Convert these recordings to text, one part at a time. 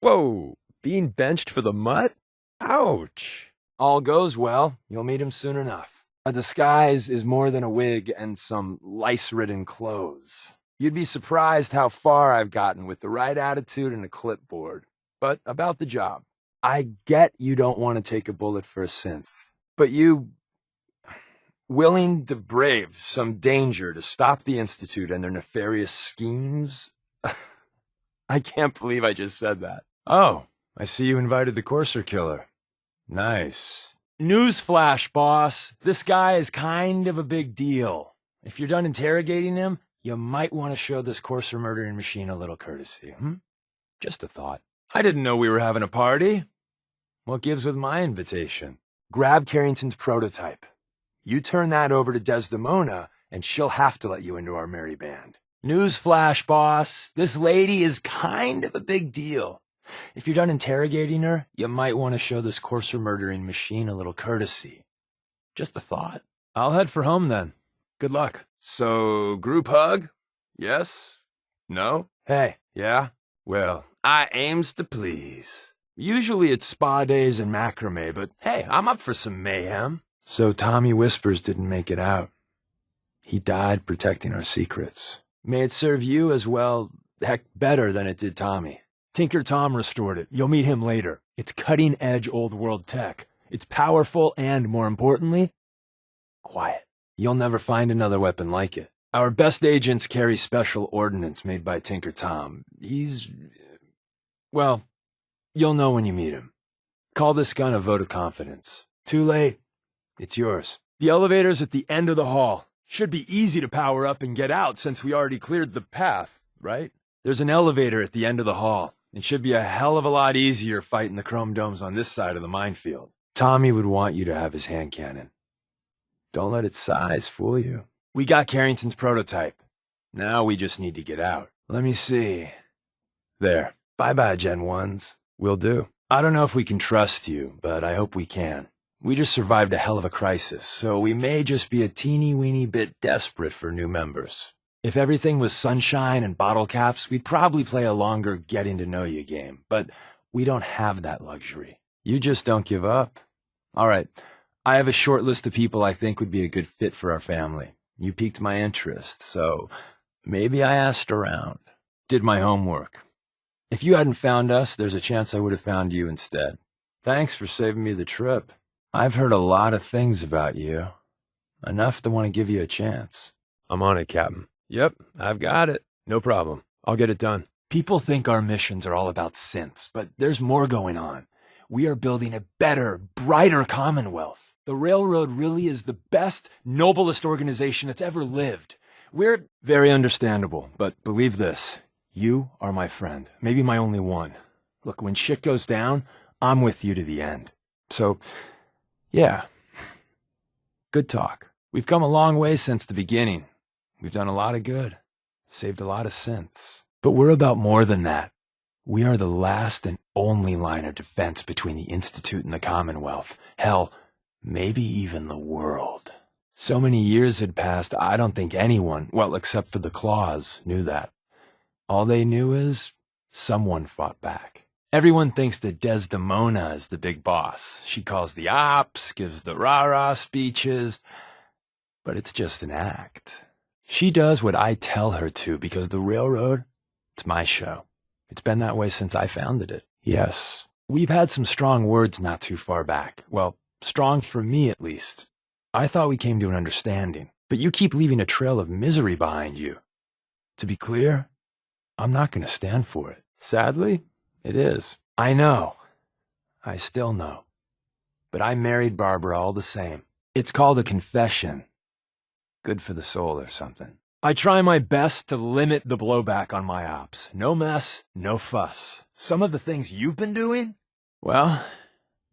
Whoa, being benched for the mutt? Ouch. All goes well, you'll meet him soon enough. A disguise is more than a wig and some lice-ridden clothes. You'd be surprised how far I've gotten with the right attitude and a clipboard. But about the job. I get you don't want to take a bullet for a synth, but you willing to brave some danger to stop the Institute and their nefarious schemes? I can't believe I just said that. Oh, I see you invited the Courser Killer. Nice. Newsflash, boss. This guy is kind of a big deal. If you're done interrogating him, you might want to show this Courser murdering machine a little courtesy, Just a thought. I didn't know we were having a party. What gives with my invitation? Grab Carrington's prototype. You turn that over to Desdemona, and she'll have to let you into our merry band. Newsflash, boss. This lady is kind of a big deal. If you're done interrogating her, you might want to show this Courser murdering machine a little courtesy. Just a thought. I'll head for home then. Good luck. So, group hug? Yes? No? Hey, yeah? Well, I aims to please. Usually it's spa days and macrame, but hey, I'm up for some mayhem. So Tommy Whispers didn't make it out. He died protecting our secrets. May it serve you as well, heck, better than it did Tommy. Tinker Tom restored it. You'll meet him later. It's cutting-edge old-world tech. It's powerful and, more importantly, quiet. You'll never find another weapon like it. Our best agents carry special ordnance made by Tinker Tom. Well, you'll know when you meet him. Call this gun a vote of confidence. Too late. It's yours. The elevator's at the end of the hall. Should be easy to power up and get out since we already cleared the path, right? There's an elevator at the end of the hall. It should be a hell of a lot easier fighting the chrome domes on this side of the minefield. Tommy would want you to have his hand cannon. Don't let its size fool you. We got Carrington's prototype. Now we just need to get out. Let me see. There. Bye-bye, Gen 1s. Will do. I don't know if we can trust you, but I hope we can. We just survived a hell of a crisis, so we may just be a teeny-weeny bit desperate for new members. If everything was sunshine and bottle caps, we'd probably play a longer getting-to-know-you game, but we don't have that luxury. You just don't give up. All right, I have a short list of people I think would be a good fit for our family. You piqued my interest, so maybe I asked around. Did my homework. If you hadn't found us, there's a chance I would have found you instead. Thanks for saving me the trip. I've heard a lot of things about you. Enough to want to give you a chance. I'm on it, Captain. Yep, I've got it. No problem. I'll get it done. People think our missions are all about synths, but there's more going on. We are building a better, brighter Commonwealth. The Railroad really is the best, noblest organization that's ever lived. We're very understandable, but believe this. You are my friend, maybe my only one. Look, when shit goes down, I'm with you to the end. So, yeah. Good talk. We've come a long way since the beginning. We've done a lot of good. Saved a lot of synths. But we're about more than that. We are the last and only line of defense between the Institute and the Commonwealth. Hell, maybe even the world. So many years had passed, I don't think anyone, well, except for the Claws, knew that. All they knew is someone fought back. Everyone thinks that Desdemona is the big boss. She calls the ops, gives the rah-rah speeches, but it's just an act. She does what I tell her to because the Railroad, it's my show. It's been that way since I founded it. Yes, we've had some strong words not too far back. Well, strong for me at least. I thought we came to an understanding, but you keep leaving a trail of misery behind you. To be clear, I'm not going to stand for it. Sadly, it is. I know. I still know. But I married Barbara all the same. It's called a confession. Good for the soul or something. I try my best to limit the blowback on my ops. No mess, no fuss. Some of the things you've been doing? Well,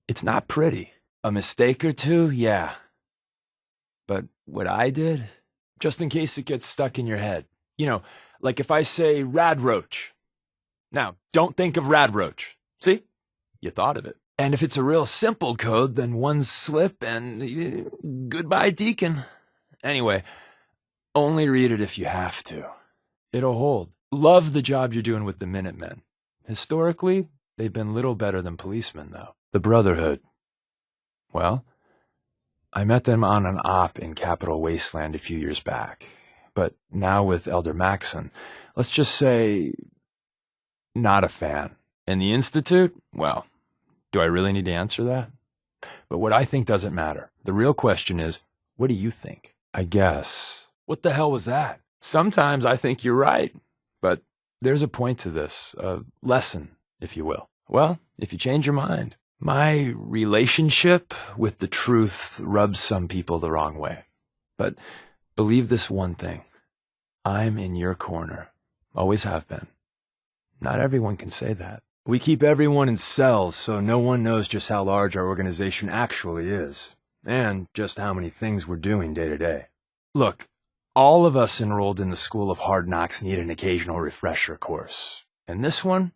it's not pretty. A mistake or two, yeah. But what I did? Just in case it gets stuck in your head. You know, like if I say Radroach. Now, don't think of Radroach. See? You thought of it. And if it's a real simple code, then one slip and goodbye, Deacon. Anyway, only read it if you have to. It'll hold. Love the job you're doing with the Minutemen. Historically, They've been little better than policemen, though. The Brotherhood. Well, I met them on an op in Capital Wasteland a few years back. But now with Elder Maxon, let's just say, not a fan. And the Institute? Well, do I really need to answer that? But what I think doesn't matter. The real question is, what do you think? I guess. What the hell was that? Sometimes I think you're right. But there's a point to this, a lesson, if you will. Well, if you change your mind. My relationship with the truth rubs some people the wrong way. But believe this one thing. I'm in your corner. Always have been. Not everyone can say that. We keep everyone in cells so no one knows just how large our organization actually is, and just how many things we're doing day to day. Look, all of us enrolled in the School of Hard Knocks need an occasional refresher course. And this one,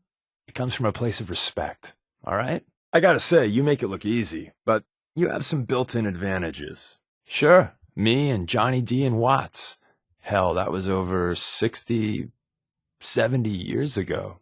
it comes from a place of respect, all right? I gotta say, you make it look easy, but you have some built-in advantages. Sure, me and Johnny D and Watts. Hell, that was over 60, 70 years ago.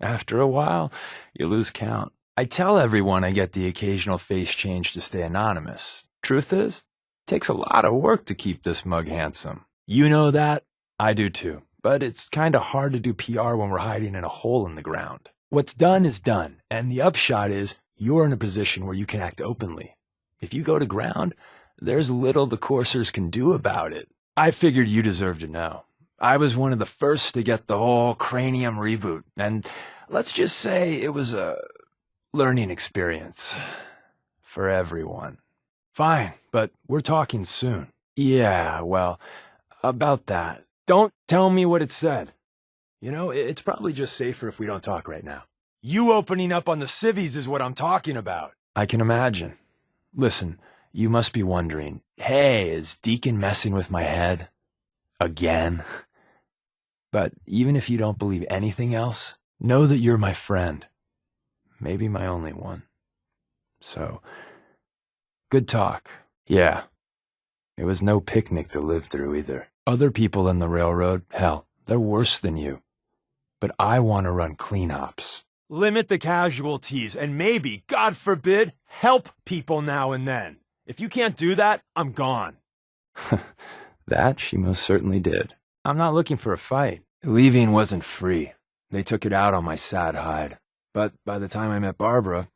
After a while, you lose count. I tell everyone I get the occasional face change to stay anonymous. Truth is, it takes a lot of work to keep this mug handsome. You know that? I do too. But it's kind of hard to do PR when we're hiding in a hole in the ground. What's done is done, and the upshot is you're in a position where you can act openly. If you go to ground, there's little the coursers can do about it. I figured you deserved to know. I was one of the first to get the whole cranium reboot, and let's just say it was a learning experience for everyone. Fine, but we're talking soon. Yeah, well, about that. Don't tell me what it said. You know, it's probably just safer if we don't talk right now. You opening up on the civvies is what I'm talking about. I can imagine. Listen, you must be wondering, hey, is Deacon messing with my head? Again? But even if you don't believe anything else, know that you're my friend. Maybe my only one. So, good talk. Yeah. It was no picnic to live through either. Other people in the railroad, hell, they're worse than you. But I want to run clean ops. Limit the casualties and maybe, God forbid, help people now and then. If you can't do that, I'm gone. That she most certainly did. I'm not looking for a fight. Leaving wasn't free. They took it out on my sad hide. But by the time I met Barbara,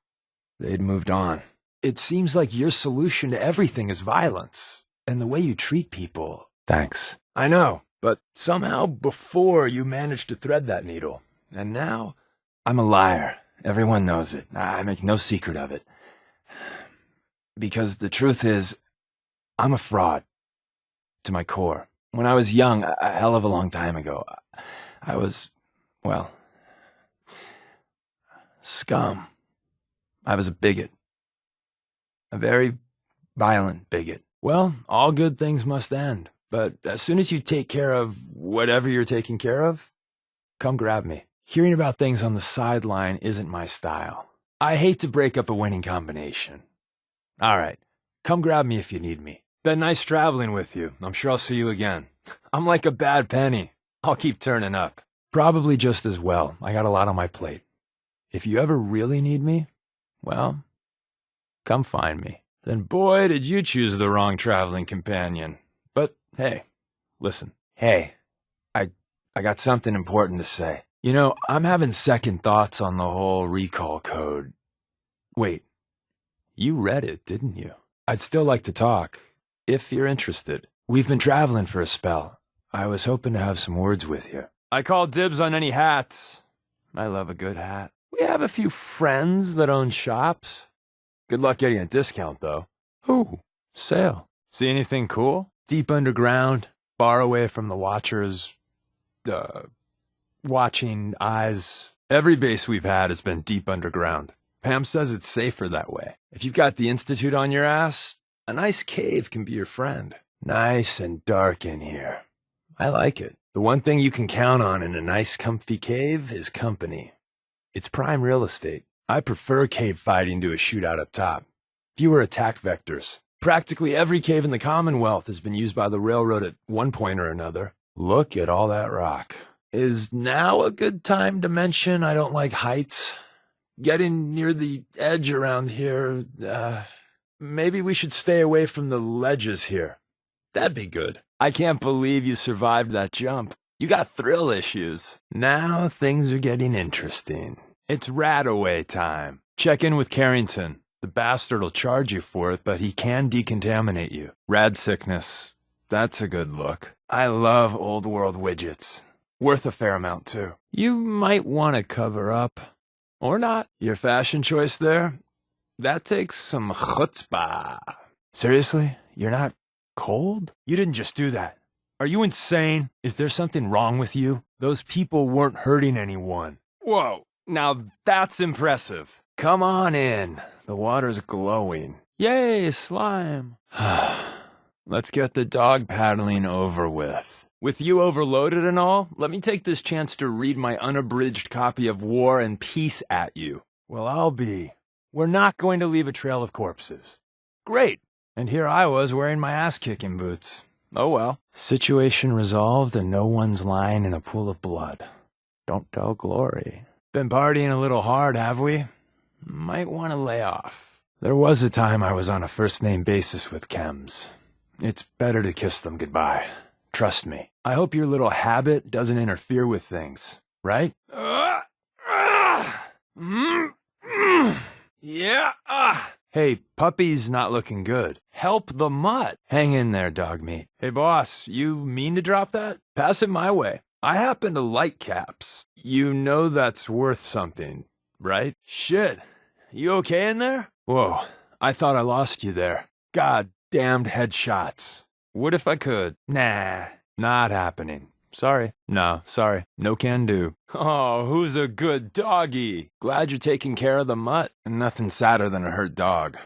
they'd moved on. It seems like your solution to everything is violence. And the way you treat people. Thanks. I know. But somehow before you managed to thread that needle. And now, I'm a liar. Everyone knows it. I make no secret of it. Because the truth is, I'm a fraud. To my core. When I was young, a hell of a long time ago, I was, well, scum. I was a bigot. A very violent bigot. Well, all good things must end. But as soon as you take care of whatever you're taking care of, come grab me. Hearing about things on the sideline isn't my style. I hate to break up a winning combination. All right, come grab me if you need me. Been nice traveling with you. I'm sure I'll see you again. I'm like a bad penny. I'll keep turning up. Probably just as well. I got a lot on my plate. If you ever really need me, well, come find me. Then boy, did you choose the wrong traveling companion. But hey, listen. Hey, I got something important to say. You know, I'm having second thoughts on the whole recall code. Wait, you read it, didn't you? I'd still like to talk, if you're interested. We've been traveling for a spell. I was hoping to have some words with you. I call dibs on any hats. I love a good hat. We have a few friends that own shops. Good luck getting a discount, though. Ooh, sale. See anything cool? Deep underground, far away from the watchers, watching eyes. Every base we've had has been deep underground. Pam says it's safer that way. If you've got the Institute on your ass, a nice cave can be your friend. Nice and dark in here. I like it. The one thing you can count on in a nice comfy cave is company. It's prime real estate. I prefer cave fighting to a shootout up top. Fewer attack vectors. Practically every cave in the Commonwealth has been used by the railroad at one point or another. Look at all that rock. Is now a good time to mention I don't like heights? getting near the edge around here. Maybe we should stay away from the ledges here. That'd be good. I can't believe you survived that jump. You got thrill issues. Now things are getting interesting. It's rat-away time. Check in with Carrington. The bastard'll charge you for it, but he can decontaminate you. Rad sickness. That's a good look. I love old world widgets. Worth a fair amount, too. You might want to cover up. Or not. Your fashion choice there? That takes some chutzpah. Seriously? You're not cold? You didn't just do that. Are you insane? Is there something wrong with you? Those people weren't hurting anyone. Whoa, now that's impressive. Come on in. The water's glowing. Yay, slime. Let's get the dog paddling over with. With you overloaded and all, let me take this chance to read my unabridged copy of War and Peace at you. Well, I'll be. We're not going to leave a trail of corpses. Great. And here I was wearing my ass-kicking boots. Oh well. Situation resolved and no one's lying in a pool of blood. Don't tell Glory. Been partying a little hard, have we? Might want to lay off. There was a time I was on a first-name basis with chems. It's better to kiss them goodbye. Trust me. I hope your little habit doesn't interfere with things, right? Yeah. Hey, puppy's not looking good. Help the mutt. Hang in there, dog meat. Hey, boss, you mean to drop that? Pass it my way. I happen to like caps. You know that's worth something, right? Shit. You okay in there? Whoa, I thought I lost you there. God damned headshots. What if I could? Nah, not happening. Sorry. No, sorry. No can do. Oh, who's a good doggy? Glad you're taking care of the mutt. Nothing sadder than a hurt dog.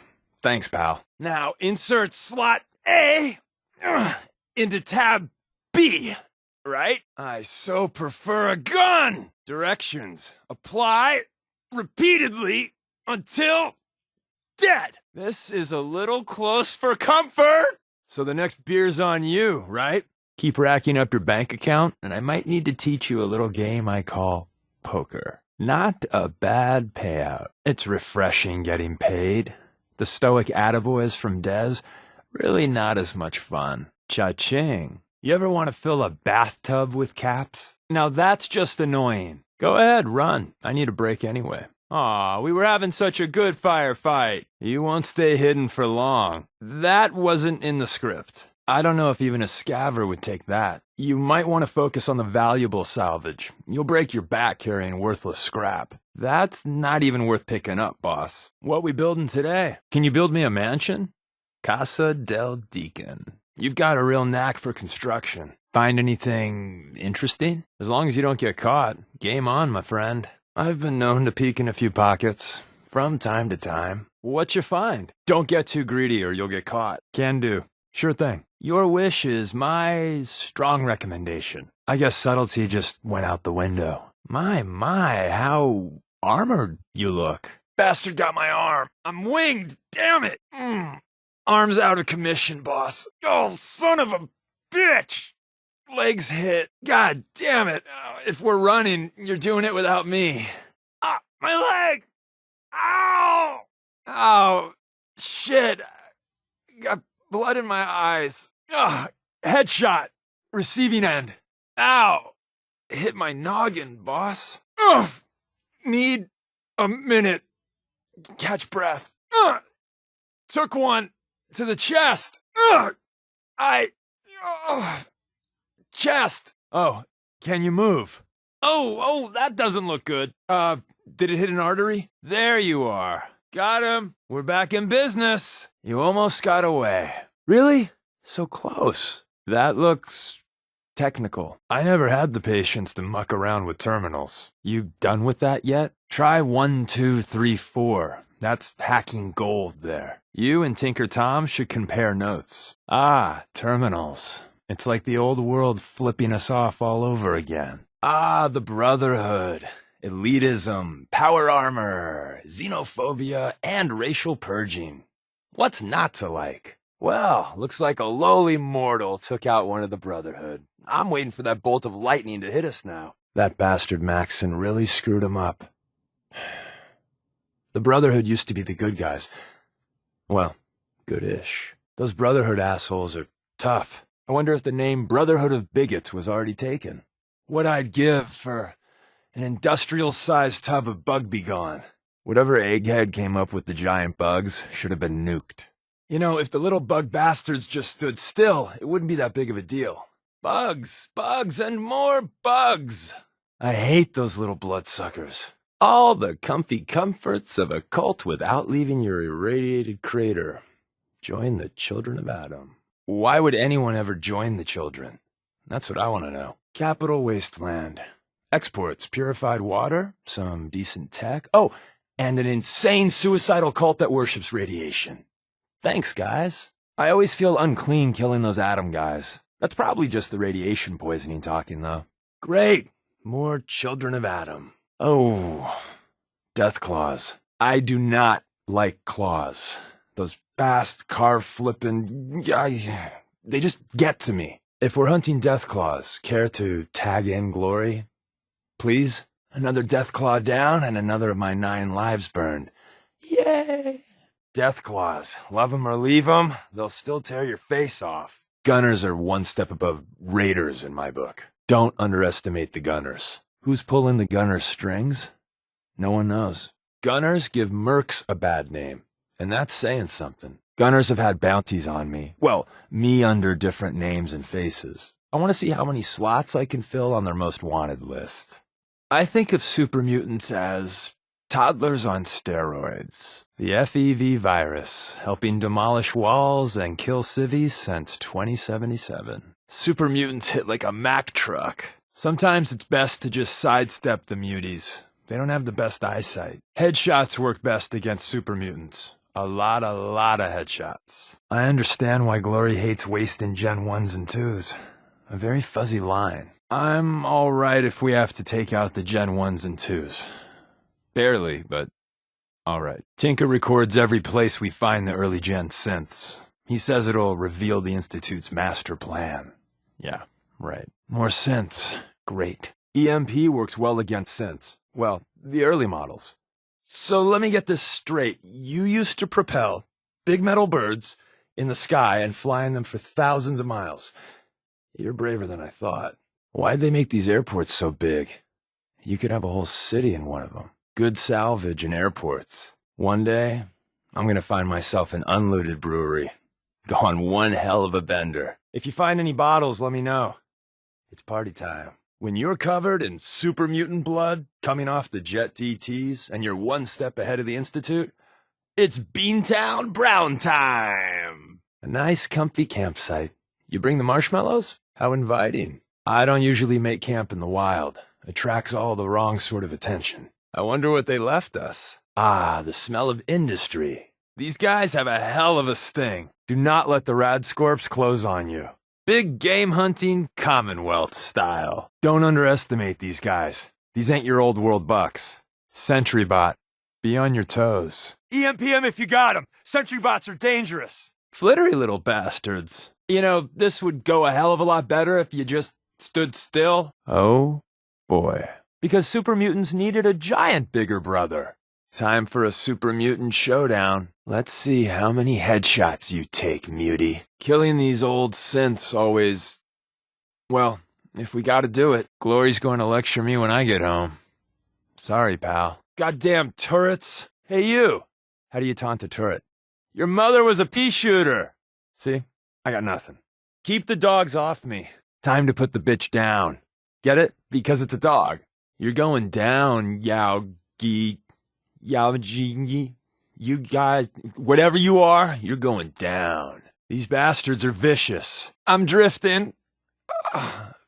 Thanks, pal. Now insert slot A into tab B, right? I so prefer a gun. Directions. Apply repeatedly until dead. This is a little close for comfort. So the next beer's on you, right? Keep racking up your bank account, and I might need to teach you a little game I call poker. Not a bad payout. It's refreshing getting paid. The stoic attaboys from Dez, really not as much fun. Cha-ching. You ever want to fill a bathtub with caps? Now that's just annoying. Go ahead, run. I need a break anyway. Aw, we were having such a good firefight. You won't stay hidden for long. That wasn't in the script. I don't know if even a scaver would take that. You might want to focus on the valuable salvage. You'll break your back carrying worthless scrap. That's not even worth picking up, boss. What we building today? Can you build me a mansion? Casa del Deacon. You've got a real knack for construction. Find anything interesting? As long as you don't get caught, game on, my friend. I've been known to peek in a few pockets, from time to time. What'd you find? Don't get too greedy or you'll get caught. Can do. Sure thing. Your wish is my strong recommendation. I guess subtlety just went out the window. My, how armored you look. Bastard got my arm. I'm winged, damn it. Arm's out of commission, boss. Oh, son of a bitch. Legs hit. God damn it. If we're running, you're doing it without me. Ah, my leg. Ow. Ow. Shit. Got blood in my eyes. Ugh. Headshot. Receiving end. Ow. Hit my noggin, boss. Ugh. Need a minute. Catch breath. Ugh. Took one to the chest. Ugh. Chest. Oh, can you move? Oh, that doesn't look good. Did it hit an artery? There you are. Got him. We're back in business. You almost got away. Really? So close. That looks technical. I never had the patience to muck around with terminals. You done with that yet? Try 1, 2, 3, 4. That's hacking gold there. You and Tinker Tom should compare notes. Ah, terminals. It's like the old world flipping us off all over again. Ah, the Brotherhood. Elitism, power armor, xenophobia, and racial purging. What's not to like? Well, looks like a lowly mortal took out one of the Brotherhood. I'm waiting for that bolt of lightning to hit us now. That bastard Maxon really screwed him up. The Brotherhood used to be the good guys. Well, good-ish. Those Brotherhood assholes are tough. I wonder if the name Brotherhood of Bigots was already taken. What I'd give for an industrial-sized tub of bug be gone. Whatever egghead came up with the giant bugs should have been nuked. You know, if the little bug bastards just stood still, it wouldn't be that big of a deal. Bugs, bugs, and more bugs. I hate those little bloodsuckers. All the comfy comforts of a cult without leaving your irradiated crater. Join the children of Adam. Why would anyone ever join the children? That's what I want to know. Capital wasteland. Exports, purified water, some decent tech. Oh, and an insane suicidal cult that worships radiation. Thanks, guys. I always feel unclean killing those Adam guys. That's probably just the radiation poisoning talking, though. Great. More children of Adam. Oh, death claws. I do not like claws. Those fast, car-flipping... they just get to me. If we're hunting death claws, care to tag in glory? Please? Another death claw down and another of my 9 lives burned. Yay! Death claws. Love 'em or leave 'em, they'll still tear your face off. Gunners are one step above raiders in my book. Don't underestimate the gunners. Who's pulling the gunner's strings? No one knows. Gunners give mercs a bad name, and that's saying something. Gunners have had bounties on me. Well, me under different names and faces. I want to see how many slots I can fill on their most wanted list. I think of super mutants as toddlers on steroids. The FEV virus, helping demolish walls and kill civvies since 2077. Super mutants hit like a Mack truck. Sometimes it's best to just sidestep the muties. They don't have the best eyesight. Headshots work best against super mutants. A lot of headshots. I understand why Glory hates wasting Gen 1s and 2s. A very fuzzy line. I'm alright if we have to take out the Gen 1s and 2s. Barely, but alright. Tinker records every place we find the early Gen synths. He says it'll reveal the Institute's master plan. Yeah, right. More synths. Great. EMP works well against synths. Well, the early models. So let me get this straight. You used to propel big metal birds in the sky and flying them for thousands of miles. You're braver than I thought. Why'd they make these airports so big? You could have a whole city in one of them. Good salvage in airports. One day, I'm gonna find myself an unlooted brewery. Go on one hell of a bender. If you find any bottles, let me know. It's party time. When you're covered in super mutant blood, coming off the Jet DTs, and you're one step ahead of the Institute, it's Beantown Brown time! A nice, comfy campsite. You bring the marshmallows? How inviting. I don't usually make camp in the wild. Attracts all the wrong sort of attention. I wonder what they left us. Ah, the smell of industry. These guys have a hell of a sting. Do not let the Radscorps close on you. Big game hunting, Commonwealth style. Don't underestimate these guys. These ain't your old world bucks. SentryBot, be on your toes. EMPM if you got 'em. SentryBots are dangerous. Flittery little bastards. You know, this would go a hell of a lot better if you just stood still. Oh, boy. Because super mutants needed a giant bigger brother. Time for a super mutant showdown. Let's see how many headshots you take, mutie. Killing these old synths always... Well, if we gotta do it, Glory's going to lecture me when I get home. Sorry, pal. Goddamn turrets. Hey, you. How do you taunt a turret? Your mother was a pea shooter. See? I got nothing. Keep the dogs off me. Time to put the bitch down. Get it? Because it's a dog. You're going down, Yao-gi... Yao-ji... You guys, whatever you are, you're going down. These bastards are vicious. I'm drifting.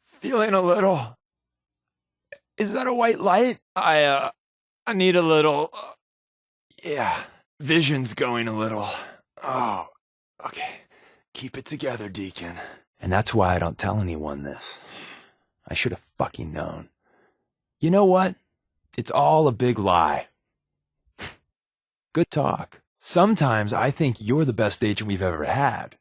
Feeling a little... Is that a white light? I need a little... Yeah, vision's going a little. Oh, okay. Keep it together, Deacon. And that's why I don't tell anyone this. I should have fucking known. You know what? It's all a big lie. Good talk. Sometimes I think you're the best agent we've ever had.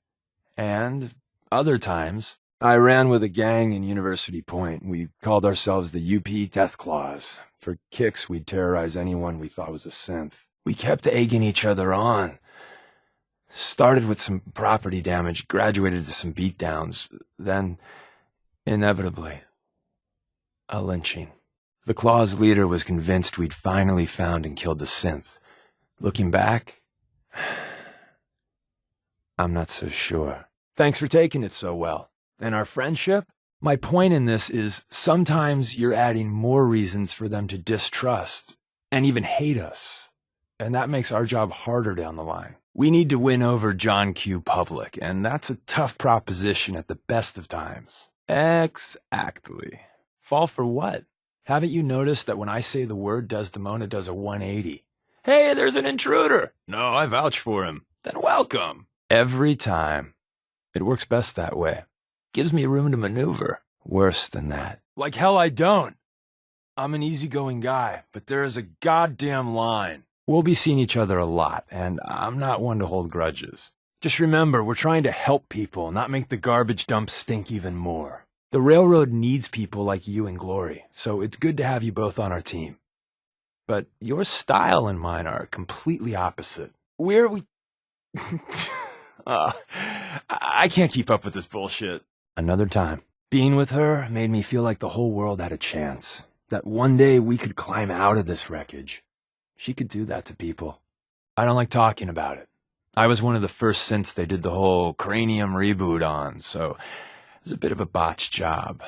And other times, I ran with a gang in University Point. We called ourselves the UP Death Claws. For kicks, we'd terrorize anyone we thought was a synth. We kept egging each other on. Started with some property damage, graduated to some beatdowns, then, inevitably, a lynching. The Claw's leader was convinced we'd finally found and killed the synth. Looking back, I'm not so sure. Thanks for taking it so well. And our friendship? My point in this is sometimes you're adding more reasons for them to distrust and even hate us. And that makes our job harder down the line. We need to win over John Q. Public, and that's a tough proposition at the best of times. Exactly. Fall for what? Haven't you noticed that when I say the word Desdemona does a 180? Hey, there's an intruder! No, I vouch for him. Then welcome. Every time. It works best that way. Gives me room to maneuver. Worse than that. Like hell I don't. I'm an easygoing guy, but there is a goddamn line. We'll be seeing each other a lot, and I'm not one to hold grudges. Just remember, we're trying to help people, not make the garbage dump stink even more. The railroad needs people like you and Glory, so it's good to have you both on our team. But your style and mine are completely opposite. I can't keep up with this bullshit. Another time. Being with her made me feel like the whole world had a chance. That one day we could climb out of this wreckage. She could do that to people. I don't like talking about it. I was one of the first synths they did the whole cranium reboot on, so it was a bit of a botched job.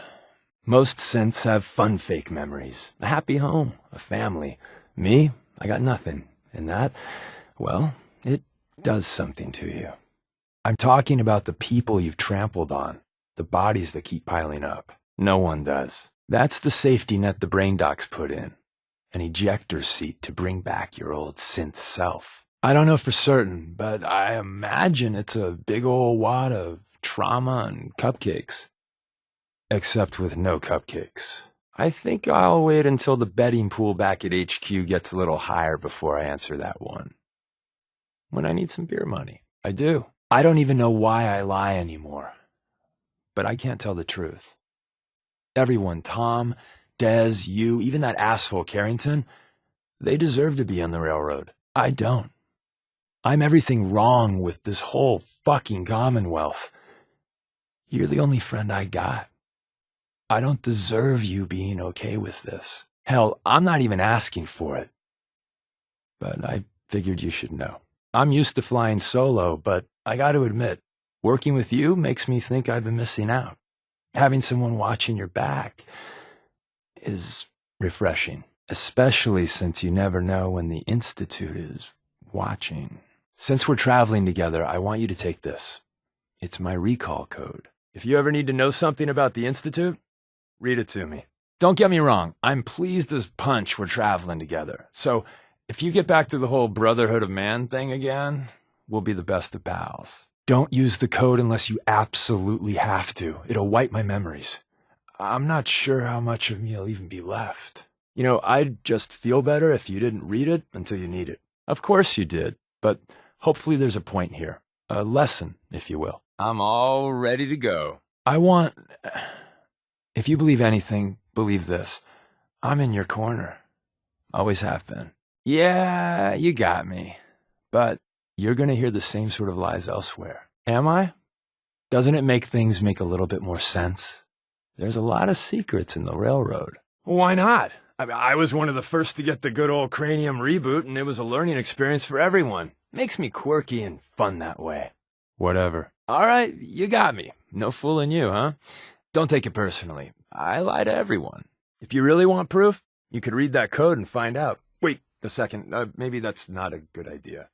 Most synths have fun fake memories. A happy home, a family. Me, I got nothing. And that, well, it does something to you. I'm talking about the people you've trampled on, the bodies that keep piling up. No one does. That's the safety net the brain docs put in. An ejector seat to bring back your old synth self. I don't know for certain, but I imagine it's a big old wad of trauma and cupcakes. Except with no cupcakes. I think I'll wait until the betting pool back at HQ gets a little higher before I answer that one. When I need some beer money. I do. I don't even know why I lie anymore. But I can't tell the truth. Everyone, Tom, Dez, you, even that asshole Carrington, they deserve to be on the railroad. I don't. I'm everything wrong with this whole fucking Commonwealth. You're the only friend I got. I don't deserve you being okay with this. Hell, I'm not even asking for it. But I figured you should know. I'm used to flying solo, but I got to admit, working with you makes me think I've been missing out. Having someone watching your back is refreshing, especially since you never know when the Institute is watching. Since we're traveling together, I want you to take this. It's my recall code. If you ever need to know something about the Institute, read it to me. Don't get me wrong, I'm pleased as punch we're traveling together. So if you get back to the whole Brotherhood of Man thing again, we'll be the best of pals. Don't use the code unless you absolutely have to. It'll wipe my memories. I'm not sure how much of me will even be left. You know, I'd just feel better if you didn't read it until you need it. Of course you did, but hopefully there's a point here. A lesson, if you will. I'm all ready to go. If you believe anything, believe this. I'm in your corner. Always have been. Yeah, you got me. But you're going to hear the same sort of lies elsewhere. Am I? Doesn't it make things make a little bit more sense? There's a lot of secrets in the railroad. Why not? I was one of the first to get the good old cranium reboot, and it was a learning experience for everyone. Makes me quirky and fun that way. Whatever. All right, you got me. No fooling you, huh? Don't take it personally. I lie to everyone. If you really want proof, you could read that code and find out. Wait a second. Maybe that's not a good idea.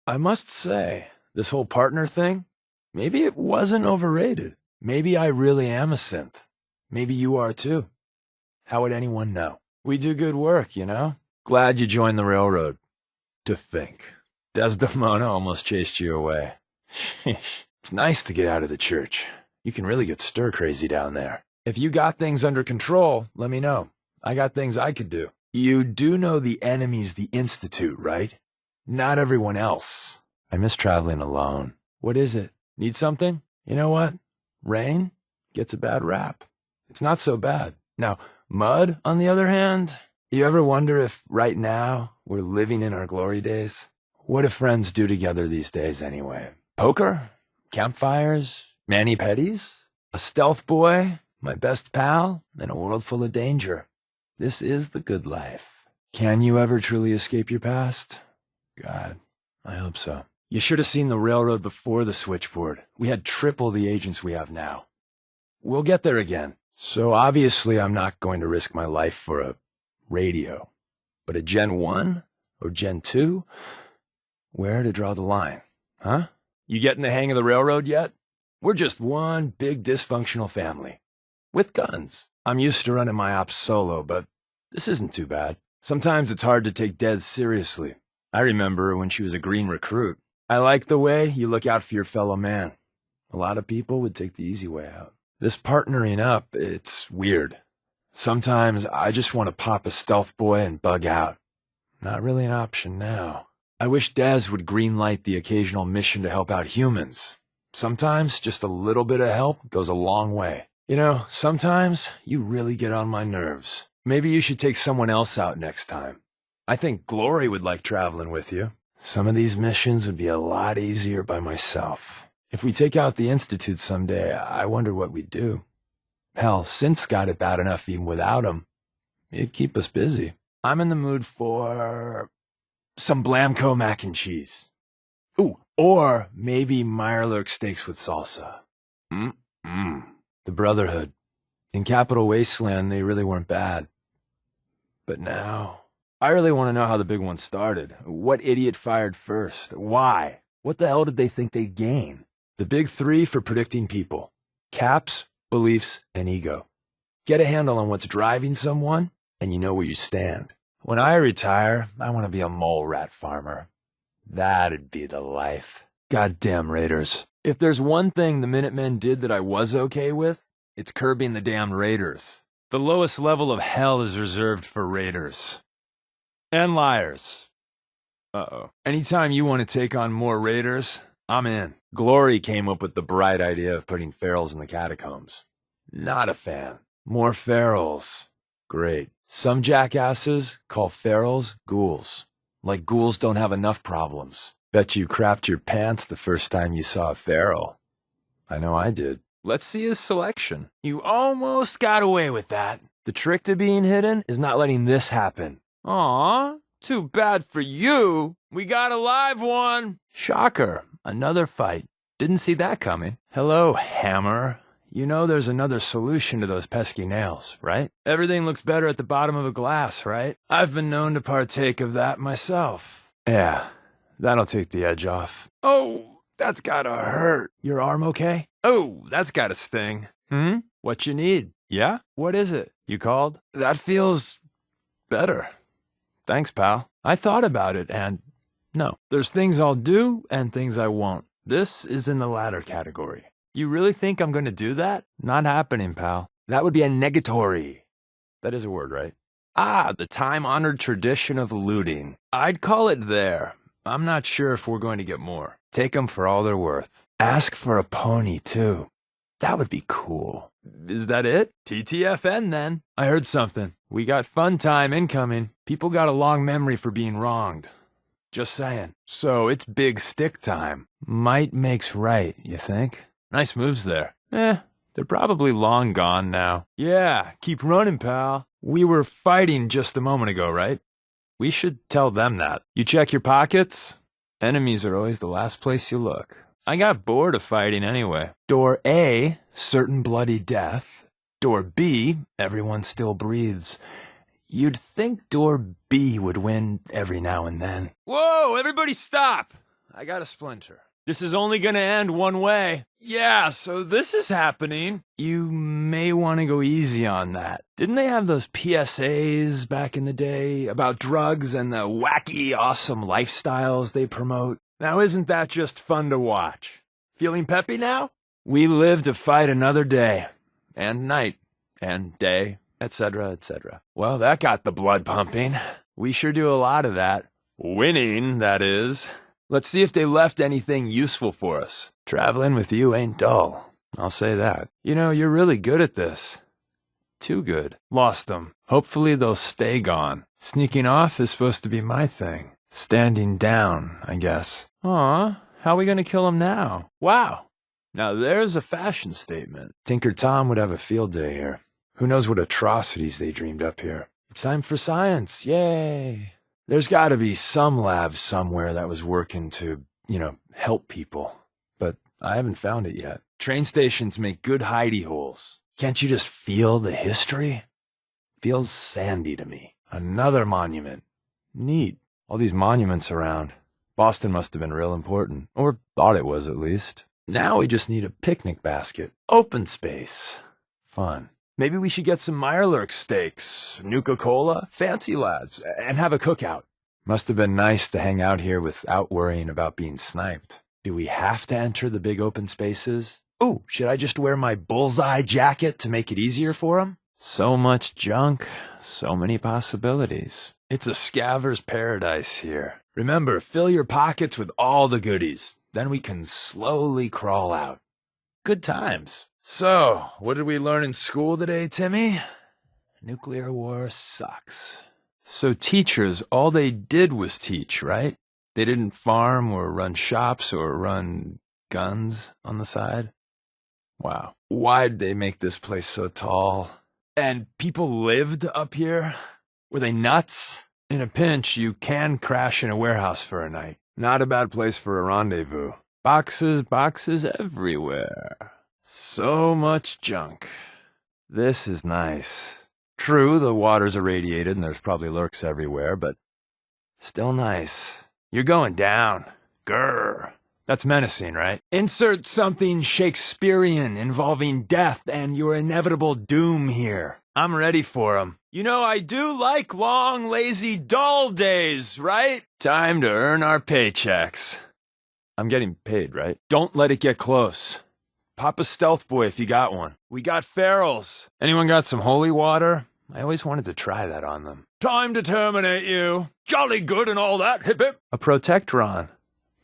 I must say, this whole partner thing, maybe it wasn't overrated. Maybe I really am a synth. Maybe you are too. How would anyone know? We do good work, you know? Glad you joined the railroad. To think. Desdemona almost chased you away. It's nice to get out of the church. You can really get stir-crazy down there. If you got things under control, let me know. I got things I could do. You do know the enemy's the Institute, right? Not everyone else. I miss traveling alone. What is it? Need something? You know what? Rain gets a bad rap. It's not so bad. Now, mud, on the other hand, You ever wonder if, right now, we're living in our glory days? What do friends do together these days, anyway? Poker? Campfires? Mani-pedis? A stealth boy? My best pal? In a world full of danger. This is the good life. Can you ever truly escape your past? God, I hope so. You should have seen the railroad before the switchboard. We had triple the agents we have now. We'll get there again. So obviously I'm not going to risk my life for a radio. But a Gen 1 or Gen 2? Where to draw the line, huh? You getting the hang of the railroad yet? We're just one big dysfunctional family. With guns. I'm used to running my ops solo, but this isn't too bad. Sometimes it's hard to take Des seriously. I remember when she was a green recruit. I like the way you look out for your fellow man. A lot of people would take the easy way out. This partnering up, it's weird. Sometimes I just want to pop a stealth boy and bug out. Not really an option now. I wish Des would greenlight the occasional mission to help out humans. Sometimes just a little bit of help goes a long way. You know, sometimes you really get on my nerves. Maybe you should take someone else out next time. I think Glory would like traveling with you. Some of these missions would be a lot easier by myself. If we take out the Institute someday, I wonder what we'd do. Hell, Synth's got it bad enough even without him. It'd keep us busy. I'm in the mood for some Blamco mac and cheese. Ooh, or maybe Meyerlurk steaks with salsa. The Brotherhood. In Capital Wasteland, they really weren't bad. But now... I really want to know how the big one started. What idiot fired first? Why? What the hell did they think they'd gain? The big three for predicting people. Caps, beliefs, and ego. Get a handle on what's driving someone, and you know where you stand. When I retire, I want to be a mole rat farmer. That'd be the life. Goddamn Raiders. If there's one thing the Minutemen did that I was okay with, it's curbing the damn Raiders. The lowest level of hell is reserved for Raiders. And liars. Uh-oh. Anytime you want to take on more Raiders, I'm in. Glory came up with the bright idea of putting ferals in the catacombs. Not a fan. More ferals. Great. Some jackasses call ferals ghouls. Like ghouls don't have enough problems. Bet you crapped your pants the first time you saw a feral. I know I did. Let's see his selection. You almost got away with that. The trick to being hidden is not letting this happen. Aw, too bad for you. We got a live one. Shocker, another fight. Didn't see that coming. Hello, Hammer. You know there's another solution to those pesky nails, right? Everything looks better at the bottom of a glass, right? I've been known to partake of that myself. Yeah, that'll take the edge off. Oh, that's gotta hurt. Your arm okay? Oh, that's gotta sting. What you need? Yeah? What is it? You called? That feels better. Thanks, pal. I thought about it, and no. There's things I'll do and things I won't. This is in the latter category. You really think I'm going to do that? Not happening, pal. That would be a negatory. That is a word, right? Ah, the time-honored tradition of looting. I'd call it there. I'm not sure if we're going to get more. Take them for all they're worth. Ask for a pony, too. That would be cool. Is that it? TTFN, then. I heard something. We got fun time incoming. People got a long memory for being wronged. Just saying. So it's big stick time. Might makes right, you think? Nice moves there. They're probably long gone now. Yeah, keep running, pal. We were fighting just a moment ago, right? We should tell them that. You check your pockets? Enemies are always the last place you look. I got bored of fighting anyway. Door A, certain bloody death. Door B, everyone still breathes. You'd think Door B would win every now and then. Whoa, everybody stop! I got a splinter. This is only gonna end one way. Yeah, so this is happening. You may want to go easy on that. Didn't they have those PSAs back in the day about drugs and the wacky, awesome lifestyles they promote? Now isn't that just fun to watch? Feeling peppy now? We live to fight another day. And night. And day. Etc., etc. Well, that got the blood pumping. We sure do a lot of that. Winning, that is. Let's see if they left anything useful for us. Traveling with you ain't dull. I'll say that. You know, you're really good at this. Too good. Lost them. Hopefully they'll stay gone. Sneaking off is supposed to be my thing. Standing down, I guess. Aw, how are we gonna kill him now? Wow. Now there's a fashion statement. Tinker Tom would have a field day here. Who knows what atrocities they dreamed up here. It's time for science. Yay. There's gotta be some lab somewhere that was working to, help people. But I haven't found it yet. Train stations make good hidey holes. Can't you just feel the history? Feels sandy to me. Another monument. Neat. All these monuments around. Boston must have been real important. Or thought it was, at least. Now we just need a picnic basket. Open space. Fun. Maybe we should get some Mirelurk steaks, Nuka-Cola, fancy lads, and have a cookout. Must have been nice to hang out here without worrying about being sniped. Do we have to enter the big open spaces? Ooh, should I just wear my bullseye jacket to make it easier for him? So much junk, so many possibilities. It's a scaver's paradise here. Remember, fill your pockets with all the goodies. Then we can slowly crawl out. Good times. So, what did we learn in school today, Timmy? Nuclear war sucks. So teachers, all they did was teach, right? They didn't farm or run shops or run guns on the side? Wow. Why'd they make this place so tall? And people lived up here? Were they nuts? In a pinch, you can crash in a warehouse for a night. Not a bad place for a rendezvous. Boxes everywhere. So much junk. This is nice. True, the water's irradiated and there's probably lurks everywhere, but still nice. You're going down. Grr. That's menacing, right? Insert something Shakespearean involving death and your inevitable doom here. I'm ready for 'em. I do like long, lazy, dull days, right? Time to earn our paychecks. I'm getting paid, right? Don't let it get close. Pop a stealth boy if you got one. We got ferals. Anyone got some holy water? I always wanted to try that on them. Time to terminate you. Jolly good and all that, hip hip. A protectron.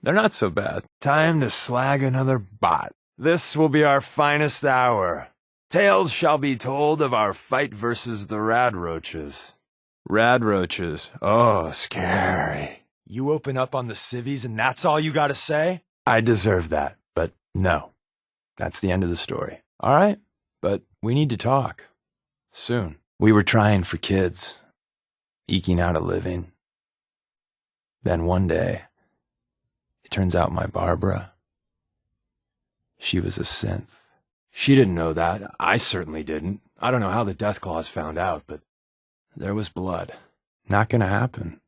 They're not so bad. Time to slag another bot. This will be our finest hour. Tales shall be told of our fight versus the radroaches. Radroaches. Oh, scary. You open up on the civvies and that's all you gotta say? I deserve that, but no. That's the end of the story. All right, but we need to talk. Soon. We were trying for kids, eking out a living. Then one day, it turns out my Barbara, she was a synth. She didn't know that. I certainly didn't. I don't know how the Death Claws found out, but there was blood. Not gonna happen.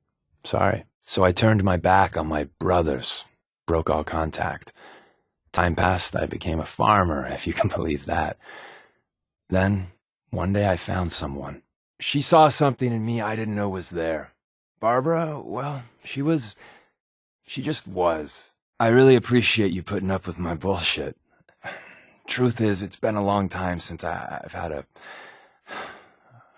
Sorry. So I turned my back on my brothers, broke all contact. Time passed, I became a farmer, if you can believe that. Then, one day I found someone. She saw something in me I didn't know was there. Barbara, well, she just was. I really appreciate you putting up with my bullshit. Truth is, it's been a long time since I've had a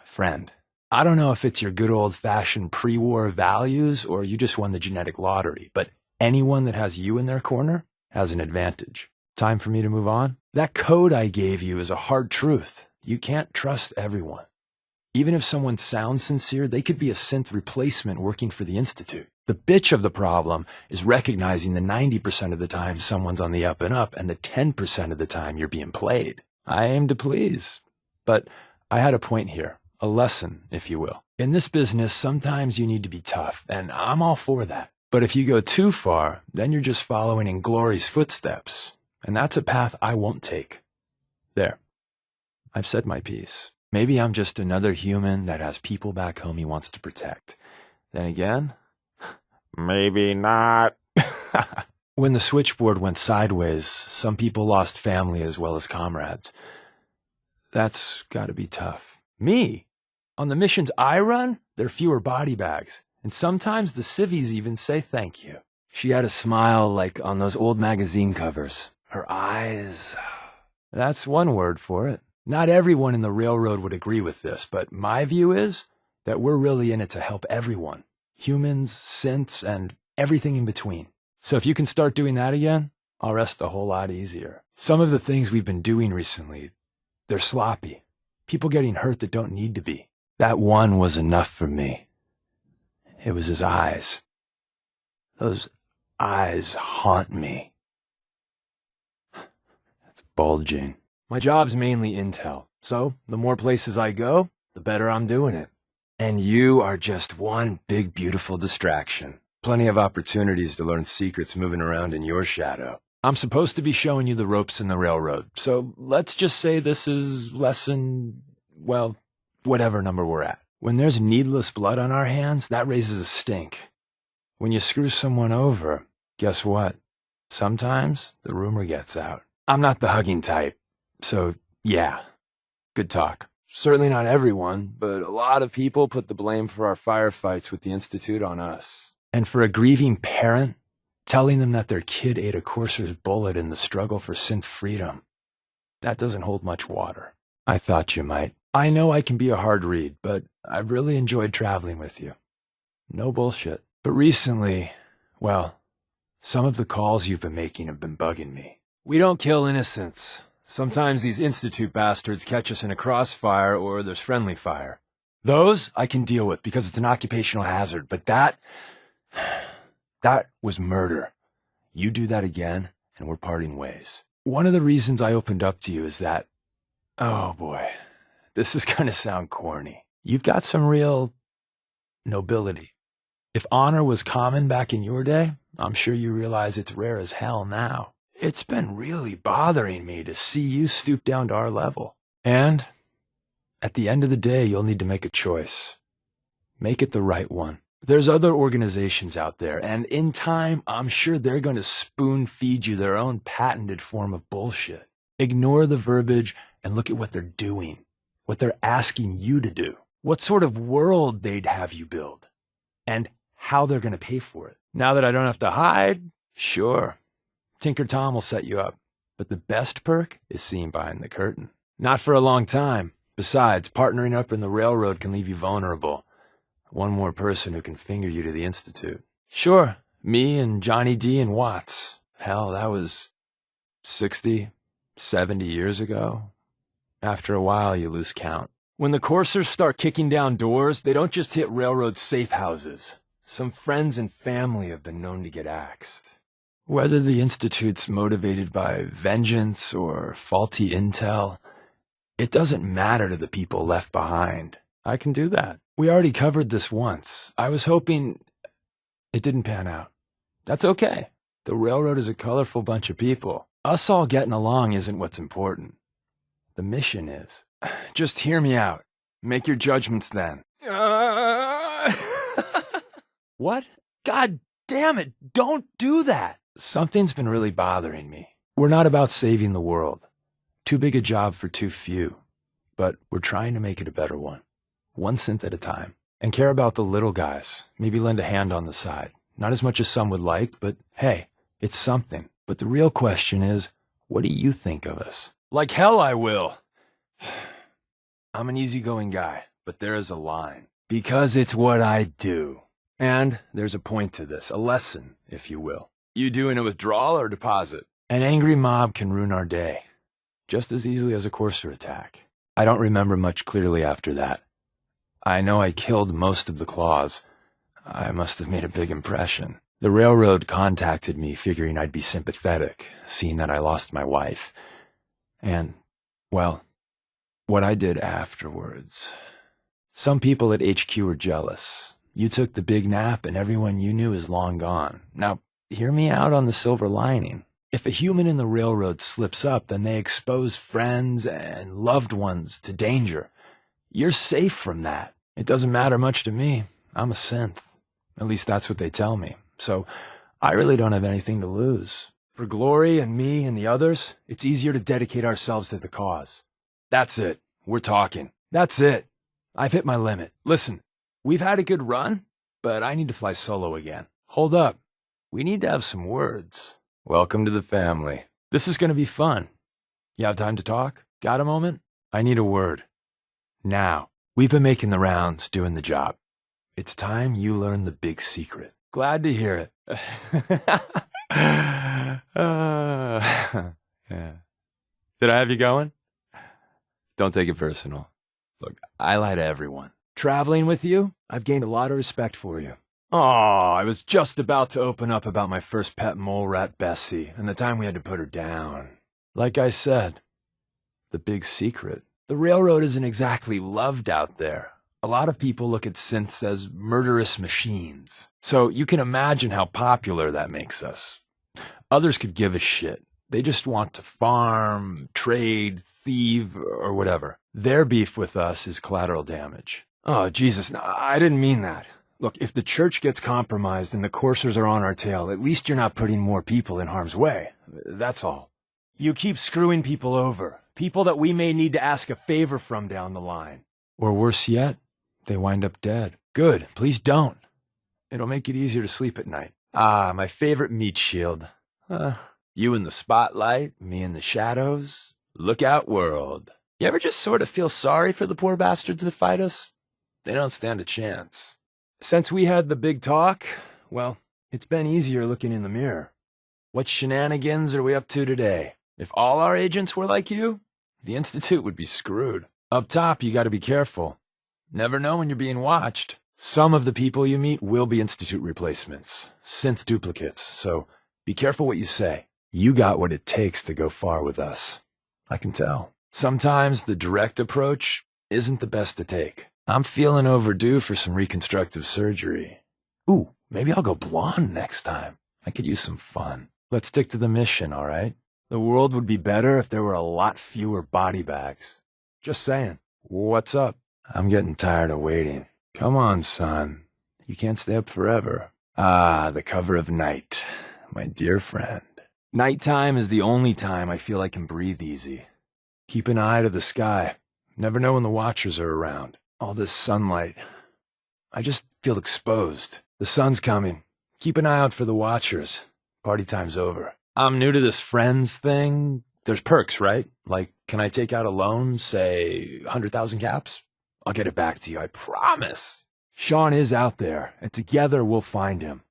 friend. I don't know if it's your good old-fashioned pre-war values or you just won the genetic lottery, but anyone that has you in their corner has an advantage. Time for me to move on? That code I gave you is a hard truth. You can't trust everyone. Even if someone sounds sincere, they could be a synth replacement working for the Institute. The bitch of the problem is recognizing the 90% of the time someone's on the up and up and the 10% of the time you're being played. I aim to please. But I had a point here. A lesson, if you will. In this business, sometimes you need to be tough, and I'm all for that. But if you go too far, then you're just following in Glory's footsteps. And that's a path I won't take. There. I've said my piece. Maybe I'm just another human that has people back home he wants to protect. Then again, maybe not. When the switchboard went sideways, some people lost family as well as comrades. That's gotta be tough. Me? On the missions I run, there are fewer body bags. And sometimes the civvies even say thank you. She had a smile like on those old magazine covers. Her eyes. That's one word for it. Not everyone in the railroad would agree with this, but my view is that we're really in it to help everyone. Humans, synths, and everything in between. So if you can start doing that again, I'll rest a whole lot easier. Some of the things we've been doing recently, they're sloppy. People getting hurt that don't need to be. That one was enough for me. It was his eyes. Those eyes haunt me. That's bulging. My job's mainly intel, so the more places I go, the better I'm doing it. And you are just one big, beautiful distraction. Plenty of opportunities to learn secrets moving around in your shadow. I'm supposed to be showing you the ropes in the railroad, so let's just say this is lesson, well, whatever number we're at. When there's needless blood on our hands, that raises a stink. When you screw someone over, guess what? Sometimes the rumor gets out. I'm not the hugging type, so yeah, good talk. Certainly not everyone, but a lot of people put the blame for our firefights with the Institute on us. And for a grieving parent, telling them that their kid ate a courser's bullet in the struggle for synth freedom, that doesn't hold much water. I thought you might. I know I can be a hard read, but I've really enjoyed traveling with you. No bullshit. But recently, well, some of the calls you've been making have been bugging me. We don't kill innocents. Sometimes these Institute bastards catch us in a crossfire or there's friendly fire. Those I can deal with because it's an occupational hazard, but that was murder. You do that again, and we're parting ways. One of the reasons I opened up to you is that, oh boy, this is gonna sound corny. You've got some real nobility. If honor was common back in your day, I'm sure you realize it's rare as hell now. It's been really bothering me to see you stoop down to our level. And at the end of the day, you'll need to make a choice. Make it the right one. There's other organizations out there, and in time, I'm sure they're going to spoon feed you their own patented form of bullshit. Ignore the verbiage and look at what they're doing, what they're asking you to do, what sort of world they'd have you build, and how they're going to pay for it. Now that I don't have to hide, sure, Tinker Tom will set you up. But the best perk is seeing behind the curtain. Not for a long time. Besides, partnering up in the railroad can leave you vulnerable. One more person who can finger you to the Institute. Sure, me and Johnny D and Watts. Hell, that was 60, 70 years ago. After a while, you lose count. When the coursers start kicking down doors, they don't just hit railroad safe houses. Some friends and family have been known to get axed. Whether the Institute's motivated by vengeance or faulty intel, it doesn't matter to the people left behind. I can do that. We already covered this once. I was hoping it didn't pan out. That's okay. The railroad is a colorful bunch of people. Us all getting along isn't what's important. The mission is. Just hear me out. Make your judgments then. What? God damn it, don't do that. Something's been really bothering me. We're not about saving the world. Too big a job for too few. But we're trying to make it a better one. One synth at a time. And care about the little guys. Maybe lend a hand on the side. Not as much as some would like, but hey, it's something. But the real question is, what do you think of us? Like hell I will. I'm an easygoing guy, but there is a line. Because it's what I do. And there's a point to this, a lesson, if you will. You doing a withdrawal or deposit? An angry mob can ruin our day, just as easily as a courser attack. I don't remember much clearly after that. I know I killed most of the claws. I must have made a big impression. The railroad contacted me figuring I'd be sympathetic, seeing that I lost my wife. And, well, what I did afterwards. Some people at HQ were jealous. You took the big nap and everyone you knew is long gone. Now, hear me out on the silver lining. If a human in the railroad slips up, then they expose friends and loved ones to danger. You're safe from that. It doesn't matter much to me. I'm a synth. At least that's what they tell me. So I really don't have anything to lose. For Glory and me and the others, it's easier to dedicate ourselves to the cause. That's it. We're talking. That's it. I've hit my limit. Listen, we've had a good run, but I need to fly solo again. Hold up. We need to have some words. Welcome to the family. This is going to be fun. You have time to talk? Got a moment? I need a word. Now. We've been making the rounds, doing the job. It's time you learn the big secret. Glad to hear it. Yeah. Did I have you going? Don't take it personal. Look, I lie to everyone. Traveling with you, I've gained a lot of respect for you. Oh, I was just about to open up about my first pet mole rat, Bessie, and the time we had to put her down. Like I said, the big secret. The railroad isn't exactly loved out there. A lot of people look at synths as murderous machines. So you can imagine how popular that makes us. Others could give a shit. They just want to farm, trade, thieve, or whatever. Their beef with us is collateral damage. Oh, Jesus, no, I didn't mean that. Look, if the church gets compromised and the coursers are on our tail, at least you're not putting more people in harm's way. That's all. You keep screwing people over. People that we may need to ask a favor from down the line. Or worse yet, they wind up dead. Good, please don't. It'll make it easier to sleep at night. Ah, my favorite meat shield. You in the spotlight, me in the shadows. Look out, world. You ever just sort of feel sorry for the poor bastards that fight us? They don't stand a chance. Since we had the big talk, well, it's been easier looking in the mirror. What shenanigans are we up to today? If all our agents were like you, the Institute would be screwed. Up top, you gotta be careful. Never know when you're being watched. Some of the people you meet will be Institute replacements, synth duplicates, so be careful what you say. You got what it takes to go far with us. I can tell. Sometimes the direct approach isn't the best to take. I'm feeling overdue for some reconstructive surgery. Ooh, maybe I'll go blonde next time. I could use some fun. Let's stick to the mission, all right? The world would be better if there were a lot fewer body bags. Just saying. What's up? I'm getting tired of waiting. Come on, son. You can't stay up forever. Ah, the cover of night. My dear friend. Nighttime is the only time I feel I can breathe easy. Keep an eye to the sky. Never know when the watchers are around. All this sunlight. I just feel exposed. The sun's coming. Keep an eye out for the watchers. Party time's over. I'm new to this friends thing. There's perks, right? Like, can I take out a loan, say, 100,000 caps? I'll get it back to you, I promise. Sean is out there, and together we'll find him.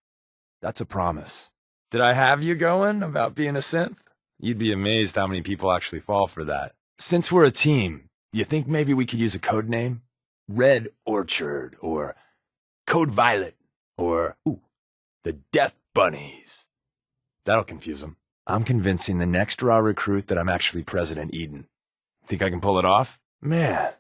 That's a promise. Did I have you going about being a synth? You'd be amazed how many people actually fall for that. Since we're a team, you think maybe we could use a code name? Red Orchard, or Code Violet, or, the Death Bunnies. That'll confuse them. I'm convincing the next raw recruit that I'm actually President Eden. Think I can pull it off? Man,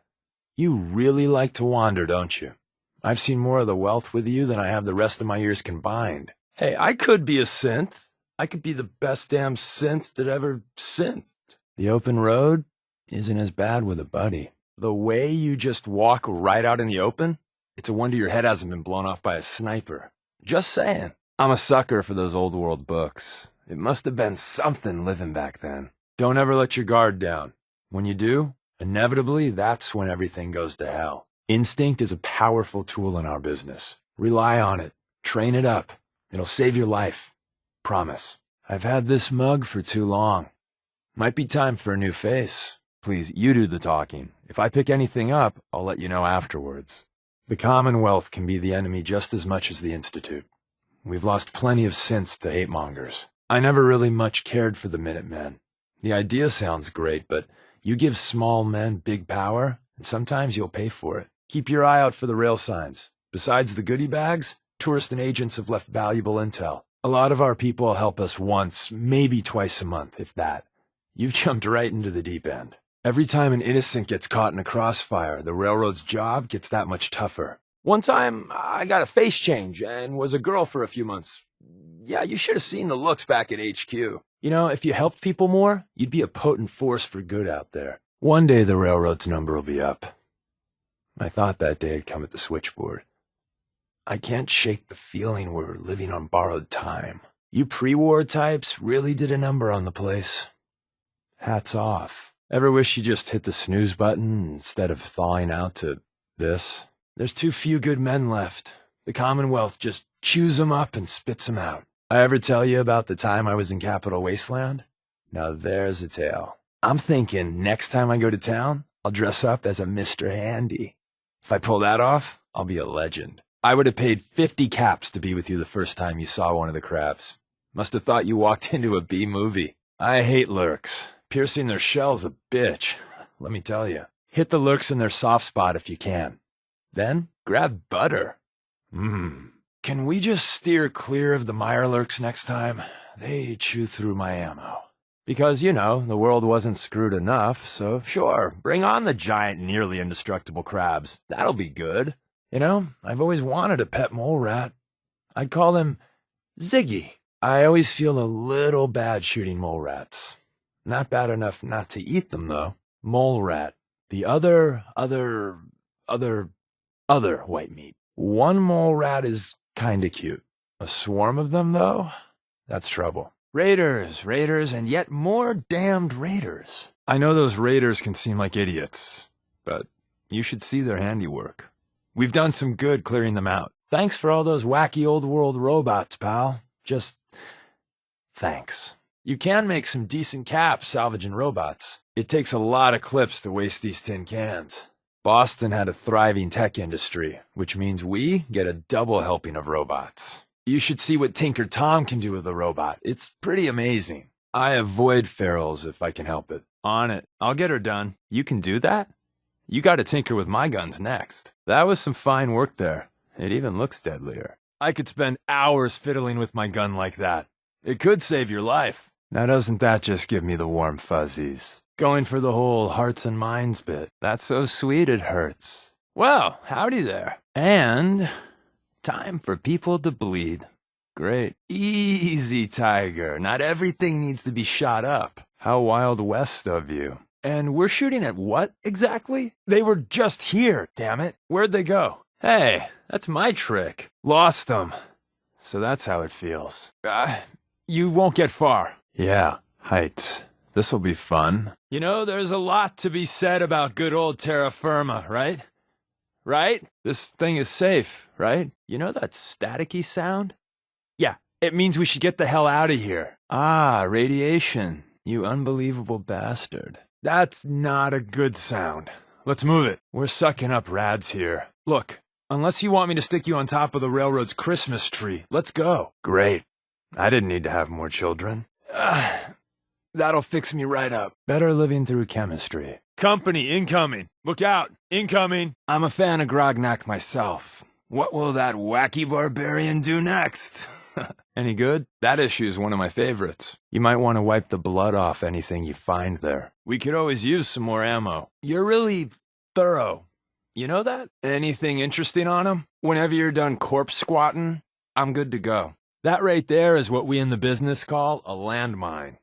you really like to wander, don't you? I've seen more of the wealth with you than I have the rest of my years combined. Hey, I could be a synth. I could be the best damn synth that ever synthed. The open road isn't as bad with a buddy. The way you just walk right out in the open, it's a wonder your head hasn't been blown off by a sniper. Just saying. I'm a sucker for those old world books. It must have been something living back then. Don't ever let your guard down. When you do, inevitably, that's when everything goes to hell. Instinct is a powerful tool in our business. Rely on it. Train it up. It'll save your life. Promise. I've had this mug for too long. Might be time for a new face. Please, you do the talking. If I pick anything up, I'll let you know afterwards. The Commonwealth can be the enemy just as much as the Institute. We've lost plenty of synths to hate-mongers. I never really much cared for the Minutemen. The idea sounds great, but you give small men big power, and sometimes you'll pay for it. Keep your eye out for the rail signs. Besides the goodie bags, tourists and agents have left valuable intel. A lot of our people help us once, maybe twice a month, if that. You've jumped right into the deep end. Every time an innocent gets caught in a crossfire, the railroad's job gets that much tougher. One time, I got a face change and was a girl for a few months. Yeah, you should have seen the looks back at HQ. You know, if you helped people more, you'd be a potent force for good out there. One day the railroad's number will be up. I thought that day had come at the switchboard. I can't shake the feeling we're living on borrowed time. You pre-war types really did a number on the place. Hats off. Ever wish you just hit the snooze button instead of thawing out to this? There's too few good men left. The Commonwealth just chews them up and spits them out. I ever tell you about the time I was in Capital Wasteland? Now there's a tale. I'm thinking next time I go to town, I'll dress up as a Mr. Handy. If I pull that off, I'll be a legend. I would have paid 50 caps to be with you the first time you saw one of the crabs. Must have thought you walked into a B movie. I hate lurks. Piercing their shell's a bitch, let me tell you. Hit the lurks in their soft spot if you can. Then grab butter. Can we just steer clear of the mirelurks next time? They chew through my ammo. Because, you know, the world wasn't screwed enough, so sure, bring on the giant, nearly indestructible crabs. That'll be good. You know, I've always wanted a pet mole rat. I'd call him Ziggy. I always feel a little bad shooting mole rats. Not bad enough not to eat them, though. Mole rat. The other white meat. One mole rat is kinda cute. A swarm of them, though? That's trouble. Raiders, and yet more damned raiders. I know those raiders can seem like idiots, but you should see their handiwork. We've done some good clearing them out. Thanks for all those wacky old world robots, pal. Just thanks. You can make some decent caps salvaging robots. It takes a lot of clips to waste these tin cans. Boston had a thriving tech industry, which means we get a double helping of robots. You should see what Tinker Tom can do with a robot. It's pretty amazing. I avoid ferals if I can help it. On it. I'll get her done. You can do that? You gotta tinker with my guns next. That was some fine work there. It even looks deadlier. I could spend hours fiddling with my gun like that. It could save your life. Now doesn't that just give me the warm fuzzies? Going for the whole hearts and minds bit. That's so sweet it hurts. Well, howdy there. And time for people to bleed. Great. Easy, Tiger. Not everything needs to be shot up. How Wild West of you. And we're shooting at what, exactly? They were just here, damn it. Where'd they go? Hey, that's my trick. Lost them. So that's how it feels. You won't get far. Yeah, height. This'll be fun. You know, there's a lot to be said about good old terra firma, right? Right? This thing is safe, right? You know that staticky sound? Yeah, it means we should get the hell out of here. Ah, radiation. You unbelievable bastard. That's not a good sound. Let's move it. We're sucking up rads here. Look, unless you want me to stick you on top of the railroad's Christmas tree, let's go. Great. I didn't need to have more children. That'll fix me right up. Better living through chemistry. Company incoming. Look out. Incoming. I'm a fan of Grognak myself. What will that wacky barbarian do next? Any good? That issue is one of my favorites. You might want to wipe the blood off anything you find there. We could always use some more ammo. You're really thorough. You know that? Anything interesting on him? Whenever you're done corpse squatting, I'm good to go. That right there is what we in the business call a landmine.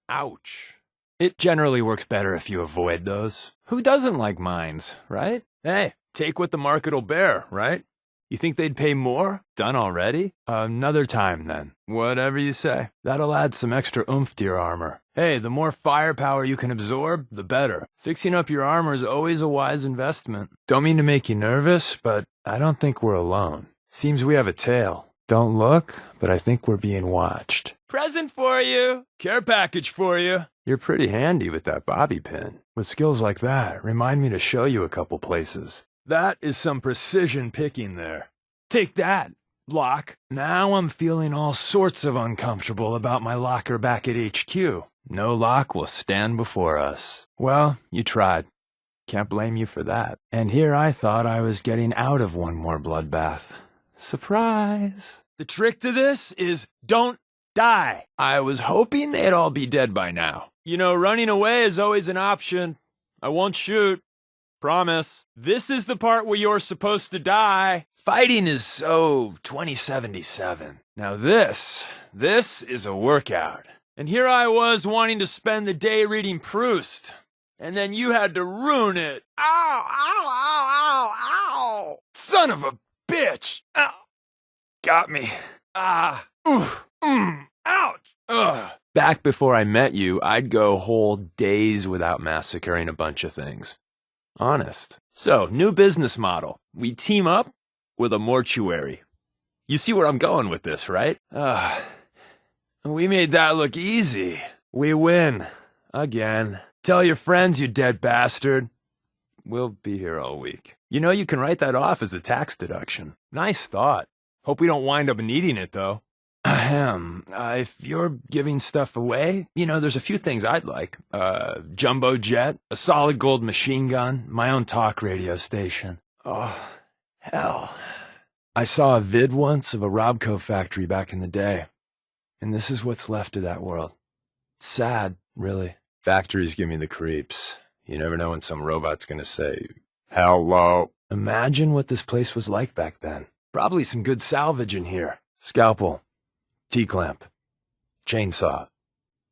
Ouch. It generally works better if you avoid those. Who doesn't like mines, right? Hey, take what the market'll bear, right? You think they'd pay more? Done already? Another time, then. Whatever you say. That'll add some extra oomph to your armor. Hey, the more firepower you can absorb, the better. Fixing up your armor is always a wise investment. Don't mean to make you nervous, but I don't think we're alone. Seems we have a tail. Don't look, but I think we're being watched. Present for you! Care package for you! You're pretty handy with that bobby pin. With skills like that, remind me to show you a couple places. That is some precision picking there. Take that, lock. Now I'm feeling all sorts of uncomfortable about my locker back at HQ. No lock will stand before us. Well, you tried. Can't blame you for that. And here I thought I was getting out of one more bloodbath. Surprise. The trick to this is don't die. I was hoping they'd all be dead by now. You know, running away is always an option. I won't shoot. Promise. This is the part where you're supposed to die. Fighting is so 2077. Now this is a workout. And here I was wanting to spend the day reading Proust. And then you had to ruin it. Ow, ow, ow, ow, ow. Son of a bitch. Ow. Got me. Ouch. Ugh. Back before I met you, I'd go whole days without massacring a bunch of things. Honest. So, new business model. We team up with a mortuary. You see where I'm going with this, right? We made that look easy. We win. Again. Tell your friends, you dead bastard. We'll be here all week. You know, you can write that off as a tax deduction. Nice thought. Hope we don't wind up needing it, though. Ahem. If you're giving stuff away, there's a few things I'd like. Jumbo jet, a solid gold machine gun, my own talk radio station. Oh, hell. I saw a vid once of a Robco factory back in the day, and this is what's left of that world. Sad, really. Factories give me the creeps. You never know when some robot's gonna say, hello. Imagine what this place was like back then. Probably some good salvage in here. Scalpel. T-clamp. Chainsaw.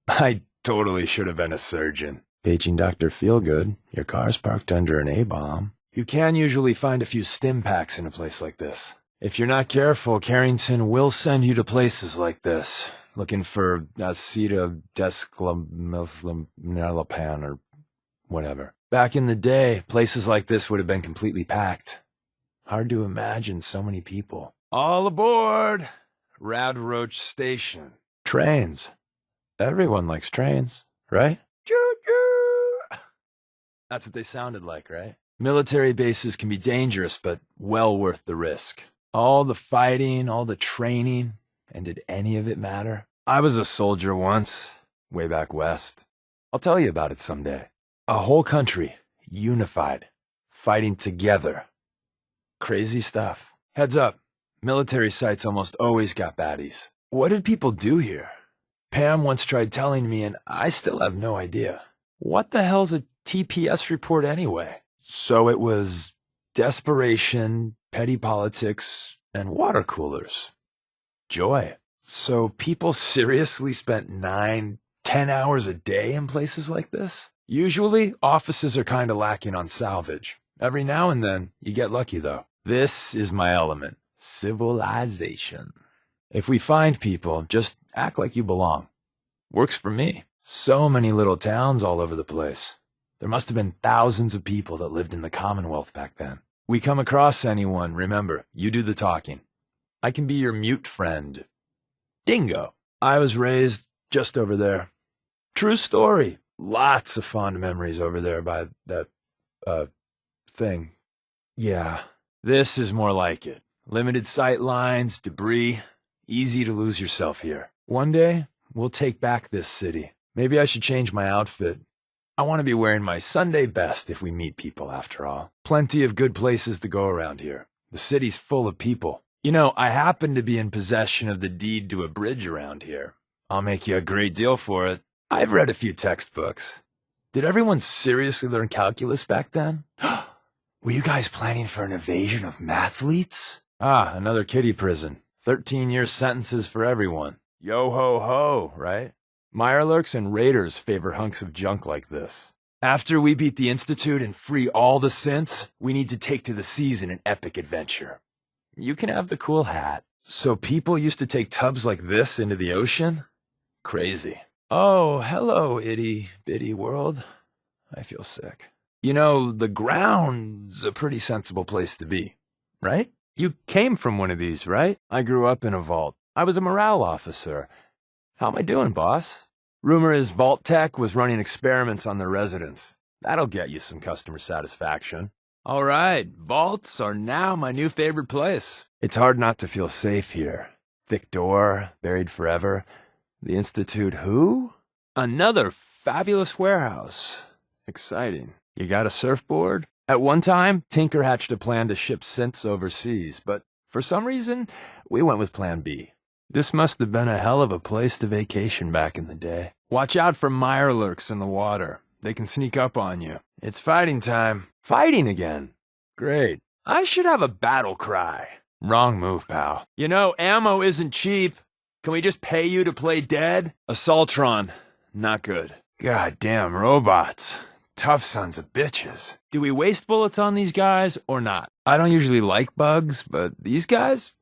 I totally should have been a surgeon. Paging Dr. Feelgood. Your car's parked under an A-bomb. You can usually find a few stim packs in a place like this. If you're not careful, Carrington will send you to places like this, looking for acetadesclamilpan or whatever. Back in the day, places like this would have been completely packed. Hard to imagine so many people. All aboard! Rad Roach Station. Trains. Everyone likes trains, right? Choo-choo! That's what they sounded like, right? Military bases can be dangerous, but well worth the risk. All the fighting, all the training, and did any of it matter? I was a soldier once, way back west. I'll tell you about it someday. A whole country, unified, fighting together. Crazy stuff. Heads up, military sites almost always got baddies. What did people do here? Pam once tried telling me, and I still have no idea. What the hell's a TPS report anyway? So it was desperation, petty politics, and water coolers. Joy. So people seriously spent 9, 10 hours a day in places like this? Usually, offices are kinda lacking on salvage. Every now and then, you get lucky though. This is my element. Civilization. If we find people, just act like you belong. Works for me. So many little towns all over the place. There must have been thousands of people that lived in the Commonwealth back then. We come across anyone, remember, you do the talking. I can be your mute friend. Dingo. I was raised just over there. True story. Lots of fond memories over there by that, thing. Yeah. This is more like it. Limited sight lines, debris. Easy to lose yourself here. One day, we'll take back this city. Maybe I should change my outfit. I want to be wearing my Sunday best if we meet people, after all. Plenty of good places to go around here. The city's full of people. I happen to be in possession of the deed to a bridge around here. I'll make you a great deal for it. I've read a few textbooks. Did everyone seriously learn calculus back then? Were you guys planning for an invasion of mathletes? Ah, another kiddie prison. 13-year sentences for everyone. Yo-ho-ho, right? Mirelurks and raiders favor hunks of junk like this. After we beat the Institute and free all the synths, we need to take to the seas in an epic adventure. You can have the cool hat. So people used to take tubs like this into the ocean? Crazy. Oh, hello, itty-bitty world. I feel sick. The ground's a pretty sensible place to be, right? You came from one of these, right? I grew up in a vault. I was a morale officer. How am I doing, boss? Rumor is Vault Tech was running experiments on their residents. That'll get you some customer satisfaction. All right, vaults are now my new favorite place. It's hard not to feel safe here. Thick door, buried forever. The Institute who? Another fabulous warehouse. Exciting. You got a surfboard? At one time, Tinker hatched a plan to ship synths overseas, but for some reason, we went with Plan B. This must have been a hell of a place to vacation back in the day. Watch out for mirelurks in the water. They can sneak up on you. It's fighting time. Fighting again. Great. I should have a battle cry. Wrong move, pal. Ammo isn't cheap. Can we just pay you to play dead? Assaultron. Not good. Goddamn robots. Tough sons of bitches. Do we waste bullets on these guys or not? I don't usually like bugs, but these guys?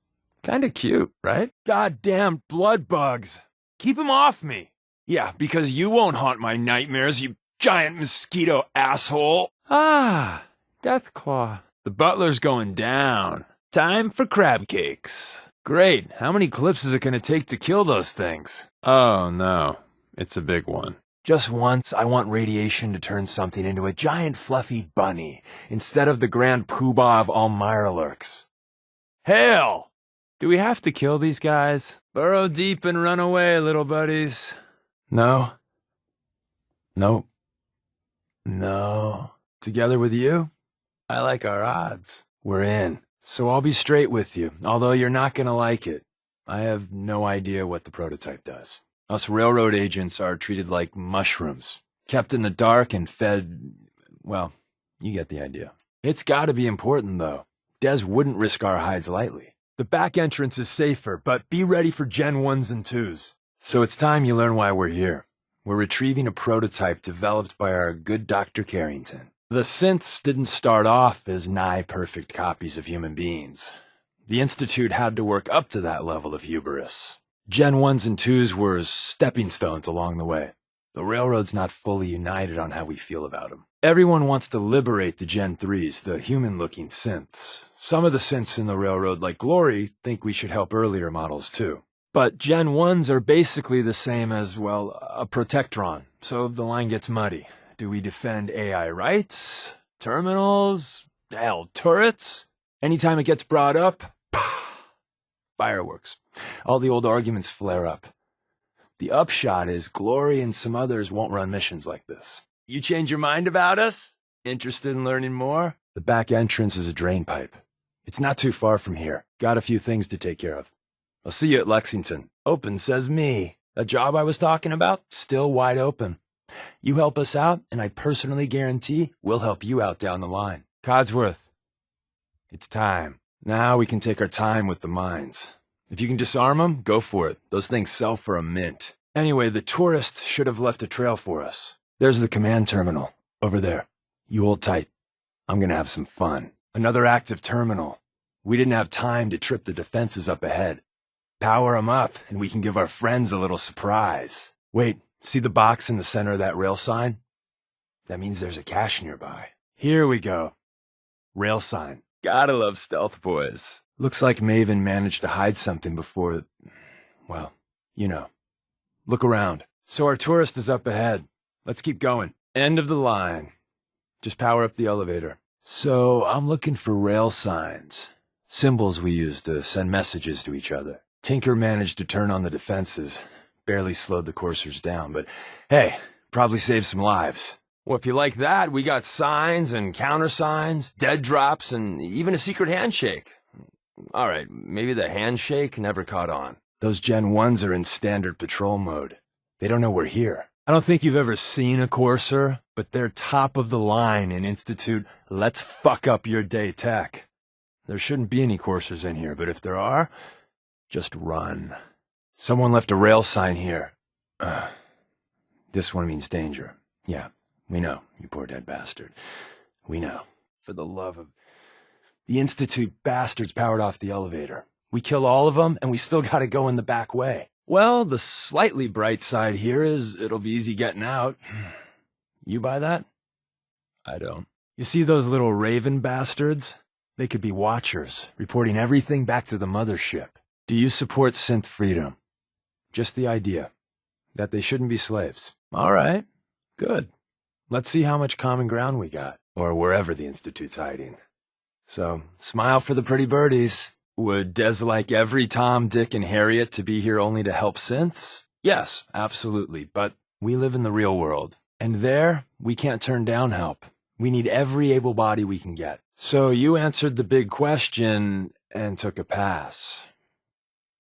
Kinda cute, right? Goddamn blood bugs. Keep them off me. Yeah, because you won't haunt my nightmares, you giant mosquito asshole. Ah, Deathclaw. The butler's going down. Time for crab cakes. Great. How many clips is it gonna take to kill those things? Oh, no. It's a big one. Just once, I want radiation to turn something into a giant fluffy bunny, instead of the grand poobah of all mirelurks. Hell! Do we have to kill these guys? Burrow deep and run away, little buddies. No. Nope. No. Together with you? I like our odds. We're in. So I'll be straight with you, although you're not gonna like it. I have no idea what the prototype does. Us railroad agents are treated like mushrooms, kept in the dark and fed, well, you get the idea. It's gotta be important, though. Des wouldn't risk our hides lightly. The back entrance is safer, but be ready for Gen 1s and 2s. So it's time you learn why we're here. We're retrieving a prototype developed by our good Dr. Carrington. The synths didn't start off as nigh-perfect copies of human beings. The Institute had to work up to that level of hubris. Gen 1s and 2s were stepping stones along the way. The Railroad's not fully united on how we feel about them. Everyone wants to liberate the Gen 3s, the human-looking synths. Some of the synths in the Railroad, like Glory, think we should help earlier models too. But Gen 1s are basically the same as, well, a protectron, so the line gets muddy. Do we defend AI rights? Terminals? Hell, turrets? Anytime it gets brought up, fireworks. All the old arguments flare up. The upshot is Glory and some others won't run missions like this. You change your mind about us? Interested in learning more? The back entrance is a drain pipe. It's not too far from here. Got a few things to take care of. I'll see you at Lexington. Open, says me. That job I was talking about, still wide open. You help us out, and I personally guarantee we'll help you out down the line. Codsworth, it's time. Now we can take our time with the mines. If you can disarm them, go for it. Those things sell for a mint. Anyway, the tourist should have left a trail for us. There's the command terminal, over there. You hold tight. I'm gonna have some fun. Another active terminal. We didn't have time to trip the defenses up ahead. Power 'em up, and we can give our friends a little surprise. Wait. See the box in the center of that rail sign? That means there's a cache nearby. Here we go. Rail sign. Gotta love stealth boys. Looks like Maven managed to hide something before, well, you know. Look around. So our tourist is up ahead. Let's keep going. End of the line. Just power up the elevator. So I'm looking for rail signs. Symbols we use to send messages to each other. Tinker managed to turn on the defenses. Barely slowed the coursers down, but hey, probably saved some lives. Well, if you like that, we got signs and countersigns, dead drops, and even a secret handshake. All right, maybe the handshake never caught on. Those Gen 1s are in standard patrol mode. They don't know we're here. I don't think you've ever seen a courser, but they're top of the line in Institute let's fuck up your day tech. There shouldn't be any coursers in here, but if there are, just run. Someone left a rail sign here. This one means danger. Yeah, we know, you poor dead bastard. We know. For the love of... The Institute bastards powered off the elevator. We kill all of them, and we still gotta go in the back way. Well, the slightly bright side here is it'll be easy getting out. You buy that? I don't. You see those little raven bastards? They could be watchers, reporting everything back to the mothership. Do you support synth freedom? Just the idea that they shouldn't be slaves. All right, good. Let's see how much common ground we got, or wherever the Institute's hiding. So, smile for the pretty birdies. Would Des like every Tom, Dick, and Harriet to be here only to help synths? Yes, absolutely, but we live in the real world, and there, we can't turn down help. We need every able body we can get. So you answered the big question and took a pass.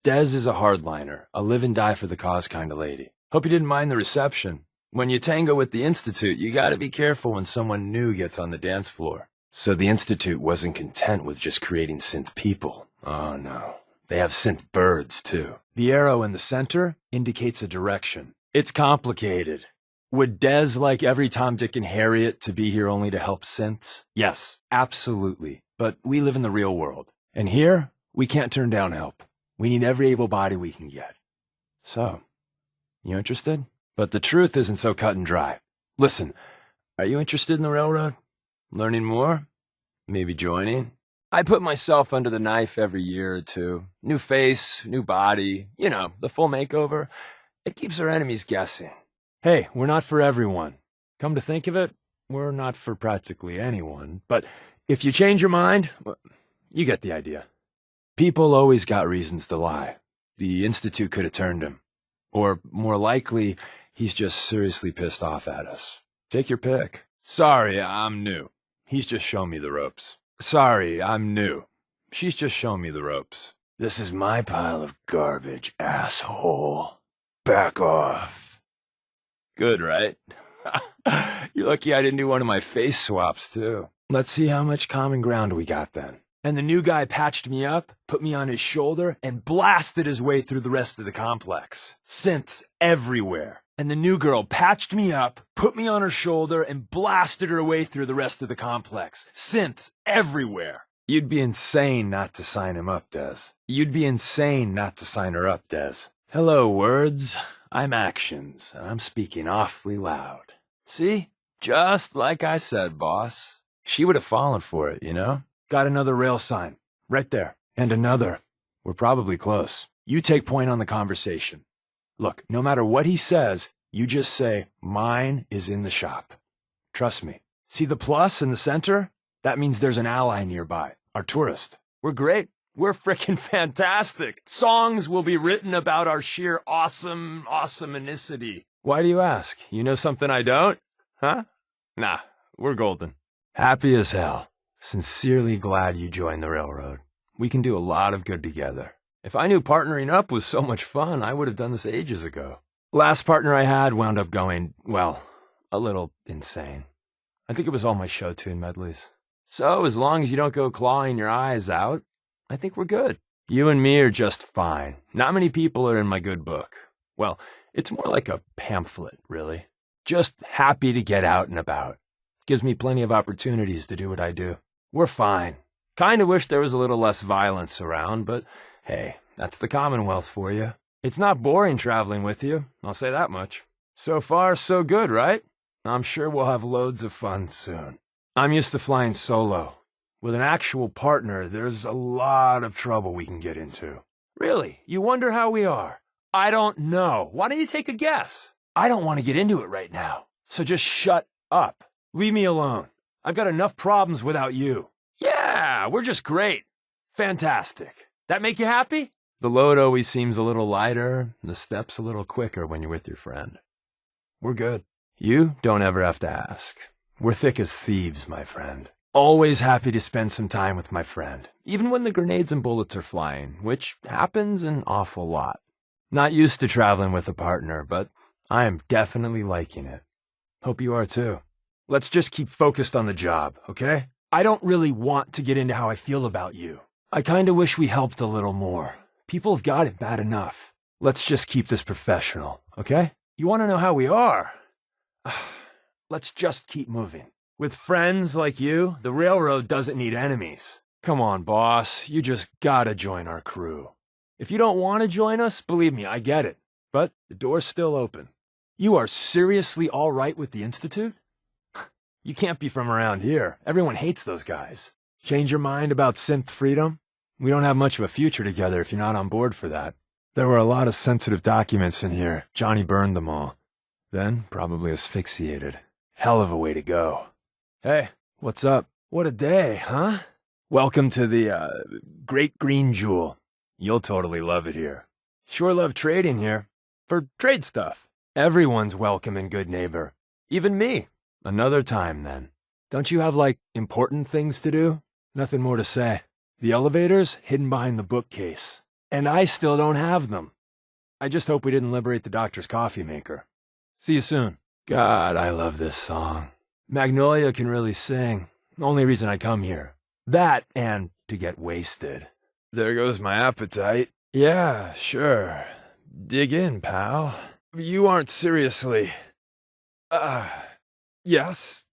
Des is a hardliner, a live and die for the cause kind of lady. Hope you didn't mind the reception. When you tango with the Institute, you gotta be careful when someone new gets on the dance floor. So the Institute wasn't content with just creating synth people. Oh no. They have synth birds, too. The arrow in the center indicates a direction. It's complicated. Would Des like every Tom, Dick, and Harriet to be here only to help synths? Yes, absolutely. But we live in the real world. And here, we can't turn down help. We need every able body we can get. So, you interested? But the truth isn't so cut and dry. Listen, are you interested in the railroad? Learning more? Maybe joining? I put myself under the knife every year or two. New face, new body, you know, the full makeover. It keeps our enemies guessing. Hey, we're not for everyone. Come to think of it, we're not for practically anyone. But if you change your mind, you get the idea. People always got reasons to lie. The Institute could have turned him. Or, more likely, he's just seriously pissed off at us. Take your pick. Sorry, I'm new. He's just shown me the ropes. Sorry, I'm new. She's just shown me the ropes. This is my pile of garbage, asshole. Back off. Good, right? You're lucky I didn't do one of my face swaps, too. Let's see how much common ground we got then. And the new guy patched me up, put me on his shoulder, and blasted his way through the rest of the complex. Synths everywhere. And the new girl patched me up, put me on her shoulder, and blasted her way through the rest of the complex. Synths everywhere. You'd be insane not to sign him up, Des. You'd be insane not to sign her up, Des. Hello, words. I'm actions, and I'm speaking awfully loud. See? Just like I said, boss. She would have fallen for it, you know? Got another rail sign. Right there. And another. We're probably close. You take point on the conversation. Look, no matter what he says, you just say, mine is in the shop. Trust me. See the plus in the center? That means there's an ally nearby. Our tourist. We're great. We're frickin' fantastic. Songs will be written about our sheer awesomenicity. Why do you ask? You know something I don't? Huh? Nah, we're golden. Happy as hell. Sincerely glad you joined the railroad. We can do a lot of good together. If I knew partnering up was so much fun, I would have done this ages ago. Last partner I had wound up going, well, a little insane. I think it was all my show tune medleys. So as long as you don't go clawing your eyes out, I think we're good. You and me are just fine. Not many people are in my good book. Well, it's more like a pamphlet, really. Just happy to get out and about. Gives me plenty of opportunities to do what I do. We're fine. Kinda wish there was a little less violence around, but hey, that's the Commonwealth for you. It's not boring traveling with you, I'll say that much. So far, so good, right? I'm sure we'll have loads of fun soon. I'm used to flying solo. With an actual partner, there's a lot of trouble we can get into. Really? You wonder how we are? I don't know. Why don't you take a guess? I don't want to get into it right now. So just shut up. Leave me alone. I've got enough problems without you. Yeah, we're just great. Fantastic. That make you happy? The load always seems a little lighter, the steps a little quicker when you're with your friend. We're good. You don't ever have to ask. We're thick as thieves, my friend. Always happy to spend some time with my friend, even when the grenades and bullets are flying, which happens an awful lot. Not used to traveling with a partner, but I am definitely liking it. Hope you are too. Let's just keep focused on the job, okay? I don't really want to get into how I feel about you. I kinda wish we helped a little more. People have got it bad enough. Let's just keep this professional, okay? You wanna know how we are? Let's just keep moving. With friends like you, the railroad doesn't need enemies. Come on, boss, you just gotta join our crew. If you don't want to join us, believe me, I get it. But the door's still open. You are seriously all right with the Institute? You can't be from around here. Everyone hates those guys. Change your mind about synth freedom? We don't have much of a future together if you're not on board for that. There were a lot of sensitive documents in here. Johnny burned them all. Then probably asphyxiated. Hell of a way to go. Hey, what's up? What a day, huh? Welcome to the, Great Green Jewel. You'll totally love it here. Sure love trading here. For trade stuff. Everyone's welcome and good neighbor. Even me. Another time, then. Don't you have, important things to do? Nothing more to say. The elevator's hidden behind the bookcase. And I still don't have them. I just hope we didn't liberate the doctor's coffee maker. See you soon. God, I love this song. Magnolia can really sing. Only reason I come here. That and to get wasted. There goes my appetite. Yeah, sure. Dig in, pal. You aren't seriously... Yes,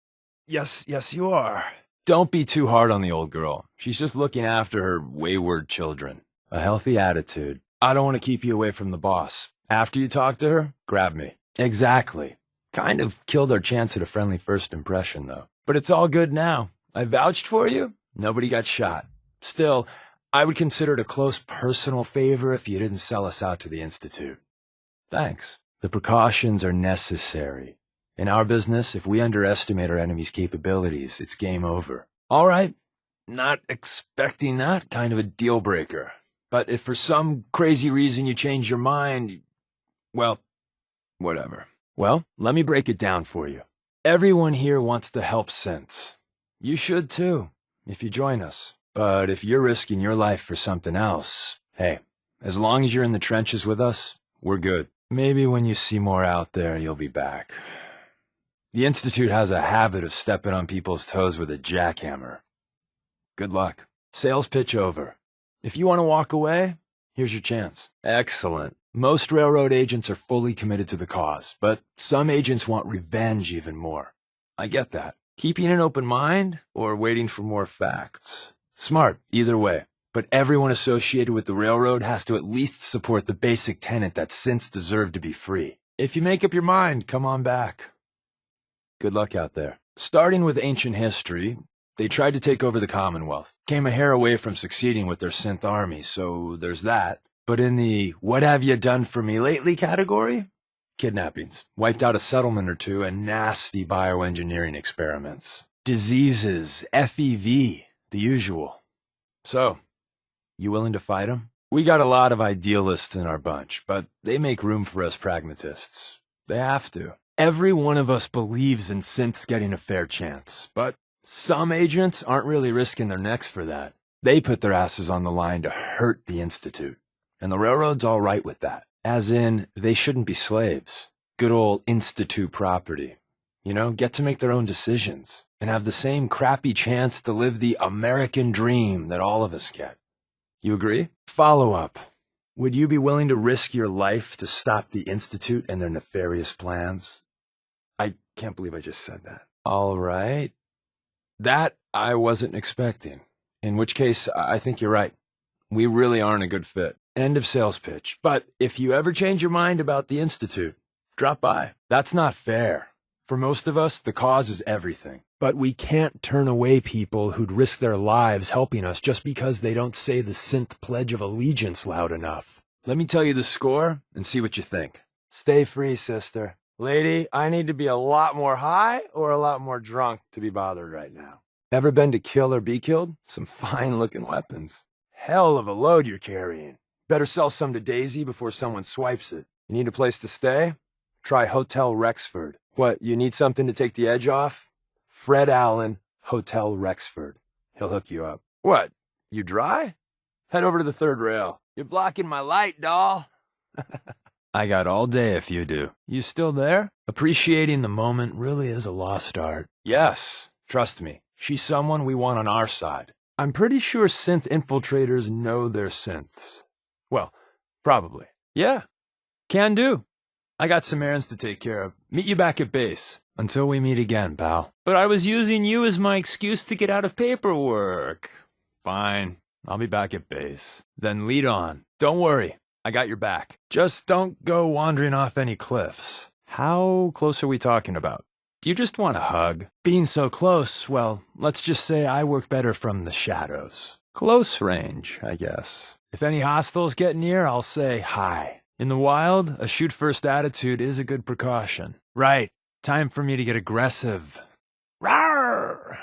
you are. Don't be too hard on the old girl. She's just looking after her wayward children. A healthy attitude. I don't want to keep you away from the boss. After you talk to her, grab me. Exactly. Kind of killed our chance at a friendly first impression, though. But it's all good now. I vouched for you. Nobody got shot. Still, I would consider it a close personal favor if you didn't sell us out to the Institute. Thanks. The precautions are necessary. In our business, if we underestimate our enemy's capabilities, it's game over. All right. Not expecting that kind of a deal breaker. But if for some crazy reason you change your mind, well, whatever. Well, let me break it down for you. Everyone here wants to help synths. You should too, if you join us. But if you're risking your life for something else, hey, as long as you're in the trenches with us, we're good. Maybe when you see more out there, you'll be back. The Institute has a habit of stepping on people's toes with a jackhammer. Good luck. Sales pitch over. If you want to walk away, here's your chance. Excellent. Most railroad agents are fully committed to the cause, but some agents want revenge even more. I get that. Keeping an open mind or waiting for more facts. Smart, either way. But everyone associated with the railroad has to at least support the basic tenet that synths deserve to be free. If you make up your mind, come on back. Good luck out there. Starting with ancient history, they tried to take over the Commonwealth. Came a hair away from succeeding with their synth army, so there's that. But in the what have you done for me lately category, kidnappings, wiped out a settlement or two, and nasty bioengineering experiments. Diseases, FEV, the usual. So, you willing to fight them? We got a lot of idealists in our bunch, but they make room for us pragmatists. They have to. Every one of us believes in synths getting a fair chance, but some agents aren't really risking their necks for that. They put their asses on the line to hurt the Institute. And the railroad's all right with that. As in, they shouldn't be slaves. Good old Institute property. You know, get to make their own decisions and have the same crappy chance to live the American dream that all of us get. You agree? Follow up. Would you be willing to risk your life to stop the Institute and their nefarious plans? I can't believe I just said that. All right. That I wasn't expecting. In which case, I think you're right. We really aren't a good fit. End of sales pitch. But if you ever change your mind about the Institute, drop by. That's not fair. For most of us, the cause is everything. But we can't turn away people who'd risk their lives helping us just because they don't say the synth Pledge of Allegiance loud enough. Let me tell you the score and see what you think. Stay free, sister. Lady, I need to be a lot more high or a lot more drunk to be bothered right now. Ever been to kill or be killed? Some fine-looking weapons. Hell of a load you're carrying. Better sell some to Daisy before someone swipes it. You need a place to stay? Try Hotel Rexford. What, you need something to take the edge off? Fred Allen, Hotel Rexford. He'll hook you up. What, you dry? Head over to the third rail. You're blocking my light, doll. I got all day if you do. You still there? Appreciating the moment really is a lost art. Yes, trust me. She's someone we want on our side. I'm pretty sure synth infiltrators know their synths. Well, probably. Yeah, can do. I got some errands to take care of. Meet you back at base. Until we meet again, pal. But I was using you as my excuse to get out of paperwork. Fine, I'll be back at base. Then lead on. Don't worry, I got your back. Just don't go wandering off any cliffs. How close are we talking about? Do you just want a hug? Being so close, well, let's just say I work better from the shadows. Close range, I guess. If any hostiles get near, I'll say hi. In the wild, a shoot-first attitude is a good precaution. Right, time for me to get aggressive. Rawr!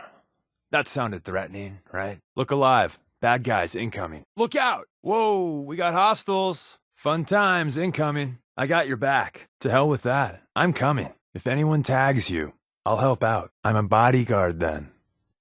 That sounded threatening, right? Look alive. Bad guys incoming. Look out! Whoa, we got hostiles. Fun times incoming. I got your back. To hell with that. I'm coming. If anyone tags you, I'll help out. I'm a bodyguard then.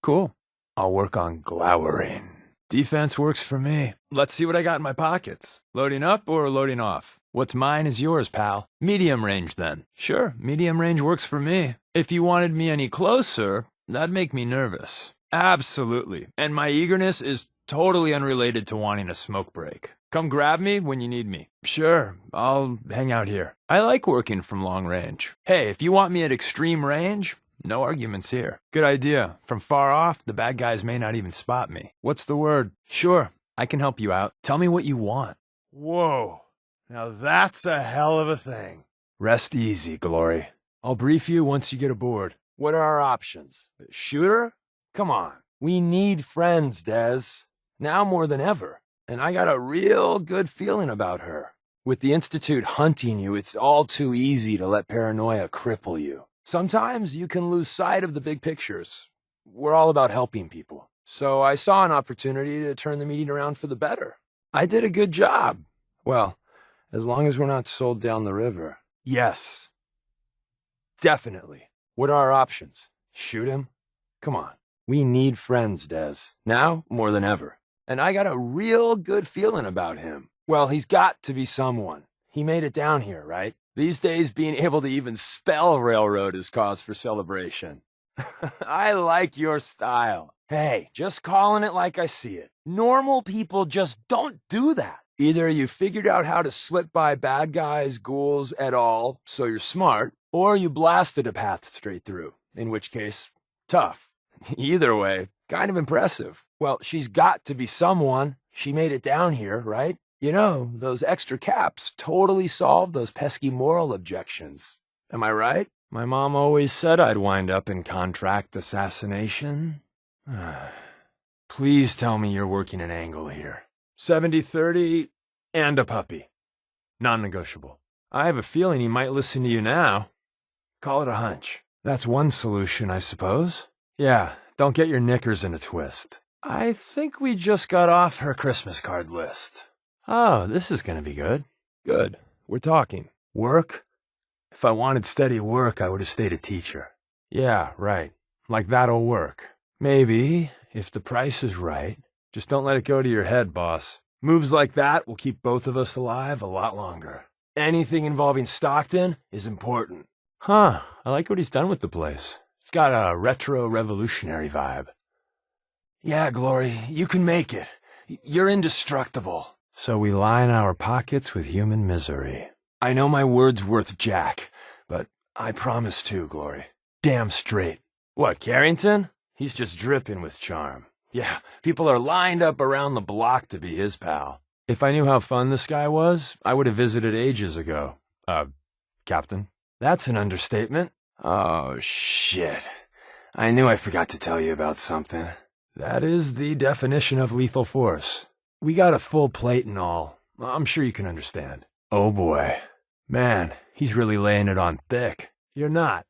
Cool. I'll work on glowering. Defense works for me. Let's see what I got in my pockets. Loading up or loading off? What's mine is yours, pal. Medium range then. Sure, medium range works for me. If you wanted me any closer, that'd make me nervous. Absolutely. And my eagerness is totally unrelated to wanting a smoke break. Come grab me when you need me. Sure, I'll hang out here. I like working from long range. Hey, if you want me at extreme range, no arguments here. Good idea. From far off, the bad guys may not even spot me. What's the word? Sure, I can help you out. Tell me what you want. Whoa, now that's a hell of a thing. Rest easy, Glory. I'll brief you once you get aboard. What are our options? Shooter? Come on. We need friends, Des. Now more than ever. And I got a real good feeling about her. With the Institute hunting you, it's all too easy to let paranoia cripple you. Sometimes you can lose sight of the big pictures. We're all about helping people. So I saw an opportunity to turn the meeting around for the better. I did a good job. Well, as long as we're not sold down the river. Yes. Definitely. What are our options? Shoot him? Come on. We need friends, Des. Now more than ever. And I got a real good feeling about him. Well, he's got to be someone. He made it down here, right? These days, being able to even spell railroad is cause for celebration. I like your style. Hey, just calling it like I see it. Normal people just don't do that. Either you figured out how to slip by bad guys, ghouls, et al., so you're smart, or you blasted a path straight through, in which case, tough. Either way, kind of impressive. Well, she's got to be someone. She made it down here, right? You know, those extra caps totally solved those pesky moral objections. Am I right? My mom always said I'd wind up in contract assassination. Please tell me you're working an angle here. 70-30 and a puppy. Non-negotiable. I have a feeling he might listen to you now. Call it a hunch. That's one solution, I suppose. Yeah, don't get your knickers in a twist. I think we just got off her Christmas card list. Oh, this is gonna be good. Good. We're talking. Work? If I wanted steady work, I would have stayed a teacher. Yeah, right. Like that'll work. Maybe, if the price is right. Just don't let it go to your head, boss. Moves like that will keep both of us alive a lot longer. Anything involving Stockton is important. Huh, I like what he's done with the place. It's got a retro-revolutionary vibe. Yeah, Glory, you can make it. You're indestructible. So we line our pockets with human misery. I know my word's worth jack, but I promise too, Glory. Damn straight. What, Carrington? He's just dripping with charm. Yeah, people are lined up around the block to be his pal. If I knew how fun this guy was, I would have visited ages ago. Captain? That's an understatement. Oh, shit. I knew I forgot to tell you about something. That is the definition of lethal force. We got a full plate and all. I'm sure you can understand. Oh boy. Man, he's really laying it on thick. You're not.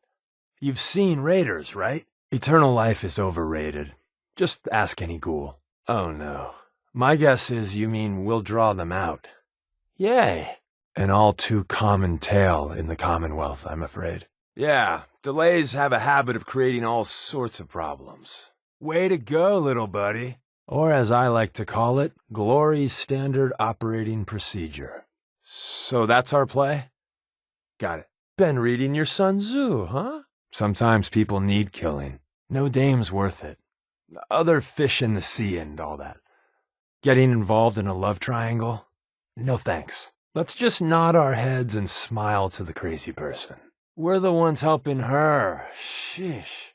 You've seen Raiders, right? Eternal life is overrated. Just ask any ghoul. Oh no. My guess is you mean we'll draw them out. Yay. An all too common tale in the Commonwealth, I'm afraid. Yeah, delays have a habit of creating all sorts of problems. Way to go, little buddy. Or as I like to call it, Glory's standard operating procedure. So that's our play? Got it. Been reading your Sun Tzu, huh? Sometimes people need killing. No dame's worth it. Other fish in the sea and all that. Getting involved in a love triangle? No thanks. Let's just nod our heads and smile to the crazy person. We're the ones helping her. Sheesh.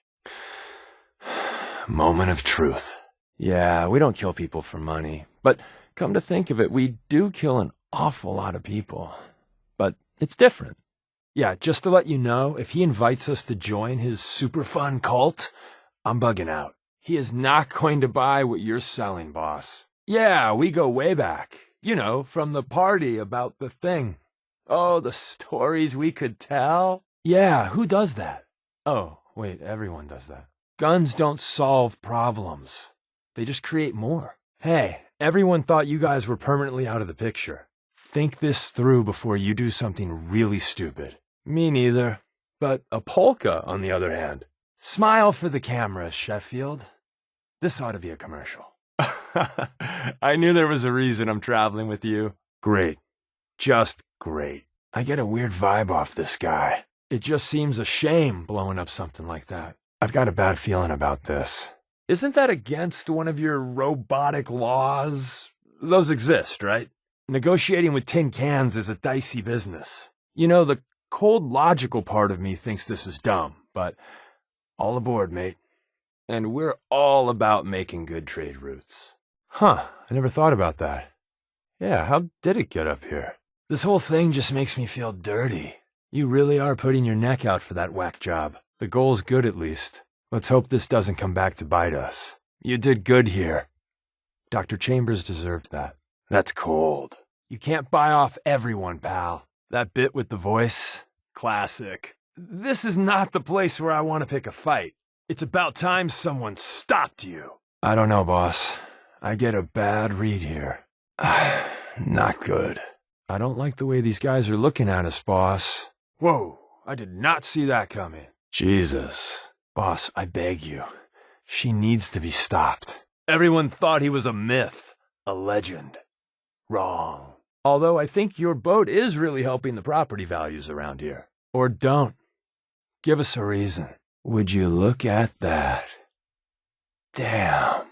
Moment of truth. Yeah, we don't kill people for money. But come to think of it, we do kill an awful lot of people. But it's different. Yeah, just to let you know, if he invites us to join his super fun cult, I'm bugging out. He is not going to buy what you're selling, boss. Yeah, we go way back. You know, from the party about the thing. Oh, the stories we could tell. Yeah, who does that? Oh, wait, everyone does that. Guns don't solve problems. They just create more. Hey, everyone thought you guys were permanently out of the picture. Think this through before you do something really stupid. Me neither. But a polka, on the other hand. Smile for the camera, Sheffield. This ought to be a commercial. I knew there was a reason I'm traveling with you. Great. Just great. I get a weird vibe off this guy. It just seems a shame blowing up something like that. I've got a bad feeling about this. Isn't that against one of your robotic laws? Those exist, right? Negotiating with tin cans is a dicey business. You know, the cold logical part of me thinks this is dumb, but all aboard, mate. And we're all about making good trade routes. Huh, I never thought about that. Yeah, how did it get up here? This whole thing just makes me feel dirty. You really are putting your neck out for that whack job. The goal's good, at least. Let's hope this doesn't come back to bite us. You did good here. Dr. Chambers deserved that. That's cold. You can't buy off everyone, pal. That bit with the voice? Classic. This is not the place where I want to pick a fight. It's about time someone stopped you. I don't know, boss. I get a bad read here. Not good. I don't like the way these guys are looking at us, boss. Whoa, I did not see that coming. Jesus. Boss, I beg you. She needs to be stopped. Everyone thought he was a myth, a legend. Wrong. Although I think your boat is really helping the property values around here. Or don't. Give us a reason. Would you look at that? Damn.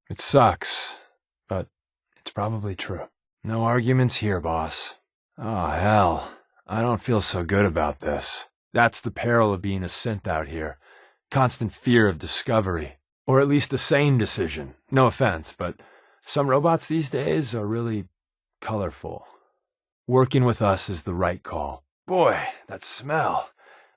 It sucks, but it's probably true. No arguments here, boss. Oh, hell. I don't feel so good about this. That's the peril of being a synth out here. Constant fear of discovery. Or at least a sane decision. No offense, but some robots these days are really colorful. Working with us is the right call. Boy, that smell.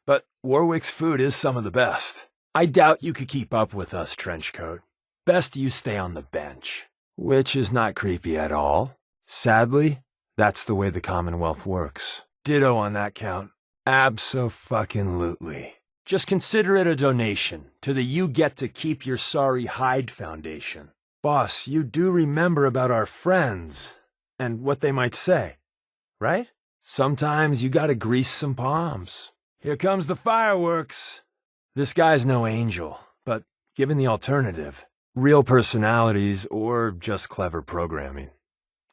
But Warwick's food is some of the best. I doubt you could keep up with us, Trenchcoat. Best you stay on the bench. Which is not creepy at all. Sadly, that's the way the Commonwealth works. Ditto on that count. Abso-fucking-lutely. Just consider it a donation to the You Get to Keep Your Sorry Hide Foundation. Boss, you do remember about our friends and what they might say, right? Sometimes you gotta grease some palms. Here comes the fireworks. This guy's no angel, but given the alternative, real personalities or just clever programming.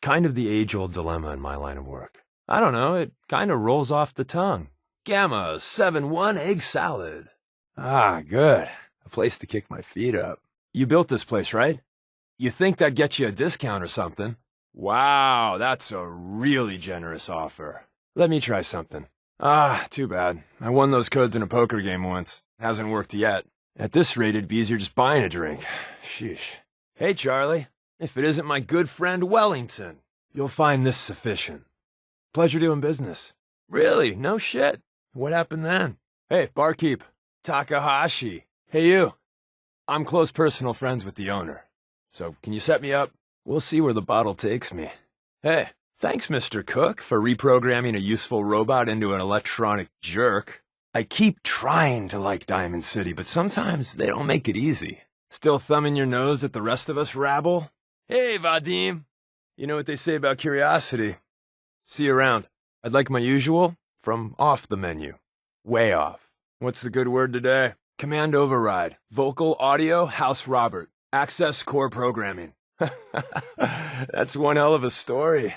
Kind of the age-old dilemma in my line of work. I don't know, it kind of rolls off the tongue. Gamma 7-1 egg salad. Ah, good. A place to kick my feet up. You built this place, right? You think that'd get you a discount or something? Wow, that's a really generous offer. Let me try something. Ah, too bad. I won those codes in a poker game once. Hasn't worked yet. At this rate, it'd be easier just buying a drink. Sheesh. Hey, Charlie. If it isn't my good friend Wellington, you'll find this sufficient. Pleasure doing business. Really? No shit. What happened then? Hey, barkeep. Takahashi. Hey, you. I'm close personal friends with the owner. So, can you set me up? We'll see where the bottle takes me. Hey, thanks, Mr. Cook, for reprogramming a useful robot into an electronic jerk. I keep trying to like Diamond City, but sometimes they don't make it easy. Still thumbing your nose at the rest of us, rabble? Hey, Vadim. You know what they say about curiosity. See you around. I'd like my usual from off the menu. Way off. What's the good word today? Command override. Vocal audio, House Robert. Access core programming. That's one hell of a story.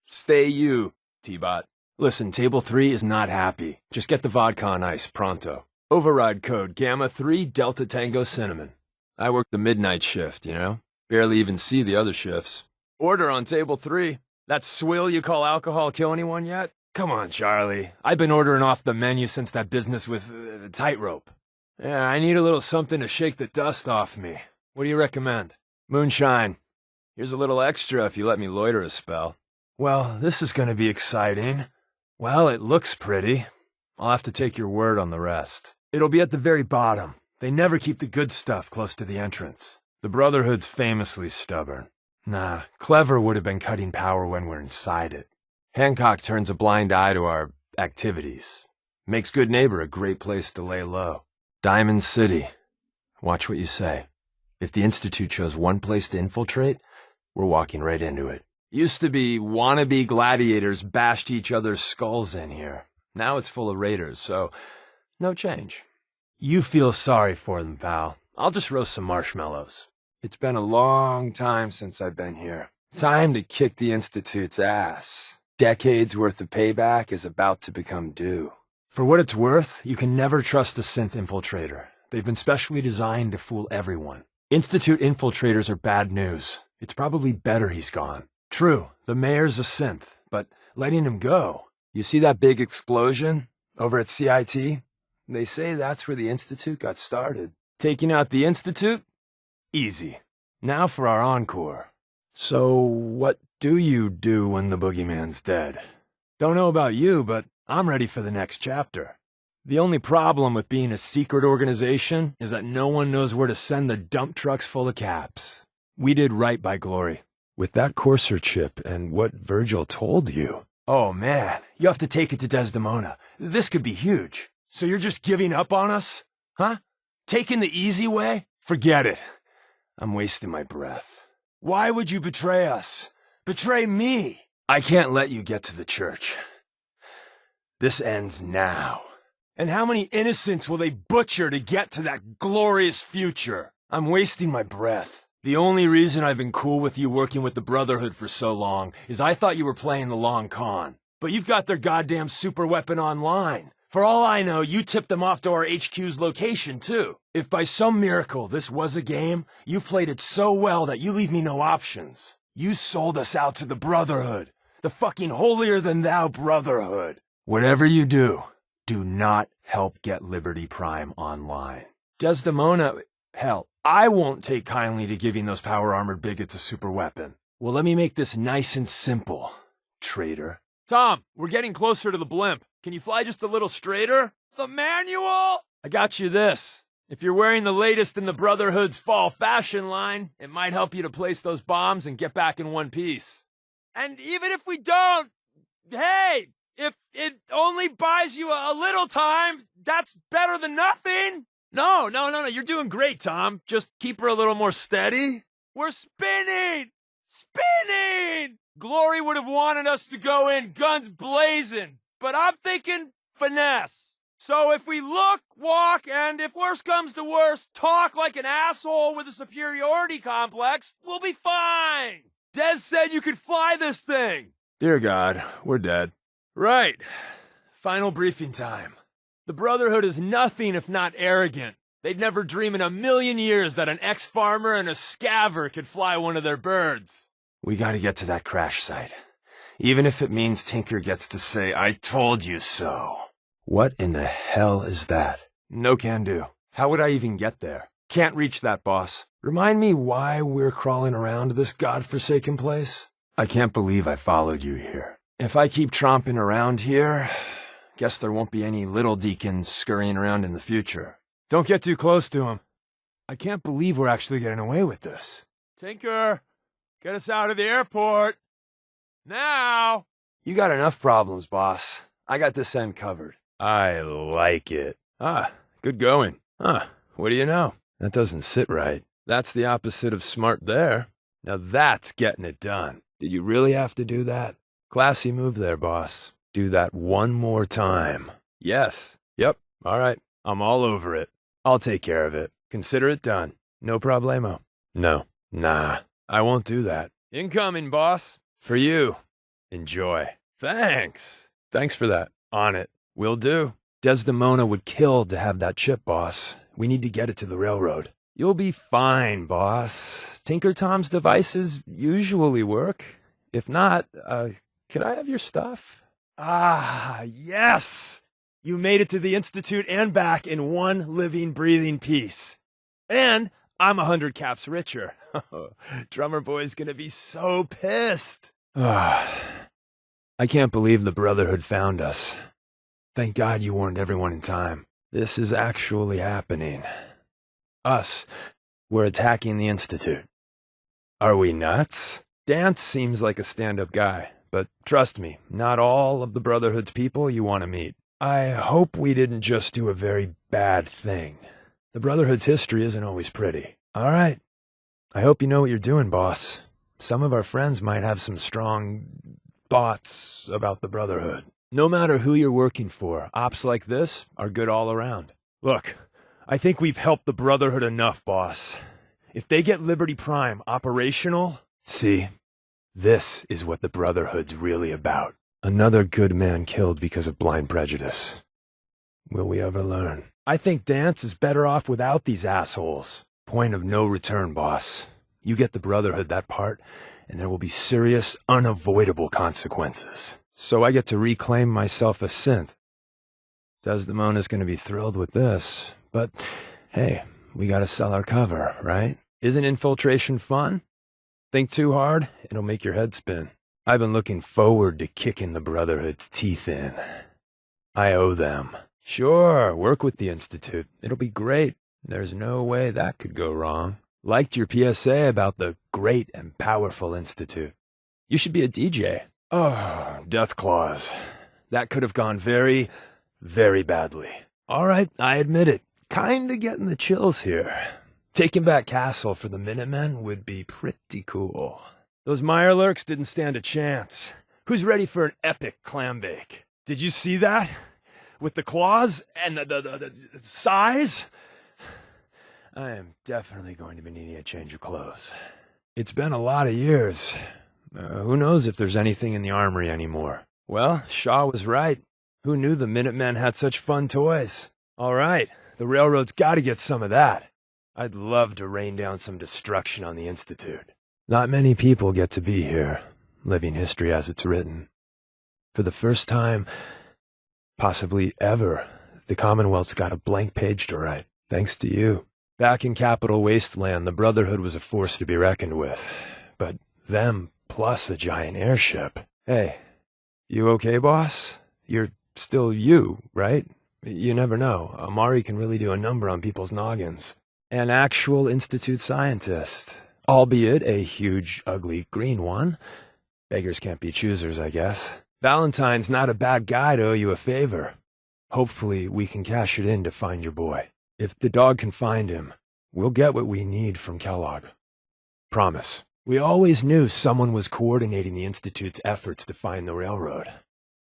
Stay you, T-Bot. Listen, Table 3 is not happy. Just get the vodka on ice, pronto. Override code Gamma 3 Delta Tango Cinnamon. I work the midnight shift, you know? Barely even see the other shifts. Order on Table 3. That swill you call alcohol kill anyone yet? Come on, Charlie. I've been ordering off the menu since that business with tightrope. Yeah, I need a little something to shake the dust off me. What do you recommend? Moonshine. Here's a little extra if you let me loiter a spell. Well, this is going to be exciting. Well, it looks pretty. I'll have to take your word on the rest. It'll be at the very bottom. They never keep the good stuff close to the entrance. The Brotherhood's famously stubborn. Nah, clever would have been cutting power when we're inside it. Hancock turns a blind eye to our activities. Makes Good Neighbor a great place to lay low. Diamond City. Watch what you say. If the Institute chose one place to infiltrate, we're walking right into it. Used to be wannabe gladiators bashed each other's skulls in here. Now it's full of raiders, so no change. You feel sorry for them, pal. I'll just roast some marshmallows. It's been a long time since I've been here. Time to kick the Institute's ass. Decades worth of payback is about to become due. For what it's worth, you can never trust a synth infiltrator. They've been specially designed to fool everyone. Institute infiltrators are bad news. It's probably better he's gone. True, the mayor's a synth, but letting him go. You see that big explosion over at CIT? They say that's where the Institute got started. Taking out the Institute? Easy. Now for our encore. So, what do you do when the boogeyman's dead? Don't know about you, but I'm ready for the next chapter. The only problem with being a secret organization is that no one knows where to send the dump trucks full of caps. We did right by Glory. With that Courser chip and what Virgil told you. Oh man, you have to take it to Desdemona. This could be huge. So you're just giving up on us? Huh? Taking the easy way? Forget it. I'm wasting my breath. Why would you betray us? Betray me. I can't let you get to the church. This ends now. And how many innocents will they butcher to get to that glorious future? I'm wasting my breath. The only reason I've been cool with you working with the Brotherhood for so long is I thought you were playing the long con. But you've got their goddamn super weapon online. For all I know, you tipped them off to our HQ's location, too. If by some miracle this was a game, you've played it so well that you leave me no options. You sold us out to the Brotherhood. The fucking holier-than-thou Brotherhood. Whatever you do, do not help get Liberty Prime online. Desdemona, hell, I won't take kindly to giving those power-armored bigots a super weapon. Well, let me make this nice and simple, traitor. Tom, we're getting closer to the blimp. Can you fly just a little straighter? The manual? I got you this. If you're wearing the latest in the Brotherhood's fall fashion line, it might help you to place those bombs and get back in one piece. And even if we don't, hey, if it only buys you a little time, that's better than nothing. No, you're doing great, Tom. Just keep her a little more steady. We're spinning! Spinning! Glory would have wanted us to go in guns blazing, but I'm thinking finesse. So if we look, walk, and if worse comes to worse, talk like an asshole with a superiority complex, we'll be fine. Des said you could fly this thing. Dear God, we're dead. Right. Final briefing time. The Brotherhood is nothing if not arrogant. They'd never dream in a million years that an ex-farmer and a scaver could fly one of their birds. We gotta get to that crash site. Even if it means Tinker gets to say, I told you so. What in the hell is that? No can do. How would I even get there? Can't reach that, boss. Remind me why we're crawling around this godforsaken place? I can't believe I followed you here. If I keep tromping around here, guess there won't be any little Deacons scurrying around in the future. Don't get too close to him. I can't believe we're actually getting away with this. Tinker, get us out of the airport. Now! You got enough problems, boss. I got this end covered. I like it. Ah, good going. What do you know? That doesn't sit right. That's the opposite of smart there. Now that's getting it done. Did you really have to do that? Classy move there, boss. Do that one more time. Yes. Yep. All right. I'm all over it. I'll take care of it. Consider it done. No problemo. No. Nah. I won't do that. Incoming, boss. For you. Enjoy. Thanks. Thanks for that. On it. Will do. Desdemona would kill to have that chip, boss. We need to get it to the railroad. You'll be fine, boss. Tinker Tom's devices usually work. If not, could I have your stuff? Ah, yes! You made it to the Institute and back in one living, breathing piece. And I'm 100 caps richer. Drummer Boy's gonna be so pissed. I can't believe the Brotherhood found us. Thank God you warned everyone in time. This is actually happening. Us. We're attacking the Institute. Are we nuts? Dance seems like a stand-up guy, but trust me, not all of the Brotherhood's people you want to meet. I hope we didn't just do a very bad thing. The Brotherhood's history isn't always pretty. All right. I hope you know what you're doing, boss. Some of our friends might have some strong thoughts about the Brotherhood. No matter who you're working for, ops like this are good all around. Look, I think we've helped the Brotherhood enough, boss. If they get Liberty Prime operational, see, this is what the Brotherhood's really about. Another good man killed because of blind prejudice. Will we ever learn? I think Dance is better off without these assholes. Point of no return, boss. You get the Brotherhood that part, and there will be serious, unavoidable consequences. So I get to reclaim myself a synth. Desdemona's gonna be thrilled with this, but hey, we gotta sell our cover, right? Isn't infiltration fun? Think too hard, it'll make your head spin. I've been looking forward to kicking the Brotherhood's teeth in. I owe them. Sure, work with the Institute. It'll be great. There's no way that could go wrong. Liked your PSA about the great and powerful Institute. You should be a DJ. Oh, death claws. That could have gone very, very badly. All right, I admit it. Kinda getting the chills here. Taking back Castle for the Minutemen would be pretty cool. Those Mirelurks didn't stand a chance. Who's ready for an epic clam bake? Did you see that? With the claws and the size? I am definitely going to be needing a change of clothes. It's been a lot of years. Who knows if there's anything in the armory anymore? Well, Shaw was right. Who knew the Minutemen had such fun toys? All right, the railroad's got to get some of that. I'd love to rain down some destruction on the Institute. Not many people get to be here, living history as it's written. For the first time, possibly ever, the Commonwealth's got a blank page to write, thanks to you. Back in Capital Wasteland, the Brotherhood was a force to be reckoned with. But them plus a giant airship. Hey, you okay, boss? You're still you, right? You never know. Amari can really do a number on people's noggins. An actual Institute scientist. Albeit a huge, ugly green one. Beggars can't be choosers, I guess. Valentine's not a bad guy to owe you a favor. Hopefully we can cash it in to find your boy. If the dog can find him, we'll get what we need from Kellogg. Promise. We always knew someone was coordinating the Institute's efforts to find the railroad.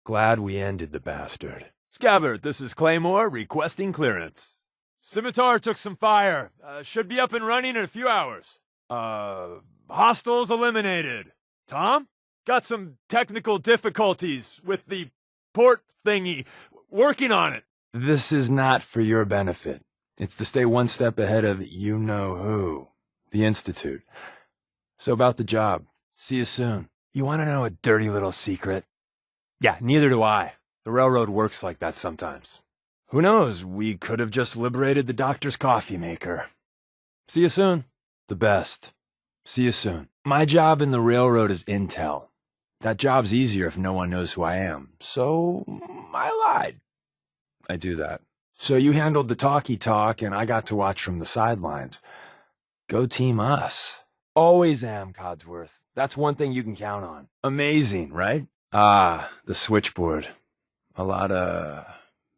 Glad we ended the bastard. Scabbard, this is Claymore requesting clearance. Scimitar took some fire. Should be up and running in a few hours. Hostiles eliminated. Tom? Got some technical difficulties with the port thingy. Working on it. This is not for your benefit. It's to stay one step ahead of you-know-who. The Institute. So about the job. See you soon. You want to know a dirty little secret? Yeah, neither do I. The railroad works like that sometimes. Who knows? We could have just liberated the doctor's coffee maker. See you soon. The best. See you soon. My job in the railroad is intel. That job's easier if no one knows who I am. So, I lied. I do that. So you handled the talkie talk and I got to watch from the sidelines. Go team us. Always am, Codsworth. That's one thing you can count on. Amazing, right? Ah, the switchboard. A lot of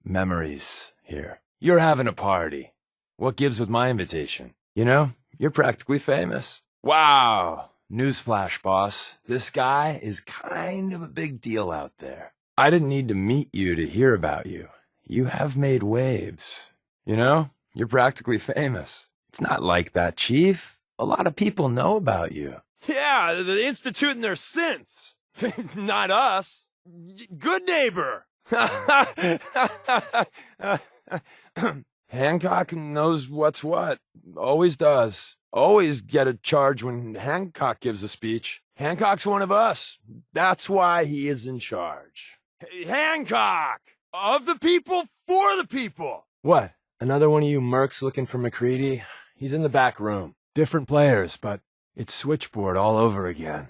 memories here. You're having a party. What gives with my invitation? You know, you're practically famous. Wow. Newsflash, boss. This guy is kind of a big deal out there. I didn't need to meet you to hear about you. You have made waves. You know, you're practically famous. It's not like that, Chief. A lot of people know about you. Yeah, the Institute and their synths. Not us. Good neighbor. Hancock knows what's what. Always does. Always get a charge when Hancock gives a speech. Hancock's one of us. That's why he is in charge. Hey, Hancock! Of the people, for the people! What? Another one of you mercs looking for McCready? He's in the back room. Different players, but it's switchboard all over again.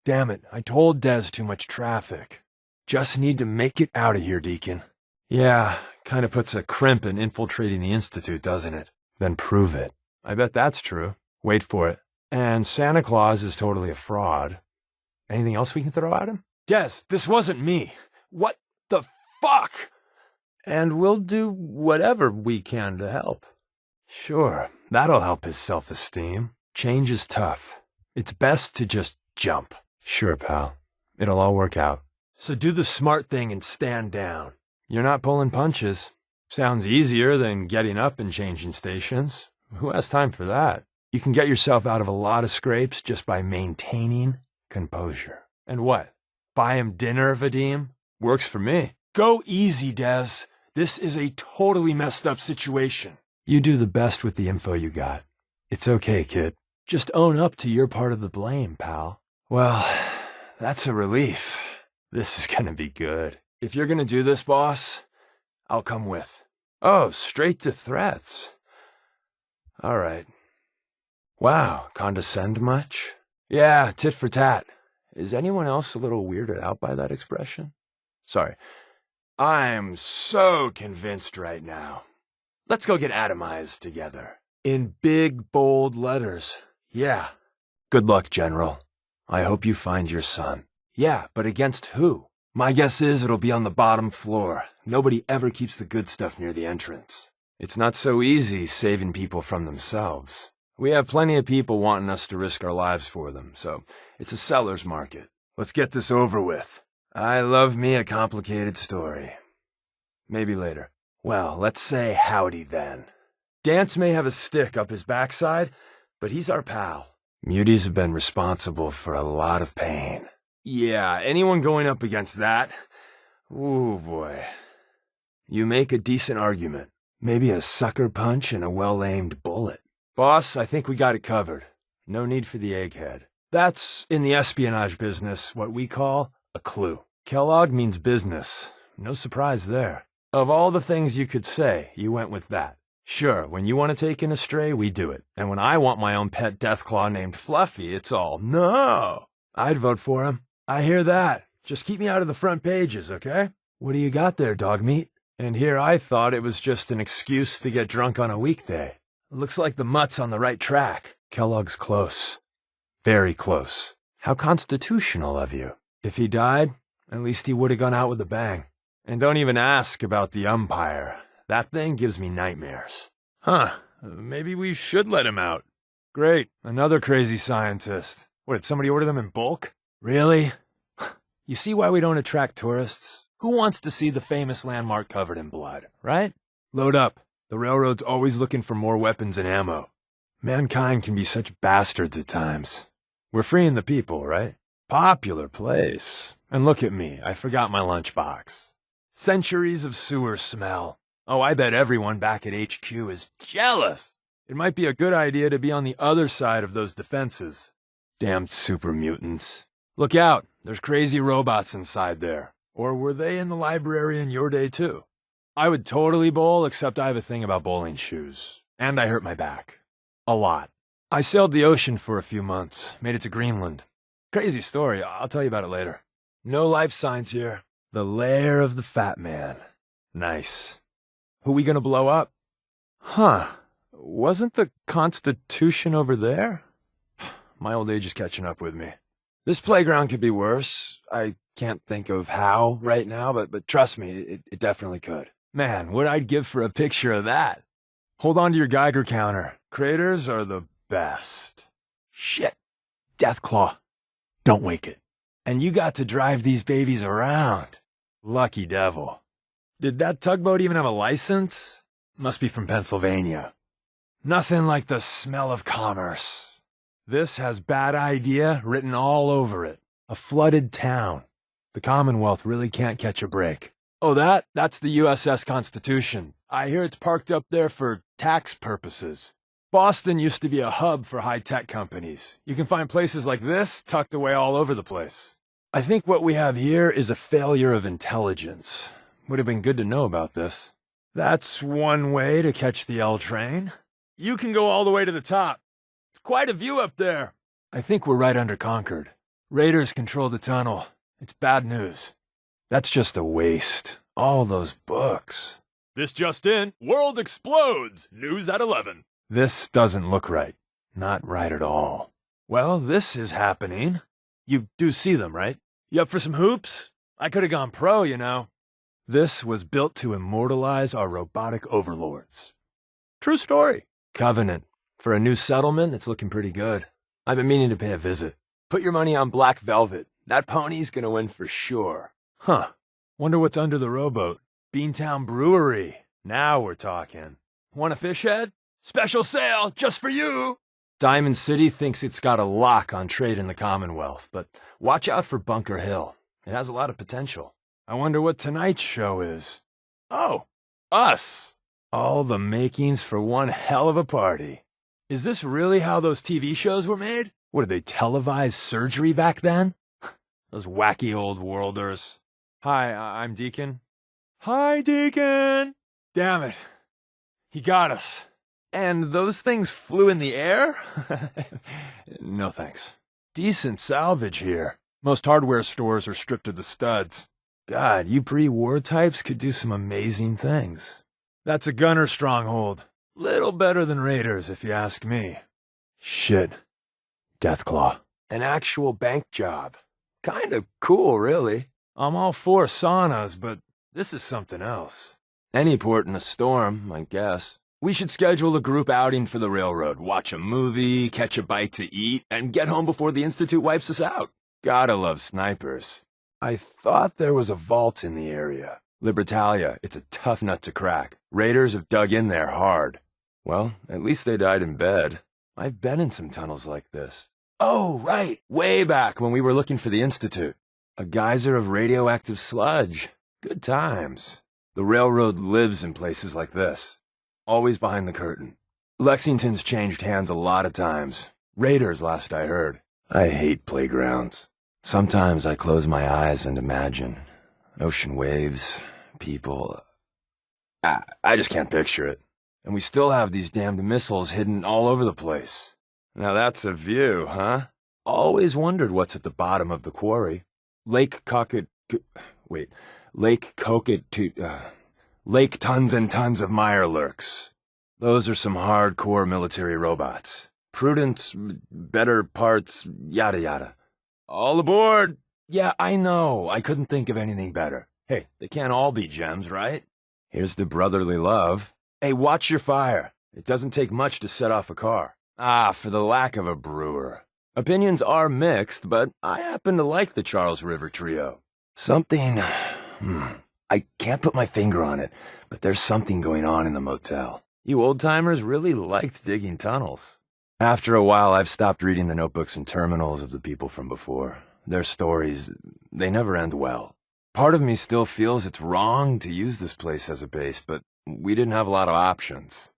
Damn it, I told Dez too much traffic. Just need to make it out of here, Deacon. Yeah, kind of puts a crimp in infiltrating the Institute, doesn't it? Then prove it. I bet that's true. Wait for it. And Santa Claus is totally a fraud. Anything else we can throw at him? Des, this wasn't me. What the fuck? And we'll do whatever we can to help. Sure, that'll help his self-esteem. Change is tough. It's best to just jump. Sure, pal. It'll all work out. So do the smart thing and stand down. You're not pulling punches. Sounds easier than getting up and changing stations. Who has time for that? You can get yourself out of a lot of scrapes just by maintaining composure. And what? Buy him dinner, Vadim? Works for me. Go easy, Des. This is a totally messed up situation. You do the best with the info you got. It's okay, kid. Just own up to your part of the blame, pal. Well, that's a relief. This is gonna be good. If you're gonna do this, boss, I'll come with. Oh, straight to threats. All right. Wow, condescend much? Yeah, tit for tat. Is anyone else a little weirded out by that expression? Sorry. I'm so convinced right now. Let's go get atomized together. In big, bold letters. Yeah. Good luck, General. I hope you find your son. Yeah, but against who? My guess is it'll be on the bottom floor. Nobody ever keeps the good stuff near the entrance. It's not so easy saving people from themselves. We have plenty of people wanting us to risk our lives for them, so it's a seller's market. Let's get this over with. I love me a complicated story. Maybe later. Well, let's say howdy then. Dance may have a stick up his backside, but he's our pal. Muties have been responsible for a lot of pain. Yeah, anyone going up against that? Ooh, boy. You make a decent argument. Maybe a sucker punch and a well-aimed bullet. Boss, I think we got it covered. No need for the egghead. That's, in the espionage business, what we call a clue. Kellogg means business. No surprise there. Of all the things you could say, you went with that. Sure, when you want to take in a stray, we do it. And when I want my own pet Deathclaw named Fluffy, it's all, no! I'd vote for him. I hear that. Just keep me out of the front pages, okay? What do you got there, dog meat? And here I thought it was just an excuse to get drunk on a weekday. Looks like the mutt's on the right track. Kellogg's close. Very close. How constitutional of you. If he died, at least he would have gone out with a bang. And don't even ask about the umpire. That thing gives me nightmares. Huh, maybe we should let him out. Great, another crazy scientist. What, did somebody order them in bulk? Really? You see why we don't attract tourists? Who wants to see the famous landmark covered in blood, right? Load up. The railroad's always looking for more weapons and ammo. Mankind can be such bastards at times. We're freeing the people, right? Popular place. And look at me, I forgot my lunchbox. Centuries of sewer smell. Oh, I bet everyone back at HQ is jealous. It might be a good idea to be on the other side of those defenses. Damned super mutants. Look out, there's crazy robots inside there. Or were they in the library in your day too? I would totally bowl, except I have a thing about bowling shoes. And I hurt my back. A lot. I sailed the ocean for a few months, made it to Greenland. Crazy story, I'll tell you about it later. No life signs here. The lair of the fat man. Nice. Who we gonna blow up? Huh. Wasn't the Constitution over there? My old age is catching up with me. This playground could be worse. I can't think of how right now, but trust me, it definitely could. Man, what I'd give for a picture of that. Hold on to your Geiger counter. Craters are the best. Shit. Deathclaw. Don't wake it. And you got to drive these babies around. Lucky devil. Did that tugboat even have a license? Must be from Pennsylvania. Nothing like the smell of commerce. This has bad idea written all over it. A flooded town. The Commonwealth really can't catch a break. Oh, that's the USS Constitution. I hear it's parked up there for tax purposes. Boston used to be a hub for high-tech companies. You can find places like this tucked away all over the place. I think what we have here is a failure of intelligence. Would have been good to know about this. That's one way to catch the L train. You can go all the way to the top. It's quite a view up there. I think we're right under Concord. Raiders control the tunnel. It's bad news. That's just a waste. All those books. This just in. World explodes. News at 11. This doesn't look right. Not right at all. Well, this is happening. You do see them, right? You up for some hoops? I could have gone pro, you know. This was built to immortalize our robotic overlords. True story. Covenant. For a new settlement, it's looking pretty good. I've been meaning to pay a visit. Put your money on Black Velvet. That pony's gonna win for sure. Huh. Wonder what's under the rowboat. Beantown Brewery. Now we're talking. Want a fish head? Special sale, just for you! Diamond City thinks it's got a lock on trade in the Commonwealth, but watch out for Bunker Hill. It has a lot of potential. I wonder what tonight's show is. Oh, us! All the makings for one hell of a party. Is this really how those TV shows were made? What, did they televise surgery back then? Those wacky old worlders. Hi, I'm Deacon. Hi, Deacon! Damn it. He got us. And those things flew in the air? No thanks. Decent salvage here. Most hardware stores are stripped of the studs. God, you pre-war types could do some amazing things. That's a gunner stronghold. Little better than raiders, if you ask me. Shit. Deathclaw. An actual bank job. Kinda cool, really. I'm all for saunas, but this is something else. Any port in a storm, I guess. We should schedule a group outing for the railroad, watch a movie, catch a bite to eat, and get home before the Institute wipes us out. Gotta love snipers. I thought there was a vault in the area. Libertalia, it's a tough nut to crack. Raiders have dug in there hard. Well, at least they died in bed. I've been in some tunnels like this. Oh, right, way back when we were looking for the Institute. A geyser of radioactive sludge. Good times. The railroad lives in places like this. Always behind the curtain. Lexington's changed hands a lot of times. Raiders, last I heard. I hate playgrounds. Sometimes I close my eyes and imagine. Ocean waves, people. I just can't picture it. And we still have these damned missiles hidden all over the place. Now that's a view, huh? Always wondered what's at the bottom of the quarry. Lake tons and tons of Mirelurks. Those are some hardcore military robots. Prudence, better parts, yada yada. All aboard! Yeah, I know. I couldn't think of anything better. Hey, they can't all be gems, right? Here's to brotherly love. Hey, watch your fire. It doesn't take much to set off a car. For the lack of a brewer. Opinions are mixed, but I happen to like the Charles River Trio. Something... I can't put my finger on it, but there's something going on in the motel. You old-timers really liked digging tunnels. After a while, I've stopped reading the notebooks and terminals of the people from before. Their stories, they never end well. Part of me still feels it's wrong to use this place as a base, but we didn't have a lot of options.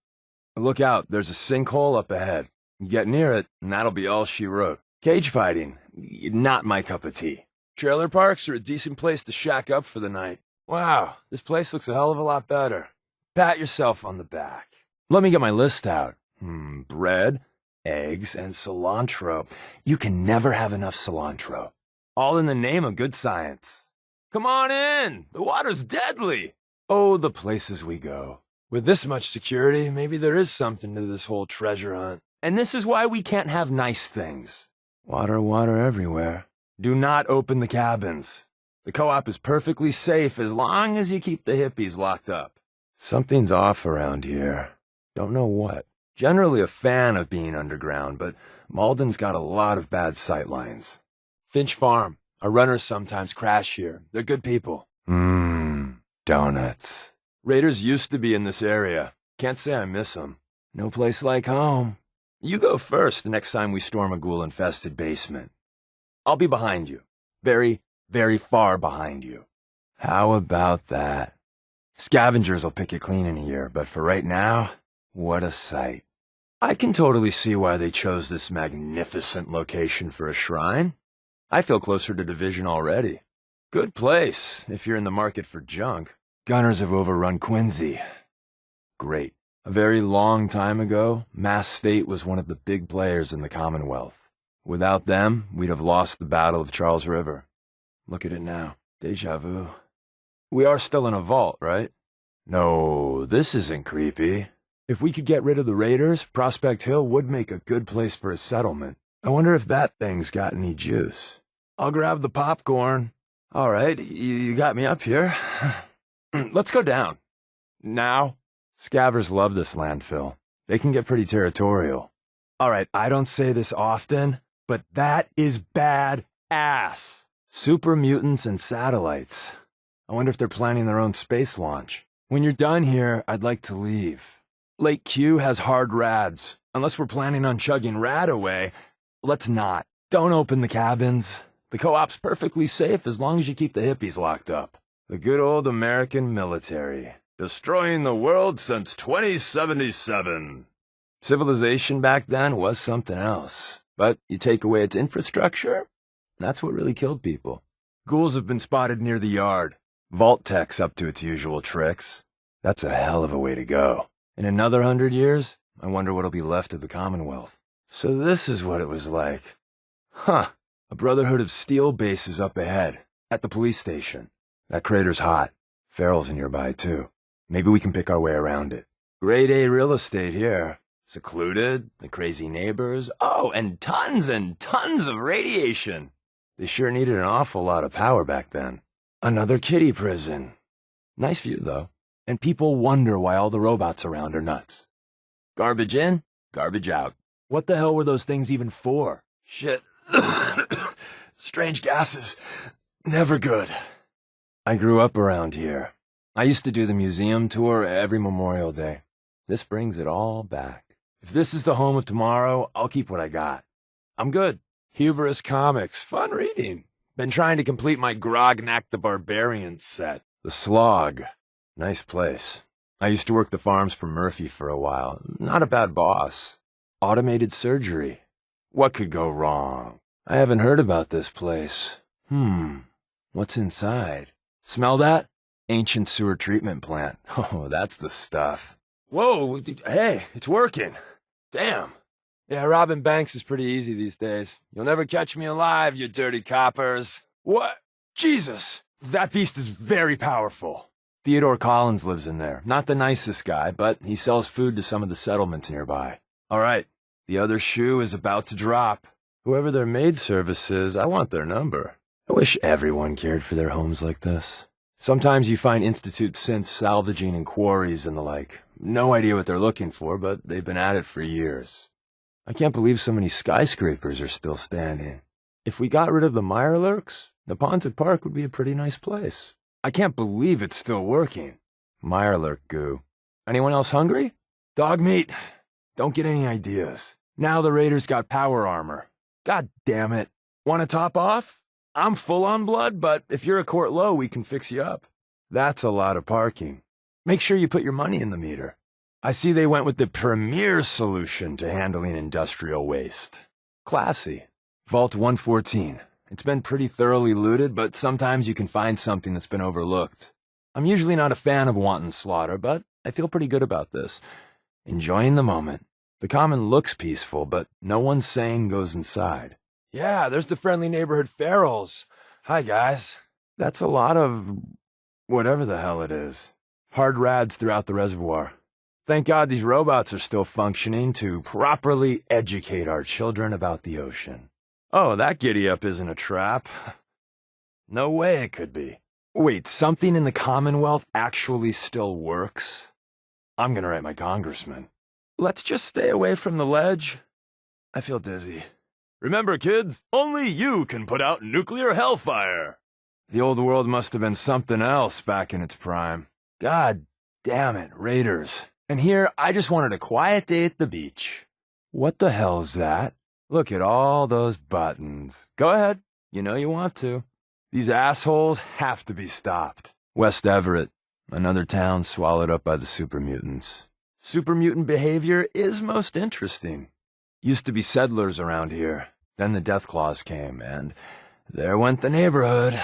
Look out, there's a sinkhole up ahead. Get near it, and that'll be all she wrote. Cage fighting, not my cup of tea. Trailer parks are a decent place to shack up for the night. Wow, this place looks a hell of a lot better. Pat yourself on the back. Let me get my list out. Bread, eggs, and cilantro. You can never have enough cilantro. All in the name of good science. Come on in! The water's deadly! Oh, the places we go. With this much security, maybe there is something to this whole treasure hunt. And this is why we can't have nice things. Water, water everywhere. Do not open the cabins. The co-op is perfectly safe as long as you keep the hippies locked up. Something's off around here. Don't know what. Generally a fan of being underground, but Malden's got a lot of bad sightlines. Finch Farm. Our runners sometimes crash here. They're good people. Donuts. Raiders used to be in this area. Can't say I miss them. No place like home. You go first the next time we storm a ghoul-infested basement. I'll be behind you. Very, very far behind you. How about that? Scavengers will pick it clean in a year, but for right now, what a sight. I can totally see why they chose this magnificent location for a shrine. I feel closer to Division already. Good place, if you're in the market for junk. Gunners have overrun Quincy. Great. A very long time ago, Mass State was one of the big players in the Commonwealth. Without them, we'd have lost the Battle of Charles River. Look at it now. Deja vu. We are still in a vault, right? No, this isn't creepy. If we could get rid of the Raiders, Prospect Hill would make a good place for a settlement. I wonder if that thing's got any juice. I'll grab the popcorn. All right, you got me up here. Let's go down. Now? Scavers love this landfill. They can get pretty territorial. All right, I don't say this often, but that is bad ass. Super mutants and satellites. I wonder if they're planning their own space launch. When you're done here, I'd like to leave. Lake Q has hard rads. Unless we're planning on chugging rad away, let's not. Don't open the cabins. The co-op's perfectly safe as long as you keep the hippies locked up. The good old American military. Destroying the world since 2077. Civilization back then was something else. But you take away its infrastructure, that's what really killed people. Ghouls have been spotted near the yard. Vault tech's up to its usual tricks. That's a hell of a way to go. In another 100 years, I wonder what'll be left of the Commonwealth. So this is what it was like. Huh. A Brotherhood of Steel base is up ahead, at the police station. That crater's hot. Farrell's nearby, too. Maybe we can pick our way around it. Grade A real estate here. Secluded, the crazy neighbors. Oh, and tons of radiation. They sure needed an awful lot of power back then. Another kiddie prison. Nice view, though. And people wonder why all the robots around are nuts. Garbage in, garbage out. What the hell were those things even for? Shit. Strange gases. Never good. I grew up around here. I used to do the museum tour every Memorial Day. This brings it all back. If this is the home of tomorrow, I'll keep what I got. I'm good. Hubris Comics. Fun reading. Been trying to complete my Grognak the Barbarian set. The Slog. Nice place. I used to work the farms for Murphy for a while. Not a bad boss. Automated surgery. What could go wrong? I haven't heard about this place. What's inside? Smell that? Ancient sewer treatment plant. Oh, that's the stuff. Whoa, hey, it's working. Damn. Yeah, robbing banks is pretty easy these days. You'll never catch me alive, you dirty coppers. What? Jesus! That beast is very powerful. Theodore Collins lives in there. Not the nicest guy, but he sells food to some of the settlements nearby. All right, the other shoe is about to drop. Whoever their maid service is, I want their number. I wish everyone cared for their homes like this. Sometimes you find Institute synths salvaging in quarries and the like. No idea what they're looking for, but they've been at it for years. I can't believe so many skyscrapers are still standing. If we got rid of the Mirelurks, Neponset Park would be a pretty nice place. I can't believe it's still working. Mirelurk goo. Anyone else hungry? Dog meat. Don't get any ideas. Now the Raiders got power armor. God damn it. Want to top off? I'm full on blood, but if you're a quart low, we can fix you up. That's a lot of parking. Make sure you put your money in the meter. I see they went with the premier solution to handling industrial waste. Classy. Vault 114. It's been pretty thoroughly looted, but sometimes you can find something that's been overlooked. I'm usually not a fan of wanton slaughter, but I feel pretty good about this. Enjoying the moment. The common looks peaceful, but no one sane goes inside. Yeah, there's the friendly neighborhood ferals. Hi, guys. That's a lot of whatever the hell it is. Hard rads throughout the reservoir. Thank God these robots are still functioning to properly educate our children about the ocean. Oh, that giddy-up isn't a trap. No way it could be. Wait, something in the Commonwealth actually still works? I'm gonna write my congressman. Let's just stay away from the ledge. I feel dizzy. Remember, kids, only you can put out nuclear hellfire. The old world must have been something else back in its prime. God damn it, Raiders. And here, I just wanted a quiet day at the beach. What the hell's that? Look at all those buttons. Go ahead. You know you want to. These assholes have to be stopped. West Everett, another town swallowed up by the super mutants. Super mutant behavior is most interesting. Used to be settlers around here. Then the Deathclaws came, and there went the neighborhood.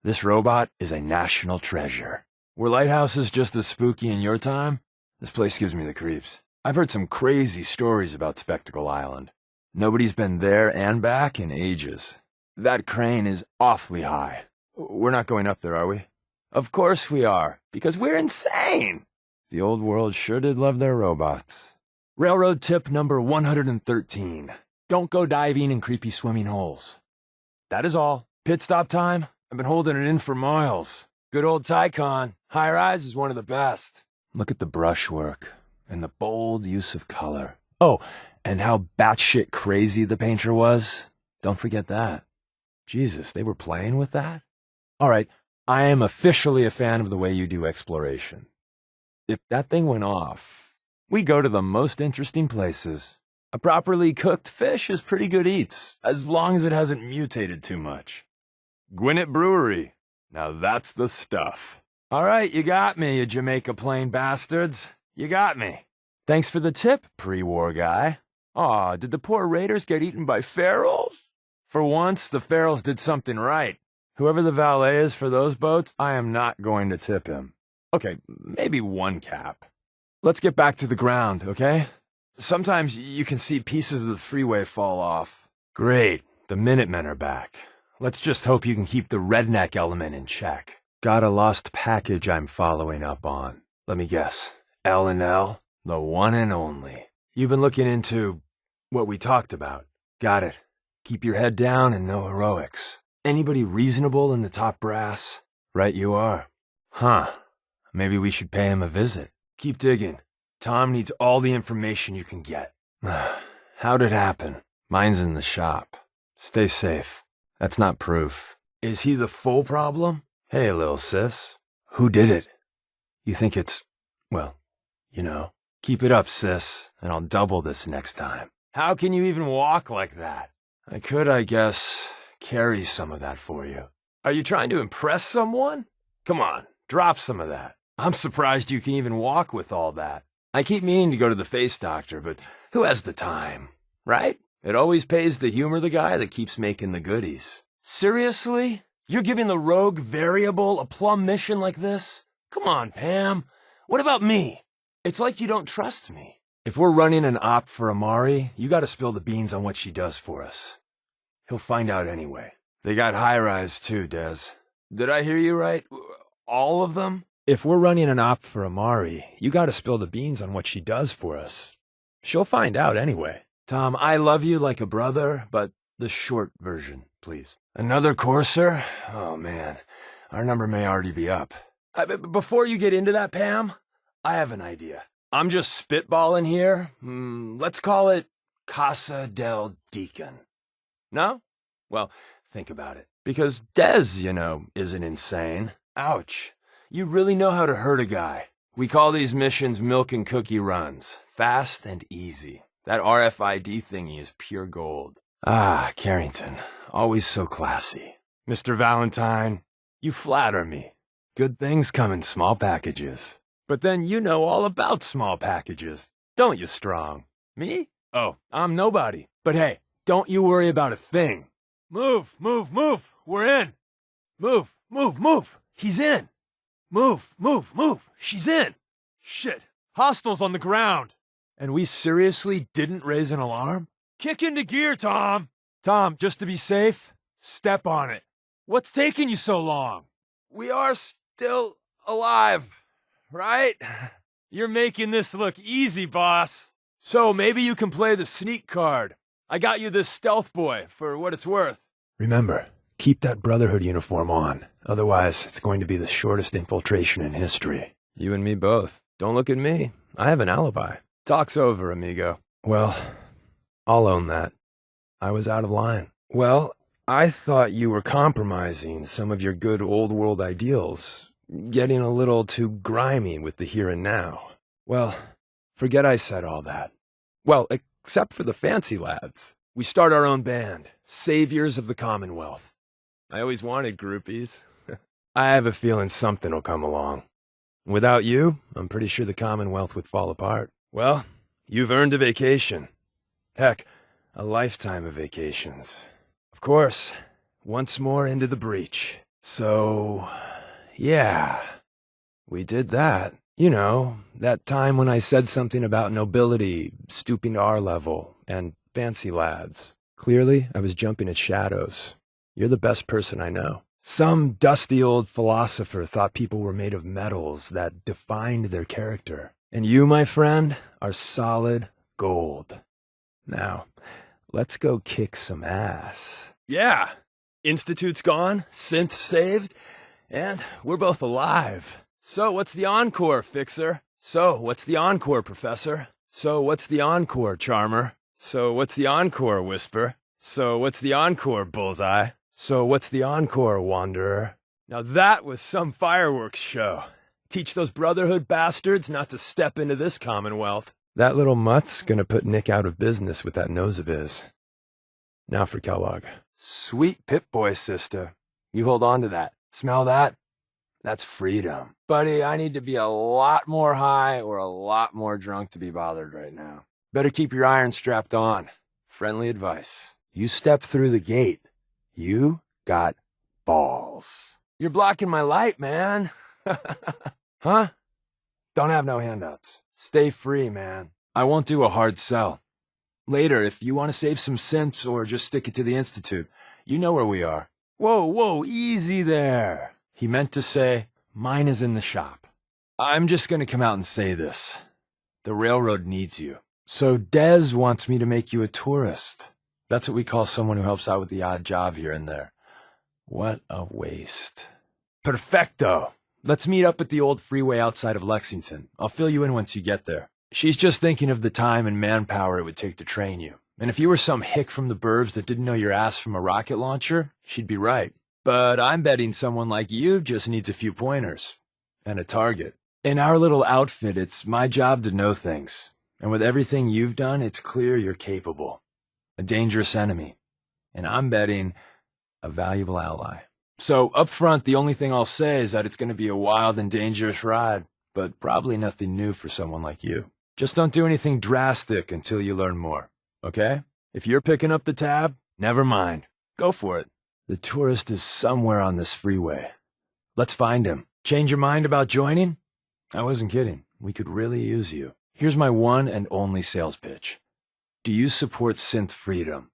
This robot is a national treasure. Were lighthouses just as spooky in your time? This place gives me the creeps. I've heard some crazy stories about Spectacle Island. Nobody's been there and back in ages. That crane is awfully high. We're not going up there, are we? Of course we are, because we're insane. The old world sure did love their robots. Railroad tip number 113. Don't go diving in creepy swimming holes. That is all. Pit stop time? I've been holding it in for miles. Good old Tycon. High rise is one of the best. Look at the brushwork and the bold use of color. Oh, and how batshit crazy the painter was. Don't forget that. Jesus, they were playing with that? All right, I am officially a fan of the way you do exploration. If that thing went off, we go to the most interesting places. A properly cooked fish is pretty good eats, as long as it hasn't mutated too much. Gwinnett Brewery. Now that's the stuff. All right, you got me, you Jamaica Plain bastards. You got me. Thanks for the tip, pre-war guy. Aw, did the poor Raiders get eaten by ferals? For once, the ferals did something right. Whoever the valet is for those boats, I am not going to tip him. Okay, maybe one cap. Let's get back to the ground, okay? Sometimes you can see pieces of the freeway fall off. Great, the Minutemen are back. Let's just hope you can keep the redneck element in check. Got a lost package I'm following up on. Let me guess. L&L? The one and only. You've been looking into what we talked about. Got it. Keep your head down and no heroics. Anybody reasonable in the top brass? Right you are. Huh. Maybe we should pay him a visit. Keep digging. Tom needs all the information you can get. How'd it happen? Mine's in the shop. Stay safe. That's not proof. Is he the full problem? Hey, little sis. Who did it? You think it's, well, you know. Keep it up, sis, and I'll double this next time. How can you even walk like that? I could, I guess, carry some of that for you. Are you trying to impress someone? Come on, drop some of that. I'm surprised you can even walk with all that. I keep meaning to go to the face doctor, but who has the time, right? It always pays to humor the guy that keeps making the goodies. Seriously? You're giving the rogue variable a plum mission like this? Come on, Pam. What about me? It's like you don't trust me. If we're running an op for Amari, you gotta spill the beans on what she does for us. He'll find out anyway. They got high-rise too, Des. Did I hear you right? All of them? If we're running an op for Amari, you gotta spill the beans on what she does for us. She'll find out anyway. Tom, I love you like a brother, but the short version, please. Another courser? Oh, man. Our number may already be up. Before you get into that, Pam, I have an idea. I'm just spitballing here. Let's call it Casa del Deacon. No? Well, think about it. Because Des, you know, isn't insane. Ouch. You really know how to hurt a guy. We call these missions milk and cookie runs. Fast and easy. That RFID thingy is pure gold. Ah, Carrington. Always so classy. Mr. Valentine, you flatter me. Good things come in small packages. But then you know all about small packages, don't you, Strong? Me? Oh, I'm nobody. But hey, don't you worry about a thing. Move, move, move. We're in. Move, move, move. He's in. Move, move, move. She's in. Shit. Hostiles on the ground. And we seriously didn't raise an alarm? Kick into gear, Tom. Tom, just to be safe, step on it. What's taking you so long? We are still alive, right? You're making this look easy, boss. So maybe you can play the sneak card. I got you this stealth boy for what it's worth. Remember, keep that Brotherhood uniform on. Otherwise, it's going to be the shortest infiltration in history. You and me both. Don't look at me. I have an alibi. Talk's over, amigo. Well, I'll own that. I was out of line. Well, I thought you were compromising some of your good old-world ideals, getting a little too grimy with the here and now. Well, forget I said all that. Well, except for the fancy lads. We start our own band, Saviors of the Commonwealth. I always wanted groupies. I have a feeling something will come along. Without you, I'm pretty sure the Commonwealth would fall apart. Well, you've earned a vacation. Heck, a lifetime of vacations. Of course, once more into the breach. So, yeah, we did that. You know, that time when I said something about nobility stooping to our level and fancy lads. Clearly, I was jumping at shadows. You're the best person I know. Some dusty old philosopher thought people were made of metals that defined their character. And you, my friend, are solid gold. Now, let's go kick some ass. Yeah, Institute's gone, Synth saved, and we're both alive. So what's the encore, Fixer? So what's the encore, Professor? So what's the encore, Charmer? So what's the encore, Whisper? So what's the encore, Bullseye? So what's the encore, Wanderer? Now that was some fireworks show. Teach those Brotherhood bastards not to step into this Commonwealth. That little mutt's gonna put Nick out of business with that nose of his. Now for Kellogg. Sweet Pip-Boy, sister. You hold on to that. Smell that? That's freedom. Buddy, I need to be a lot more high or a lot more drunk to be bothered right now. Better keep your iron strapped on. Friendly advice. You step through the gate. You got balls. You're blocking my light, man. Huh? Don't have no handouts. Stay free, man. I won't do a hard sell. Later, if you want to save some cents or just stick it to the Institute, you know where we are. Whoa, whoa, easy there. He meant to say, mine is in the shop. I'm just going to come out and say this. The railroad needs you. So Des wants me to make you a tourist. That's what we call someone who helps out with the odd job here and there. What a waste. Perfecto. Let's meet up at the old freeway outside of Lexington. I'll fill you in once you get there. She's just thinking of the time and manpower it would take to train you. And if you were some hick from the burbs that didn't know your ass from a rocket launcher, she'd be right. But I'm betting someone like you just needs a few pointers. And a target. In our little outfit, it's my job to know things. And with everything you've done, it's clear you're capable. A dangerous enemy. And I'm betting a valuable ally. So, up front, the only thing I'll say is that it's going to be a wild and dangerous ride, but probably nothing new for someone like you. Just don't do anything drastic until you learn more, okay? If you're picking up the tab, never mind. Go for it. The tourist is somewhere on this freeway. Let's find him. Change your mind about joining? I wasn't kidding. We could really use you. Here's my one and only sales pitch. Do you support synth freedom?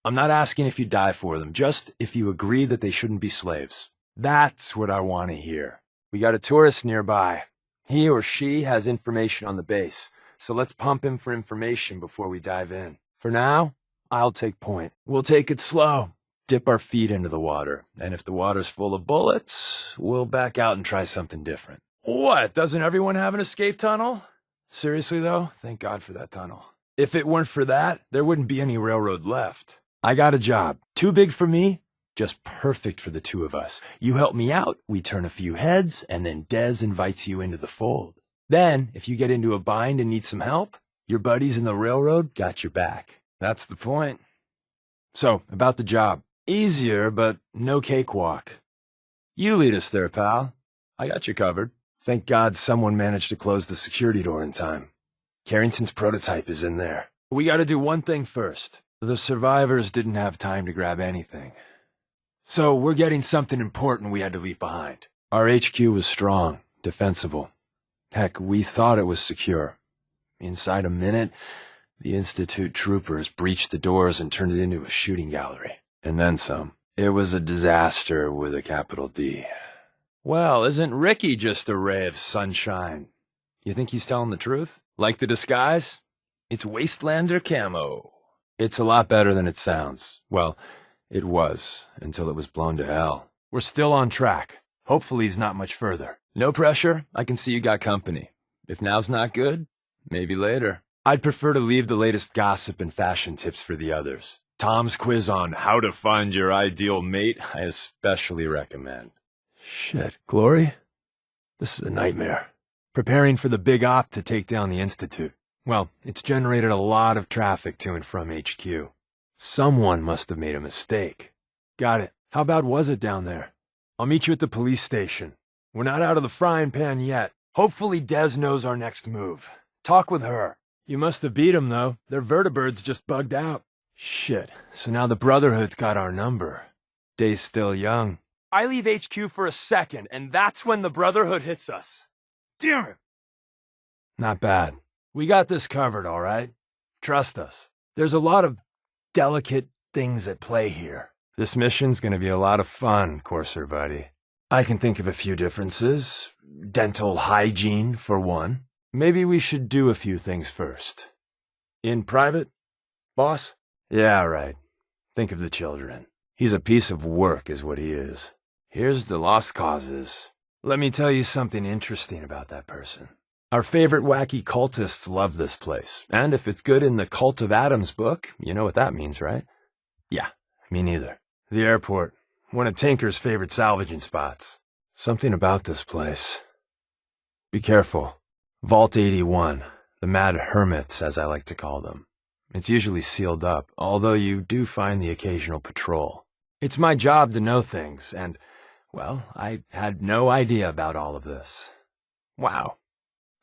I'm not asking if you die for them, just if you agree that they shouldn't be slaves. That's what I want to hear. We got a tourist nearby. He or she has information on the base, so let's pump him for information before we dive in. For now, I'll take point. We'll take it slow. Dip our feet into the water, and if the water's full of bullets, we'll back out and try something different. What, doesn't everyone have an escape tunnel? Seriously though, thank God for that tunnel. If it weren't for that, there wouldn't be any railroad left. I got a job. Too big for me, just perfect for the two of us. You help me out, we turn a few heads, and then Dez invites you into the fold. Then, if you get into a bind and need some help, your buddies in the railroad got your back. That's the point. So, about the job. Easier, but no cakewalk. You lead us there, pal. I got you covered. Thank God someone managed to close the security door in time. Carrington's prototype is in there. We gotta do one thing first. The survivors didn't have time to grab anything. So we're getting something important we had to leave behind. Our HQ was strong, defensible. Heck, we thought it was secure. Inside a minute, the Institute troopers breached the doors and turned it into a shooting gallery. And then some. It was a disaster with a capital D. Well, isn't Ricky just a ray of sunshine? You think he's telling the truth? Like the disguise? It's Wastelander camo. It's a lot better than it sounds. Well, it was, until it was blown to hell. We're still on track. Hopefully he's not much further. No pressure. I can see you got company. If now's not good, maybe later. I'd prefer to leave the latest gossip and fashion tips for the others. Tom's quiz on how to find your ideal mate, I especially recommend. Shit, Glory? This is a nightmare. Preparing for the big op to take down the Institute. Well, it's generated a lot of traffic to and from HQ. Someone must have made a mistake. Got it. How bad was it down there? I'll meet you at the police station. We're not out of the frying pan yet. Hopefully Dez knows our next move. Talk with her. You must have beat 'em, though. Their vertibirds just bugged out. Shit, so now the Brotherhood's got our number. Day's still young. I leave HQ for a second, and that's when the Brotherhood hits us. Damn it! Not bad. We got this covered, all right? Trust us. There's a lot of delicate things at play here. This mission's gonna be a lot of fun, Courser buddy. I can think of a few differences. Dental hygiene, for one. Maybe we should do a few things first. In private, boss? Yeah, right. Think of the children. He's a piece of work is what he is. Here's the lost causes. Let me tell you something interesting about that person. Our favorite wacky cultists love this place. And if it's good in the Cult of Atoms book, you know what that means, right? Yeah, me neither. The airport. One of Tinker's favorite salvaging spots. Something about this place. Be careful. Vault 81. The Mad Hermits, as I like to call them. It's usually sealed up, although you do find the occasional patrol. It's my job to know things, and, well, I had no idea about all of this. Wow.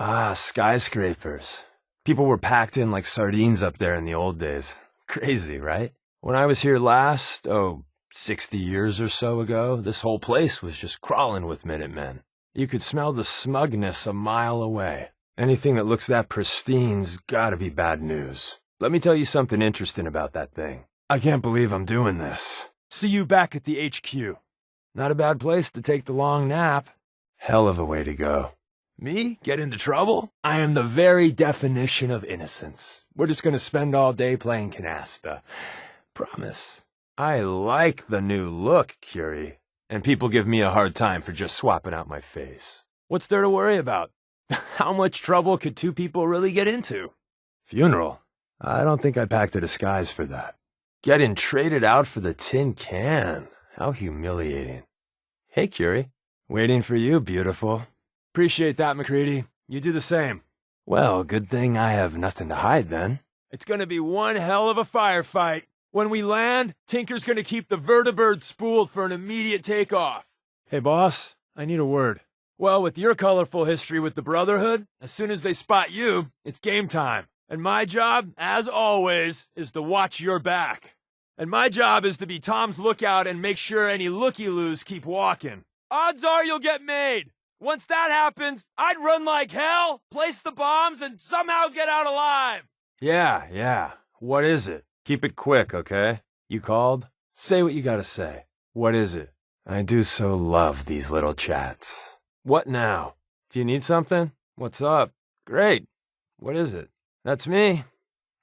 Ah, skyscrapers. People were packed in like sardines up there in the old days. Crazy, right? When I was here last, 60 years or so ago, this whole place was just crawling with Minutemen. You could smell the smugness a mile away. Anything that looks that pristine's gotta be bad news. Let me tell you something interesting about that thing. I can't believe I'm doing this. See you back at the HQ. Not a bad place to take the long nap. Hell of a way to go. Me? Get into trouble? I am the very definition of innocence. We're just gonna spend all day playing canasta. Promise. I like the new look, Curie. And people give me a hard time for just swapping out my face. What's there to worry about? How much trouble could two people really get into? Funeral? I don't think I packed a disguise for that. Getting traded out for the tin can. How humiliating. Hey, Curie. Waiting for you, beautiful. Appreciate that, McCready. You do the same. Well, good thing I have nothing to hide then. It's gonna be one hell of a firefight. When we land, Tinker's gonna keep the vertibird spooled for an immediate takeoff. Hey, boss, I need a word. Well, with your colorful history with the Brotherhood, as soon as they spot you, it's game time. And my job, as always, is to watch your back. And my job is to be Tom's lookout and make sure any looky-loos keep walking. Odds are you'll get made. Once that happens, I'd run like hell, place the bombs, and somehow get out alive. Yeah. What is it? Keep it quick, okay? You called? Say what you gotta say. What is it? I do so love these little chats. What now? Do you need something? What's up? Great. What is it? That's me.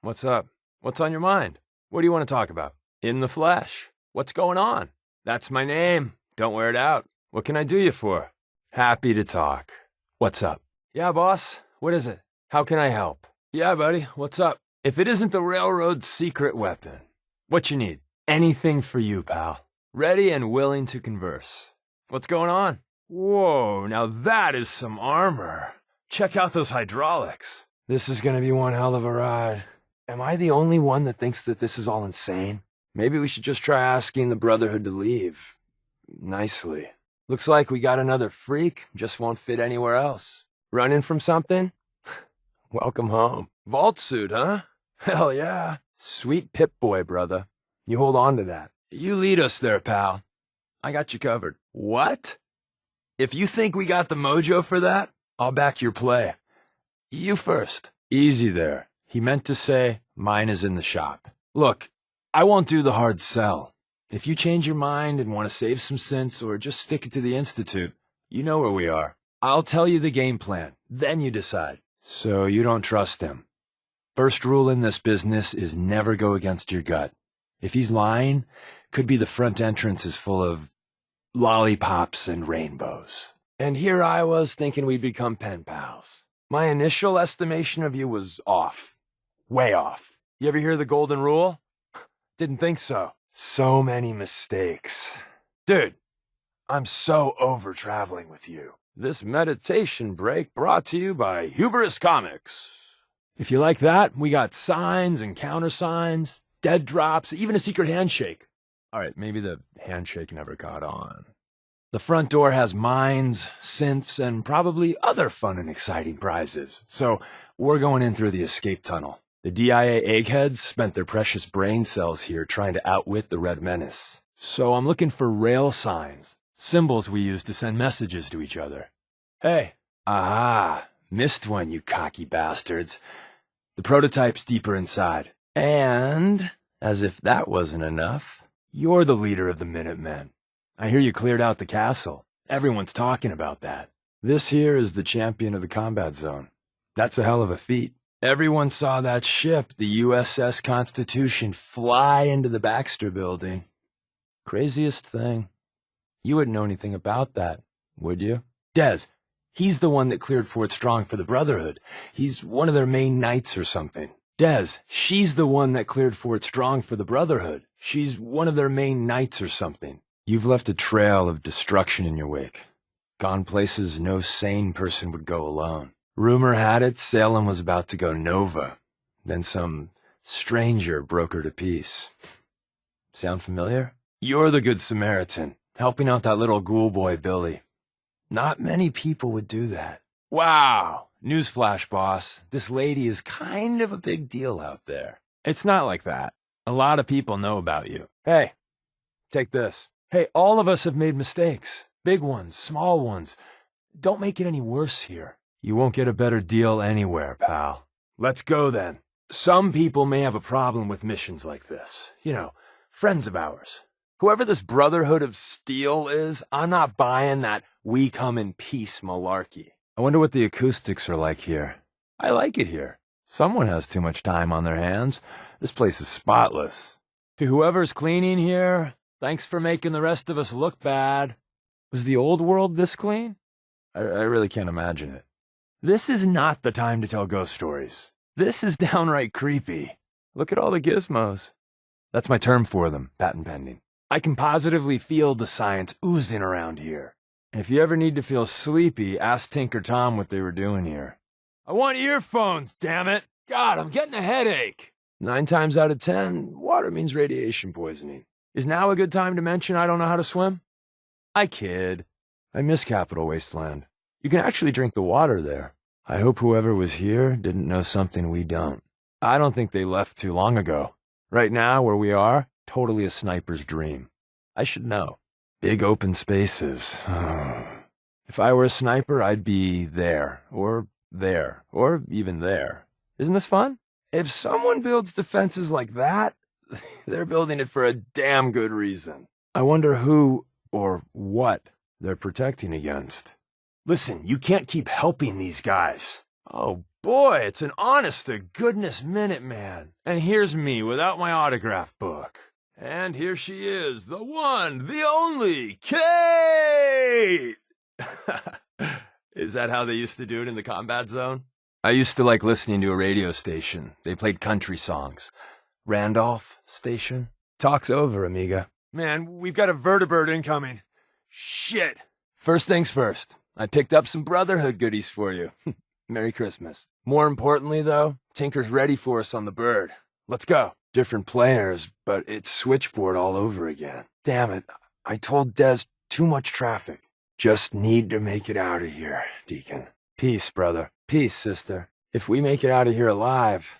What's up? What's on your mind? What do you want to talk about? In the flesh. What's going on? That's my name. Don't wear it out. What can I do you for? Happy to talk. What's up? Yeah, boss. What is it? How can I help? Yeah, buddy. What's up? If it isn't the railroad's secret weapon. What you need? Anything for you, pal. Ready and willing to converse. What's going on? Whoa, now that is some armor. Check out those hydraulics. This is gonna be one hell of a ride. Am I the only one that thinks that this is all insane? Maybe we should just try asking the Brotherhood to leave. Nicely. Looks like we got another freak, just won't fit anywhere else. Running from something? Welcome home. Vault suit, huh? Hell yeah. Sweet Pip-Boy, brother. You hold on to that. You lead us there, pal. I got you covered. What? If you think we got the mojo for that, I'll back your play. You first. Easy there. He meant to say, mine is in the shop. Look, I won't do the hard sell. If you change your mind and want to save some cents or just stick it to the Institute, you know where we are. I'll tell you the game plan, then you decide. So you don't trust him. First rule in this business is never go against your gut. If he's lying, could be the front entrance is full of lollipops and rainbows. And here I was thinking we'd become pen pals. My initial estimation of you was off. Way off. You ever hear the golden rule? Didn't think so. So many mistakes. Dude, I'm so over traveling with you. This meditation break brought to you by Hubris Comics. If you like that, we got signs and countersigns, dead drops, even a secret handshake. All right, maybe the handshake never caught on. The front door has mines, synths, and probably other fun and exciting prizes. So we're going in through the escape tunnel. The DIA eggheads spent their precious brain cells here trying to outwit the Red Menace. So I'm looking for rail signs, symbols we use to send messages to each other. Hey. Aha, missed one, you cocky bastards. The prototype's deeper inside. And, as if that wasn't enough, you're the leader of the Minutemen. I hear you cleared out the castle. Everyone's talking about that. This here is the champion of the combat zone. That's a hell of a feat. Everyone saw that ship, the USS Constitution, fly into the Baxter building. Craziest thing. You wouldn't know anything about that, would you? Dez, he's the one that cleared Fort Strong for the Brotherhood. He's one of their main knights or something. Dez, she's the one that cleared Fort Strong for the Brotherhood. She's one of their main knights or something. You've left a trail of destruction in your wake. Gone places no sane person would go alone. Rumor had it Salem was about to go Nova. Then some stranger broke her to peace. Sound familiar? You're the Good Samaritan, helping out that little ghoul boy, Billy. Not many people would do that. Wow! Newsflash, boss. This lady is kind of a big deal out there. It's not like that. A lot of people know about you. Hey, take this. Hey, all of us have made mistakes. Big ones, small ones. Don't make it any worse here. You won't get a better deal anywhere, pal. Let's go then. Some people may have a problem with missions like this. You know, friends of ours. Whoever this Brotherhood of Steel is, I'm not buying that we come in peace malarkey. I wonder what the acoustics are like here. I like it here. Someone has too much time on their hands. This place is spotless. To whoever's cleaning here, thanks for making the rest of us look bad. Was the old world this clean? I really can't imagine it. This is not the time to tell ghost stories. This is downright creepy. Look at all the gizmos. That's my term for them, patent pending. I can positively feel the science oozing around here. If you ever need to feel sleepy, ask Tinker Tom what they were doing here. I want earphones, damn it! God, I'm getting a headache. 9 times out of 10, water means radiation poisoning. Is now a good time to mention I don't know how to swim? I kid. I miss Capital Wasteland. You can actually drink the water there. I hope whoever was here didn't know something we don't. I don't think they left too long ago. Right now, where we are, totally a sniper's dream. I should know. Big open spaces. If I were a sniper, I'd be there, or even there. Isn't this fun? If someone builds defenses like that, they're building it for a damn good reason. I wonder who or what they're protecting against. Listen, you can't keep helping these guys. Oh boy, it's an honest-to-goodness minute, man. And here's me without my autograph book. And here she is, the one, the only, Kate! Is that how they used to do it in the combat zone? I used to like listening to a radio station. They played country songs. Randolph Station? Talk's over, amiga. Man, we've got a vertibird incoming. Shit. First things first. I picked up some Brotherhood goodies for you. Merry Christmas. More importantly, though, Tinker's ready for us on the bird. Let's go. Different players, but it's switchboard all over again. Damn it. I told Des too much traffic. Just need to make it out of here, Deacon. Peace, brother. Peace, sister. If we make it out of here alive,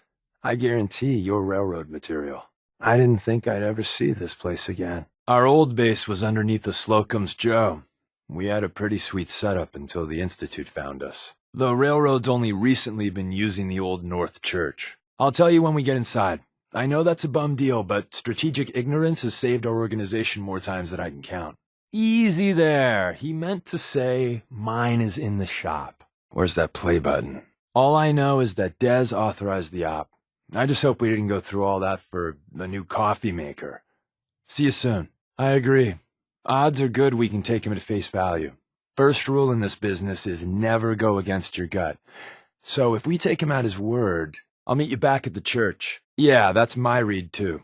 I guarantee you're railroad material. I didn't think I'd ever see this place again. Our old base was underneath the Slocum's Joe. We had a pretty sweet setup until the Institute found us. The railroad's only recently been using the old North Church. I'll tell you when we get inside. I know that's a bum deal, but strategic ignorance has saved our organization more times than I can count. Easy there. He meant to say, mine is in the shop. Where's that play button? All I know is that Des authorized the op. I just hope we didn't go through all that for a new coffee maker. See you soon. I agree. Odds are good we can take him at face value. First rule in this business is never go against your gut. So if we take him at his word, I'll meet you back at the church. Yeah, that's my read too.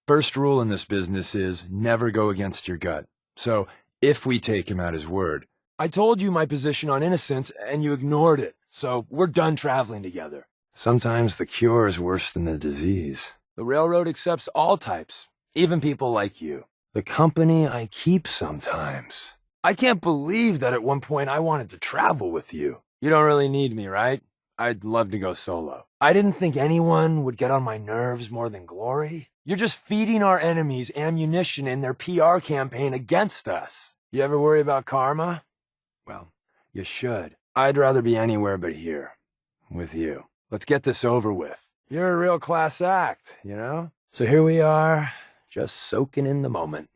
First rule in this business is never go against your gut. So if we take him at his word, I told you my position on innocence and you ignored it. So we're done traveling together. Sometimes the cure is worse than the disease. The railroad accepts all types, even people like you. The company I keep sometimes. I can't believe that at one point I wanted to travel with you. You don't really need me, right? I'd love to go solo. I didn't think anyone would get on my nerves more than Glory. You're just feeding our enemies ammunition in their PR campaign against us. You ever worry about karma? Well, you should. I'd rather be anywhere but here. With you. Let's get this over with. You're a real class act, you know? So here we are, just soaking in the moment.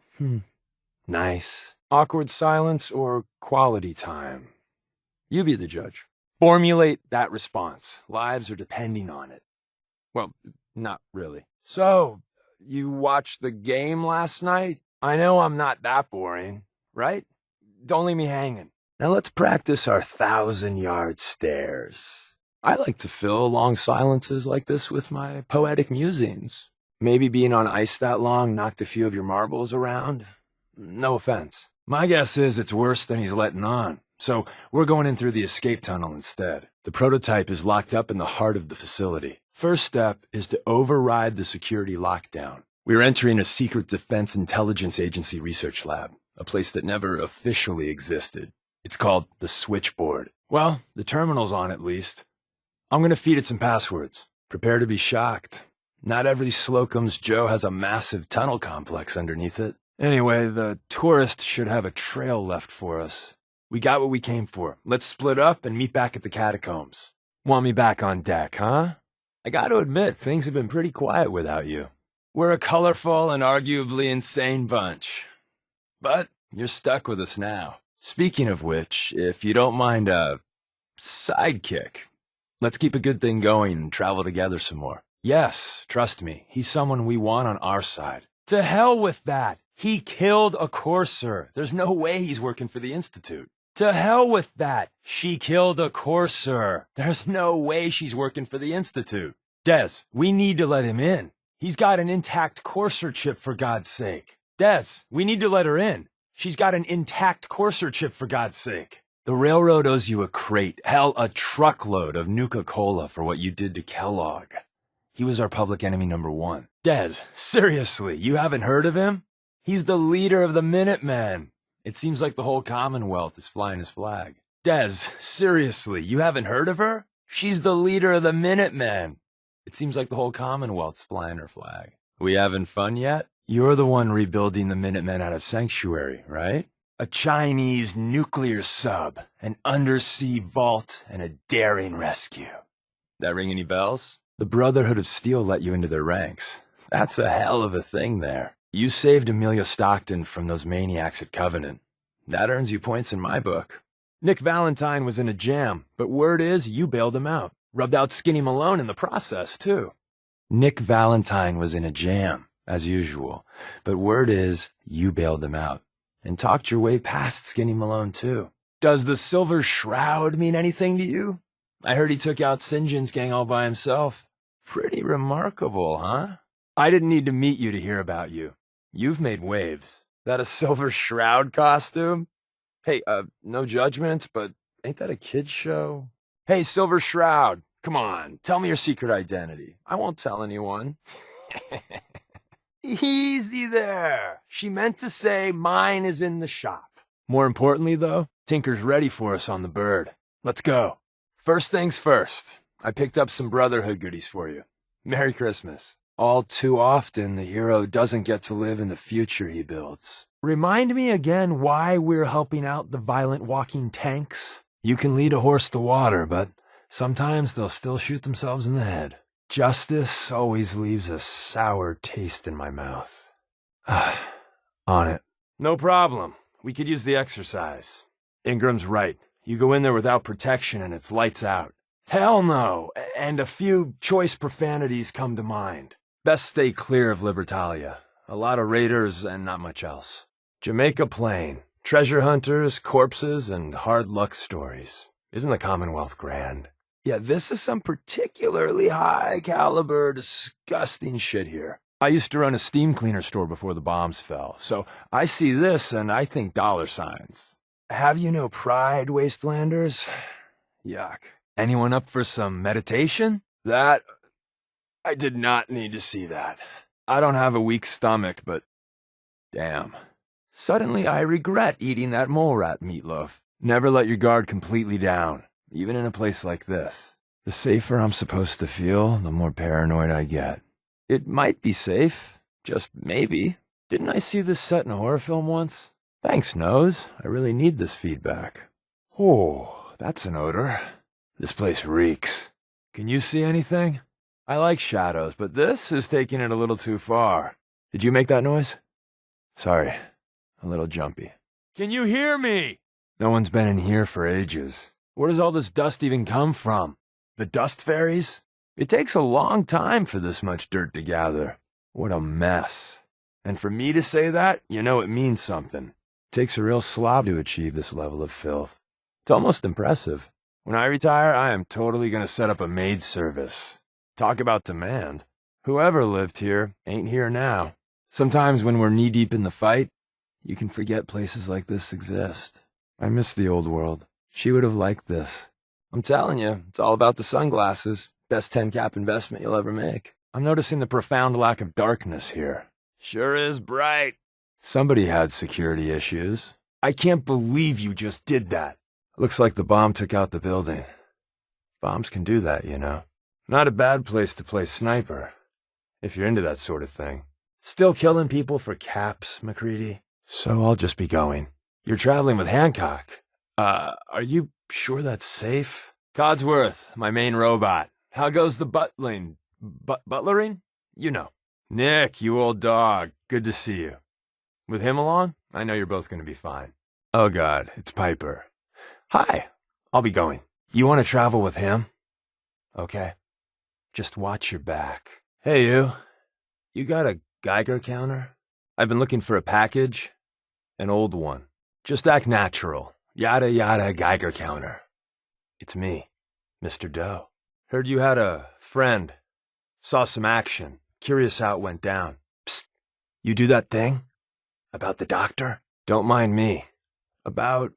Nice. Awkward silence or quality time? You be the judge. Formulate that response. Lives are depending on it. Well, not really. So, you watched the game last night? I know I'm not that boring, right? Don't leave me hanging. Now let's practice our 1,000-yard stares. I like to fill long silences like this with my poetic musings. Maybe being on ice that long knocked a few of your marbles around? No offense. My guess is it's worse than he's letting on. So we're going in through the escape tunnel instead. The prototype is locked up in the heart of the facility. First step is to override the security lockdown. We're entering a secret Defense Intelligence Agency research lab, a place that never officially existed. It's called the Switchboard. Well, the terminal's on at least. I'm gonna feed it some passwords. Prepare to be shocked. Not every Slocum's Joe has a massive tunnel complex underneath it. Anyway, the tourist should have a trail left for us. We got what we came for. Let's split up and meet back at the catacombs. Want me back on deck, huh? I gotta admit, things have been pretty quiet without you. We're a colorful and arguably insane bunch. But you're stuck with us now. Speaking of which, if you don't mind a sidekick, let's keep a good thing going and travel together some more. Yes, trust me, he's someone we want on our side. To hell with that! He killed a courser. There's no way he's working for the Institute. To hell with that. She killed a courser. There's no way she's working for the Institute. Des, we need to let him in. He's got an intact courser chip, for God's sake. Des, we need to let her in. She's got an intact courser chip, for God's sake. The railroad owes you a crate, hell, a truckload of Nuka-Cola for what you did to Kellogg. He was our public enemy #1. Des, seriously, you haven't heard of him? He's the leader of the Minutemen. It seems like the whole Commonwealth is flying his flag. Des, seriously, you haven't heard of her? She's the leader of the Minutemen. It seems like the whole Commonwealth's flying her flag. We having fun yet? You're the one rebuilding the Minutemen out of Sanctuary, right? A Chinese nuclear sub, an undersea vault, and a daring rescue. That ring any bells? The Brotherhood of Steel let you into their ranks. That's a hell of a thing there. You saved Amelia Stockton from those maniacs at Covenant. That earns you points in my book. Nick Valentine was in a jam, but word is you bailed him out. Rubbed out Skinny Malone in the process, too. Nick Valentine was in a jam, as usual, but word is you bailed him out and talked your way past Skinny Malone, too. Does the Silver Shroud mean anything to you? I heard he took out St. John's gang all by himself. Pretty remarkable, huh? I didn't need to meet you to hear about you. You've made waves. That a Silver Shroud costume? Hey, no judgment, but ain't that a kid's show? Hey, Silver Shroud, come on, tell me your secret identity. I won't tell anyone. Easy there. She meant to say mine is in the shop. More importantly, though, Tinker's ready for us on the bird. Let's go. First things first, I picked up some Brotherhood goodies for you. Merry Christmas. All too often, the hero doesn't get to live in the future he builds. Remind me again why we're helping out the violent walking tanks? You can lead a horse to water, but sometimes they'll still shoot themselves in the head. Justice always leaves a sour taste in my mouth. On it. No problem. We could use the exercise. Ingram's right. You go in there without protection and it's lights out. Hell no! And a few choice profanities come to mind. Best stay clear of Libertalia. A lot of raiders and not much else. Jamaica Plain. Treasure hunters, corpses, and hard luck stories. Isn't the Commonwealth grand? Yeah, this is some particularly high-caliber, disgusting shit here. I used to run a steam cleaner store before the bombs fell, so I see this and I think dollar signs. Have you no pride, wastelanders? Yuck. Anyone up for some meditation? I did not need to see that. I don't have a weak stomach, but damn. Suddenly I regret eating that mole rat meatloaf. Never let your guard completely down, even in a place like this. The safer I'm supposed to feel, the more paranoid I get. It might be safe, just maybe. Didn't I see this set in a horror film once? Thanks, Nose. I really need this feedback. Oh, that's an odor. This place reeks. Can you see anything? I like shadows, but this is taking it a little too far. Did you make that noise? Sorry, a little jumpy. Can you hear me? No one's been in here for ages. Where does all this dust even come from? The dust fairies? It takes a long time for this much dirt to gather. What a mess. And for me to say that, you know it means something. It takes a real slob to achieve this level of filth. It's almost impressive. When I retire, I am totally going to set up a maid service. Talk about demand. Whoever lived here ain't here now. Sometimes when we're knee-deep in the fight, you can forget places like this exist. I miss the old world. She would have liked this. I'm telling you, it's all about the sunglasses. Best 10-cap investment you'll ever make. I'm noticing the profound lack of darkness here. Sure is bright. Somebody had security issues. I can't believe you just did that. Looks like the bomb took out the building. Bombs can do that, you know. Not a bad place to play sniper, if you're into that sort of thing. Still killing people for caps, McCready? So I'll just be going. You're traveling with Hancock. Are you sure that's safe? Codsworth, my main robot. How goes the butlering? Butlering? You know. Nick, you old dog. Good to see you. With him along? I know you're both going to be fine. Oh God, it's Piper. Hi, I'll be going. You want to travel with him? Okay. Just watch your back. Hey, you. You got a Geiger counter? I've been looking for a package. An old one. Just act natural. Yada yada Geiger counter. It's me, Mr. Doe. Heard you had a friend. Saw some action. Curious how it went down. Psst. You do that thing? About the doctor? Don't mind me. About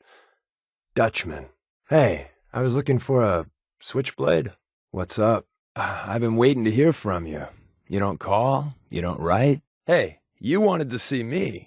Dutchman. Hey, I was looking for a switchblade. What's up? I've been waiting to hear from you. You don't call? You don't write? Hey, you wanted to see me.